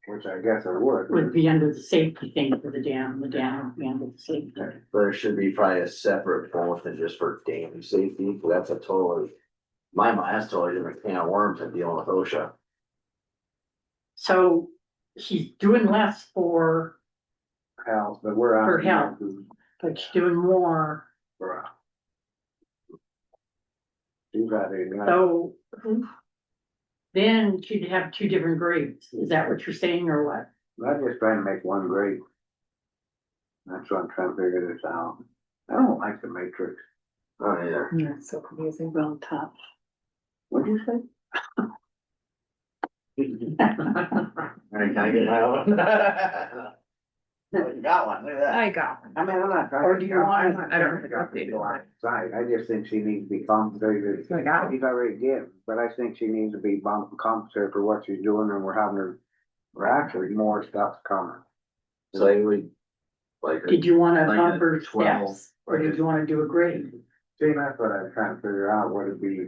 Which I guess it would. Would be under the safety thing for the dam would be under the safety. There should be probably a separate form than just for dam safety, because that's a totally, that's totally different can of worms and dealing with OSHA. So she's doing less for, Health, but we're out. For health. but she's doing more. For, she's got it, So then she'd have 2 different grades. Is that what you're saying or what? I'm just trying to make one grade. That's what I'm trying to figure this out. I don't like the matrix. Oh, either. Yeah, it's so confusing. Well, tough. What'd you say? Alright, can I get my own? Oh, you got one, look at that. I got one. I mean, I'm not trying. Or do you want- I'm not I don't trying to have to go update it. on side. I just think she needs to be compensated. I got it. She's already getting, but I think she needs to be compensated for what she's doing, and we're actually more stuff coming. So you would, like. Did you wanna Like bump a her 12, steps or did you wanna do a grade? See, that's what I'm trying to figure out, what it'd be,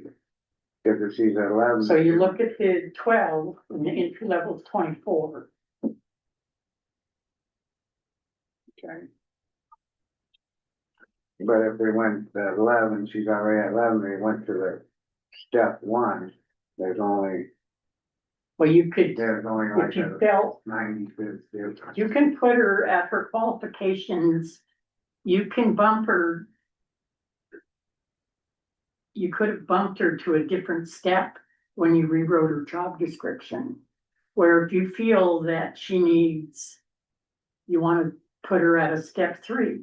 if she's at 11. So you look at the 12 and the entry level is 24. Okay. But if they went to 11, she's already at 11, they went to the step 1, there's only Well, you could, like if you a felt 95th difference. you can put her at her qualifications, you can bump her. You could have bumped her to a different step when you rewrote her job description. Where if you feel that she needs, you wanna put her at a step 3.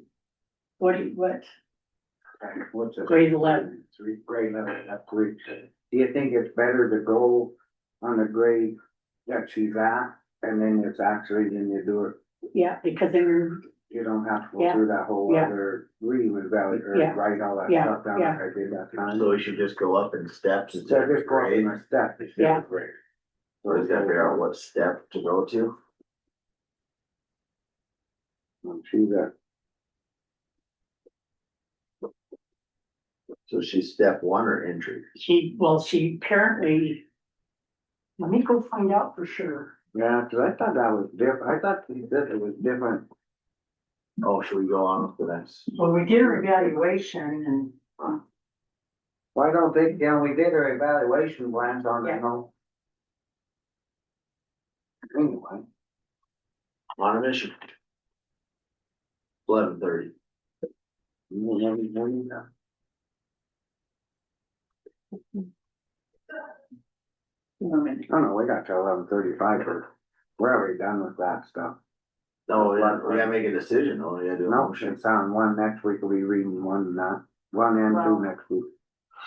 What? What's it? Grade 11. Grade 11, that's 3. Do you think it's better to go on the grade that she's at, and then it's actually, then you do it, Yeah, because then you don't have to go Yeah, through that whole yeah. other reading value, or Yeah, write all that yeah, stuff down yeah. like I did that time? So we should just go up in steps So instead of just go up in grade. a step, instead Yeah. of grade. So he's gotta figure out what step to go to. See that, So she's step one or entry? She apparently, let me go find out for sure. yeah, cause I thought that was different, I thought he said it was different. Oh, should we go on with the next? Well, we did her evaluation and Why don't they, yeah, we did our evaluation plans on the Yeah. no. Anyway, On a mission. 11:30. Oh no, we got till 11:35, we're already done with that stuff. No, we gotta make a decision, oh, we gotta do a No, motion. it's on one next week, we'll be reading one and Well- two next week.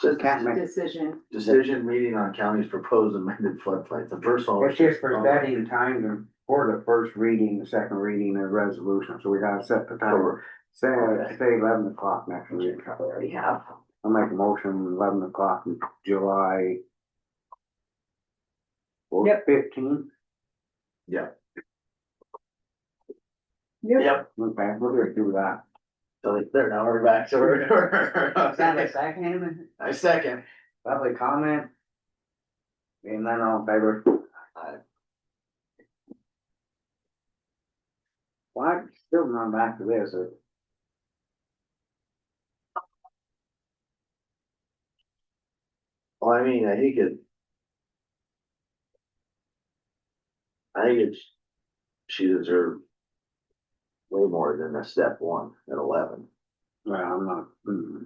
Says Can't make, Decision. decision meeting on county's proposed amended floodplains, the first one. it's just for setting times and for the first reading, the second reading and resolution, so we gotta set the time. Say 11 o'clock next week. already have. I'll make a motion 11 o'clock in July. Yep. 15th. Yeah. Yep. Yep, Okay, we're gonna do that. so there, now we're back, so we're. Is that a second? I second. Public comment? And then all in favor? Aye. Well, I'm still not back to this. Well, I mean, I think it's, she deserved way more than a step one at 11, Well, I'm not,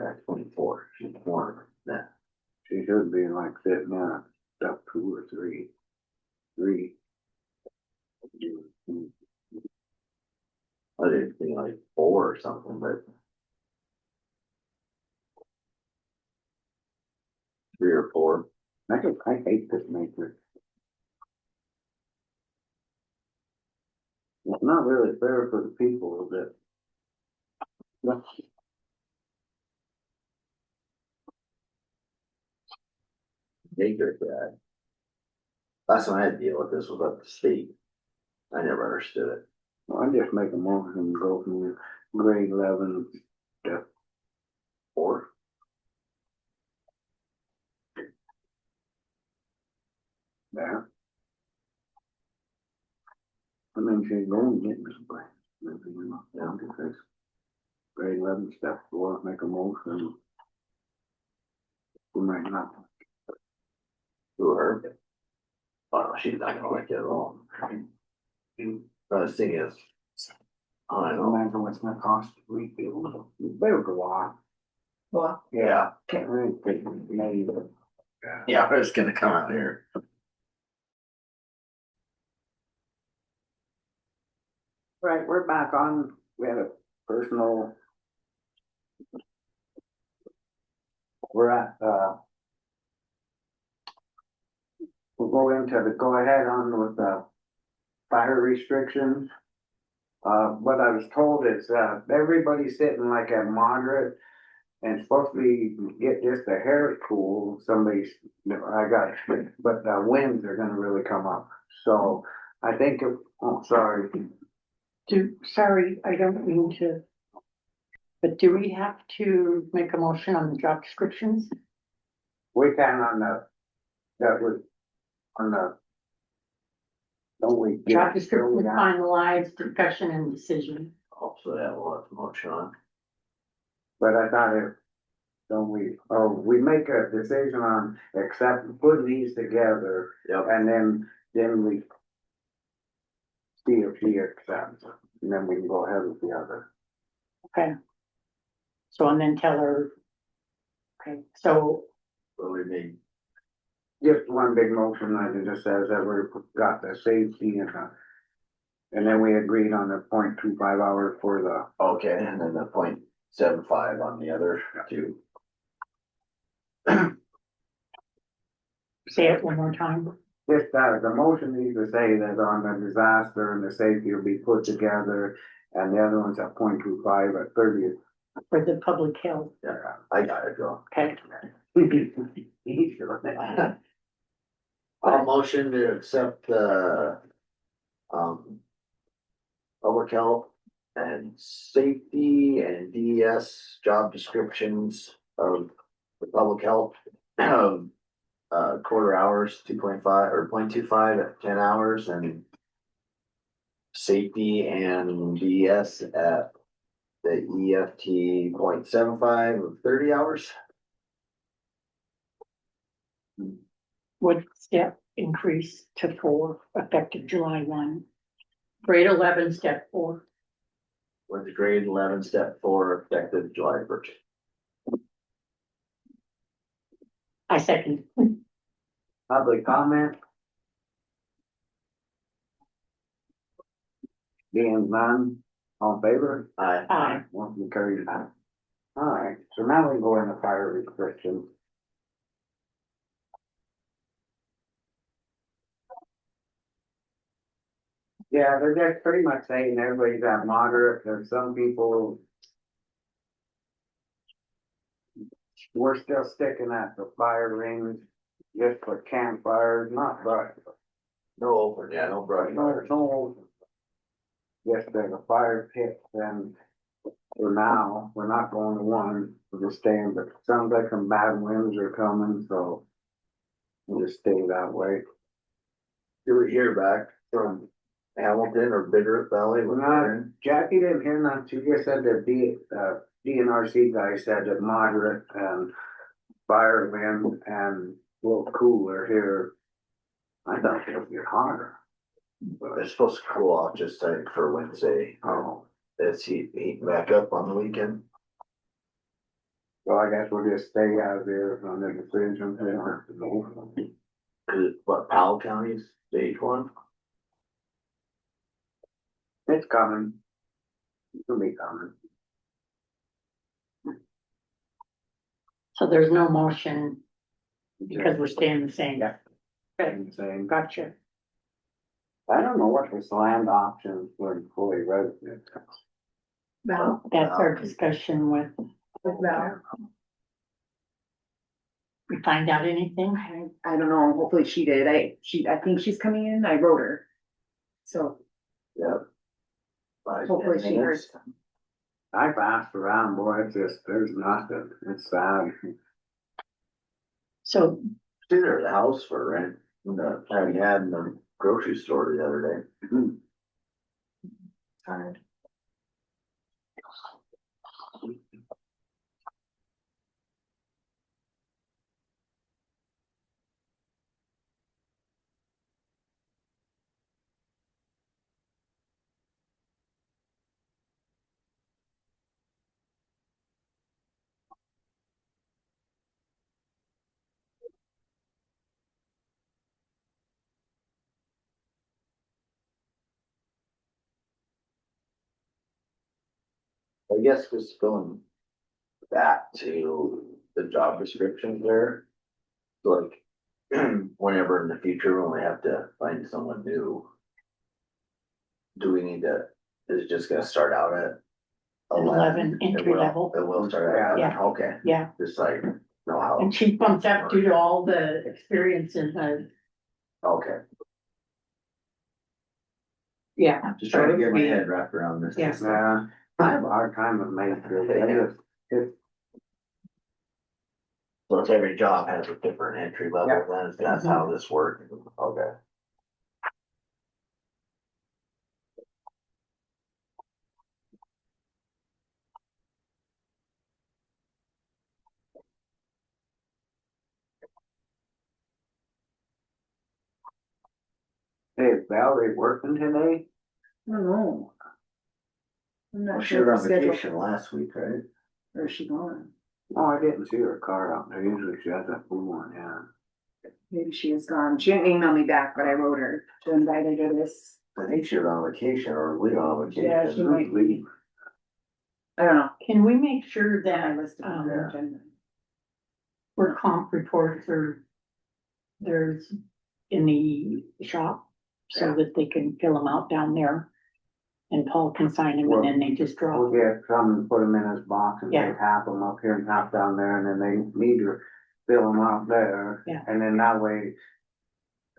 at 24, she's more than that. she should be like sitting at step 2 or 3. 3. I didn't think like 4 or something, but. 3 or 4. I hate this matrix. It's not really fair for the people, is it? No. Baker, that. Last time I had to deal with this was up the state. I never understood it. Well, I just make a motion and go from grade 11 to 4. There. And then she's going to get this way. Maybe we're not down to this. Grade 11, step 4, make a motion. We might not. To her. Oh, no, she's not gonna like it at all. But the thing is. I I don't know, imagine what's gonna cost to rebuild. Better go on. Well, yeah, Maybe. yeah, it's gonna come out here. Right, we're back on, we had a personal. We're at, we'll go into the, go ahead on with the fire restrictions. What I was told is, everybody's sitting like at moderate and supposed to be, get just a hair cool, somebody's, I got, but the winds are gonna really come up. So I think, oh, sorry. Sorry, I don't mean to. But do we have to make a motion on the job descriptions? We can on the, that was, on the. Don't we? Job description finalized, discussion and decision. Also, yeah, we'll have to motion on. But I thought it, don't we, oh, we make a decision on accept, putting these together, Yep. and then we. See if she accepts, and then we can go ahead with the other. Okay. So and then tell her. Okay, so What we made, Just one big motion, like it just says that we got the safety and then we agreed on the 0.25 hours for the. okay, and then the 0.75 on the other two. say it one more time. Just the motion needs to say that on the disaster and the safety will be put together, and the other one's at 0.25 at 30th. For the public health, Yeah, I got it, Joe. okay, I'll motion to accept the, public health and safety and DES job descriptions of the public health. Quarter hours, 2.5 or 0.25 at 10 hours, and safety and DES at the EFT 0.75 of 30 hours. Would step increase to 4, effective July 1. Grade 11, step 4. With the grade 11, step 4, effective July 1st. I second. Public comment? Being none, all in favor? Aye. Motion carried. Alright, so now we go into fire restrictions. Yeah, they're just pretty much saying everybody's at moderate, there's some people. We're still sticking at the fire rings, just for campfires, not brush. No open, yeah, no brush. No. Yes, there's a fire pit, and for now, we're not going to one, we're just staying, but it sounds like some bad winds are coming, so. We'll just stay that way. Do we hear back from Hamilton or Bittert Valley? We're not, Jackie didn't hear nothing, she just said that DNRC guy said that moderate and fire wind and a little cooler here. I thought it'll get hotter. It's supposed to cool off just like for Wednesday. Oh, It's heating back up on the weekend. well, I guess we'll just stay out there on the decision. We don't have to go. Is it, what, Powell County's stage 1? It's coming. It'll be coming. So there's no motion because we're staying the same. Yeah. Okay, Same. gotcha. I don't know what this land options for employee resident. Val, That's our discussion with, Val, we find out anything? I don't know, hopefully she did, I think she's coming in, I wrote her. So Yep. 5, hopefully 10 she heard. minutes. I've asked around, boy, it's just, there's nothing. It's sad. So See, there's a house for rent, having had in the grocery store the other day. Hard. I guess just going back to the job description there. Like, whenever in the future when we have to find someone new. Do we need to, is it just gonna start out at 11, entry level. It will start at 11, Yeah. okay, Yeah, just like, know how, and she bumps up due to all the experience in the, okay. yeah. Just trying to get my head wrapped around this. Yeah. Yeah, I have a hard time with Mansfield. So it's every job has a different entry level, Yeah. then that's how this works, okay. Hey, is Valerie working today? I don't know. I'm Well, not she was sure on if the schedule, vacation last week, right? or is she gone? Oh, I didn't see her car out there. Usually she has that blue one, yeah. Maybe she is gone. She didn't email me back, but I wrote her to invite her to this. I think she was on vacation or we on vacation. Yeah, she might be. I don't know. Can we make sure I that, listed on the Yeah. agenda. where comp reports are, there's in the shop, so that they can fill them out down there? And Paul can sign them and then they just drop. We'll get some and put them in his box and Yeah. take half them up here and half down there, and then they need to fill them out there. Yeah. And then that way,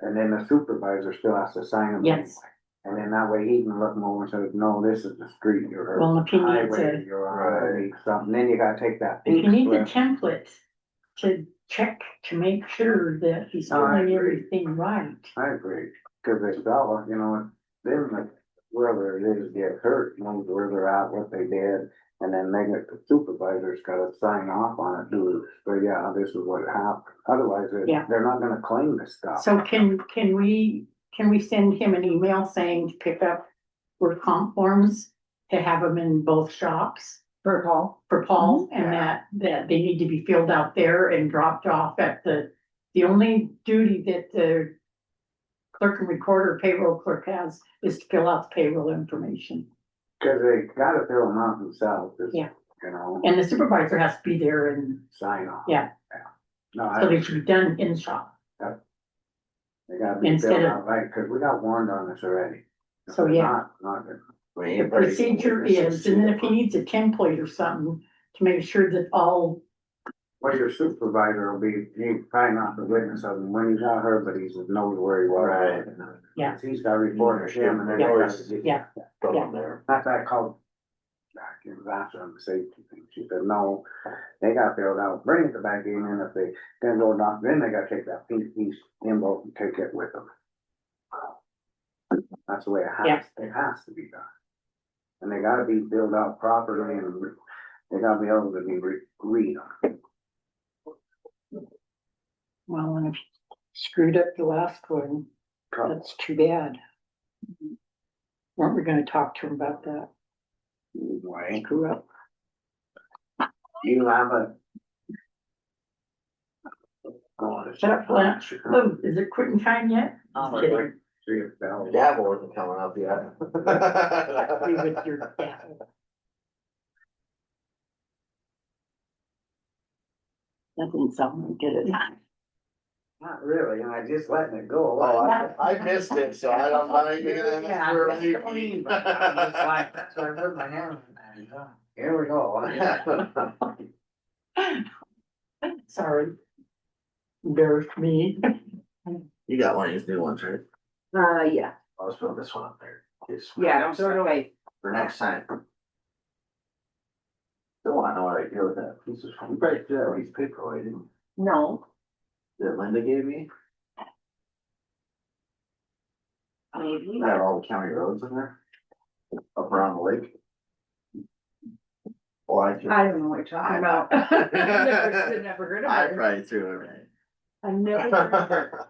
And then the supervisor still has to sign them. Yes. And then that way he can look them over and say, no, this is the street you're. Well, if he needs highway a- you're on, something, then you gotta take that. If pink you need the slip. template to check, to make sure that he's No, I doing agree. everything right. I agree, cause they fella, you know, then like, whoever it is get hurt, knows where they're at, what they did. And then they get the supervisor's gotta sign off on it, do, so yeah, this is what happened, otherwise Yeah. they're not gonna claim this stuff. So can we send him an email saying to pick up work comp forms? To have them in both shops For Paul, for Paul and Yeah. that they need to be filled out there and dropped off at the only duty that the clerk and recorder payroll clerk has is to fill out the payroll information. Cause they gotta fill them out themselves, just, Yeah. you know, And the supervisor has to be there and sign off. Yeah. No, so I, they should be done in the shop. they gotta be instead filled of- out right, cause we got warned on this already. So, yeah. Not good. The procedure is, and then if he needs a template or something to make sure that all, Well, your supervisor will be, he probably not the witness of him when he's not heard, but he knows where he was. Right. Yeah. He's got to report to him and then. Yeah. Yeah. Yeah. From there. That's that called. Back in Vassar on the safety thing. She said, no, they got filled out, bring it back in, and if they then go down, then they gotta take that pink piece envelope and take it with them. That's the way it has to be done. And they gotta be filled out properly and they gotta be able to be read them. well, and if you screwed up the last one, that's too bad. Weren't we gonna talk to him about that? Anyway, Screw up. you have a. Shut up, Blanche. Oh, is it quitting time yet? Oh, Just kidding. See if Bell. Gavel wasn't coming up yet. Be with your gavel. That didn't sound like it. Not really, and I just letting it go. Oh, I missed it, so I don't, I'm not even gonna Yeah, ask for a that's what I mean, but I'm just like, that's why I put my hand on that. Here we go. Sorry. Embarrassed me. You got one of these new ones, right? yeah, I'll just put this one up there. Just yeah, don't throw it away. for next time. Still wanna know what I do with that piece of, you probably did that piece of paper, I didn't, No, that Linda gave me, maybe. I have all the county roads in there. Up around the lake. Well, I I don't know what you're talking about. I've never heard I of it. probably threw it I've never heard of it.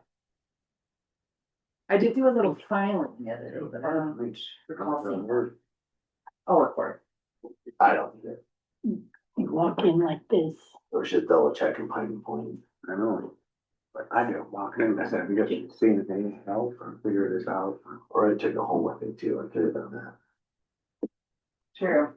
I did do a little filing the other day, but I don't recall seeing that. Oh, of course. I don't think it, You walk in like this. we should double check and find the point. I know, but I didn't walk in, I said, we just see anything else or figure this out. Or I took a home with me too, I could have done that. True.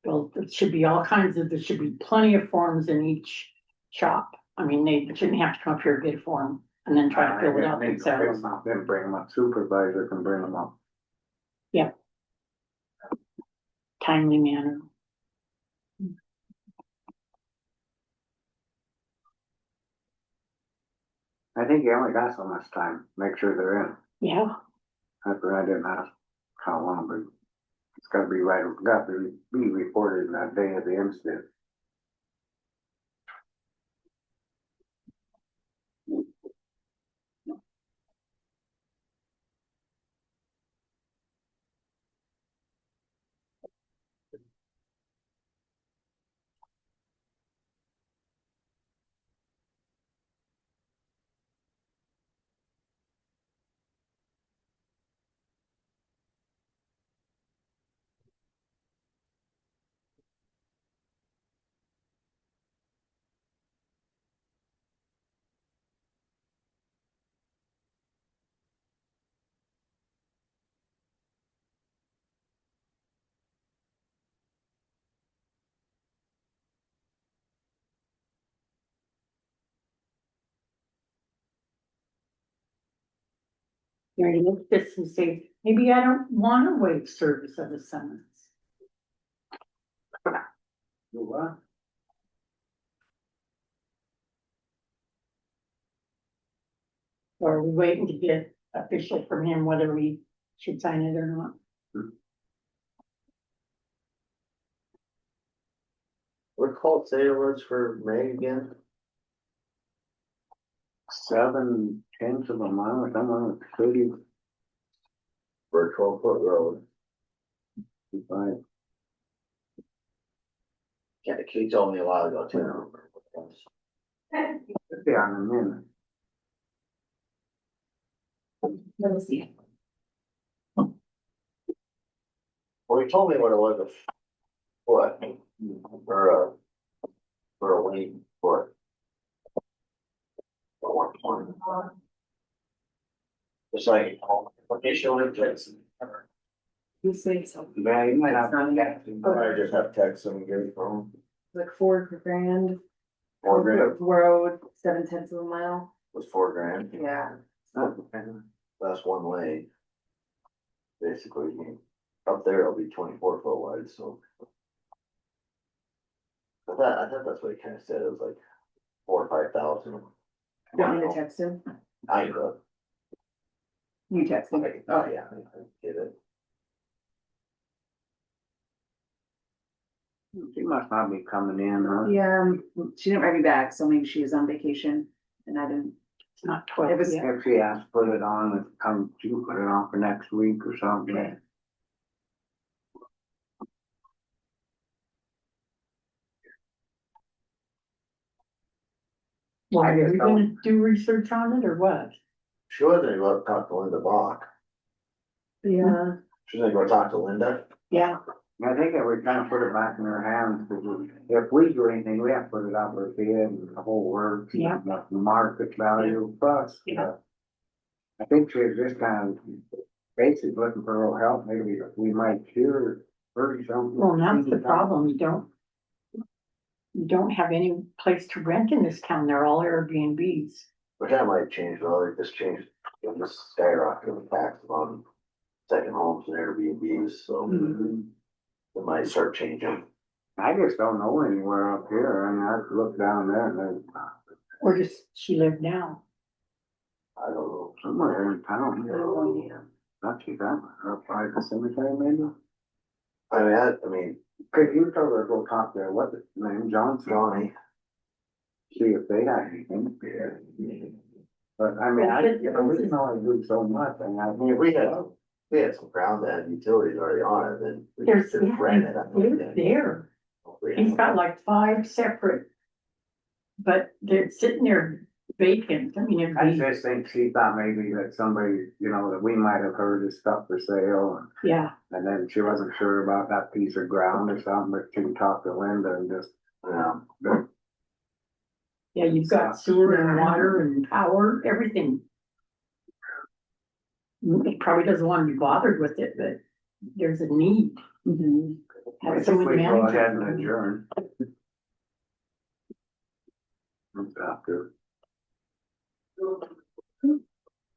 Well, there should be all kinds of, there should be plenty of forms in each shop. I mean, they shouldn't have to come up here and get a form and then try to fill it out They can bring themselves. them up, then bring them up, supervisor can bring them up. Timely manner. I think you only got so much time, make sure they're in. Yeah, After I didn't ask how long, but it's gotta be right, got to be reported that day of the incident. you already look at this and say, maybe I don't want to waive service of a summons. You what? Or are we waiting to get official from him whether we should sign it or not? What call say it was for May again? 7/10 of a mile or something, 30. For a 12-foot road. Right. Yeah, the kid told me a while ago too. I don't remember what it was. Yeah, on a minute. Let me see. Well, he told me what it was, what, for a lane foot. For 120. It's like, what issue it is. You say so. Yeah, you might have. I just have text them and get it from Like $4,000. 4 grand, Road, 7/10 of a mile. was 4 grand, Yeah. that's one lane. Basically, up there it'll be 24-foot wide, so. I thought that's what he kinda said, it was like 4 or 5,000. Want me to text him? I could. You text him. Oh, yeah, I get it. She must not be coming in, huh? Yeah, she didn't write me back, so maybe she was on vacation and I didn't. It's not It 12 was- yet. If she has to put it on, she can put it on for next week or something. Okay. Well, I are just we gonna do research on it or what? She wasn't gonna go talk to Linda Bach, Yeah. she was gonna go talk to Linda. Yeah, I think that we're trying to put it back in her hands, because if we do anything, we have to put it out for bid and the whole works. Yeah. The market value plus. Yeah. I think she was just kind of basically looking for a little help, maybe we might hear her something. well, that's the problem, you don't have any place to rent in this town, they're all Airbnbs. Which that might change, though, they just changed, it just skyrocketed the taxes on second homes and Airbnbs, so. It might start changing. I just don't know anywhere up here, I mean, I've looked down there and there's Where does she live now? I don't know. somewhere in town. Not too bad, up by the cemetery maybe. I mean, Could you tell her to go talk to, what's his name, Johnson? Johnny, See if they have anything. But I mean, we can only do so much, and I I mean, mean, if we had some ground that had utilities already on it, then we There's, could just rent it. I they're think. there, he's got like 5 separate. But they're sitting there vacant, I mean, it'd I be, just think she thought maybe that somebody, that we might have heard is stuff for sale, yeah, and then she wasn't sure about that piece of ground or something, but she talked to Linda and just. Yeah. yeah, you've got sewer and water and power, everything. It probably doesn't wanna be bothered with it, but there's a need. Mhm. I Have think someone we go manage ahead and it. adjourn. After.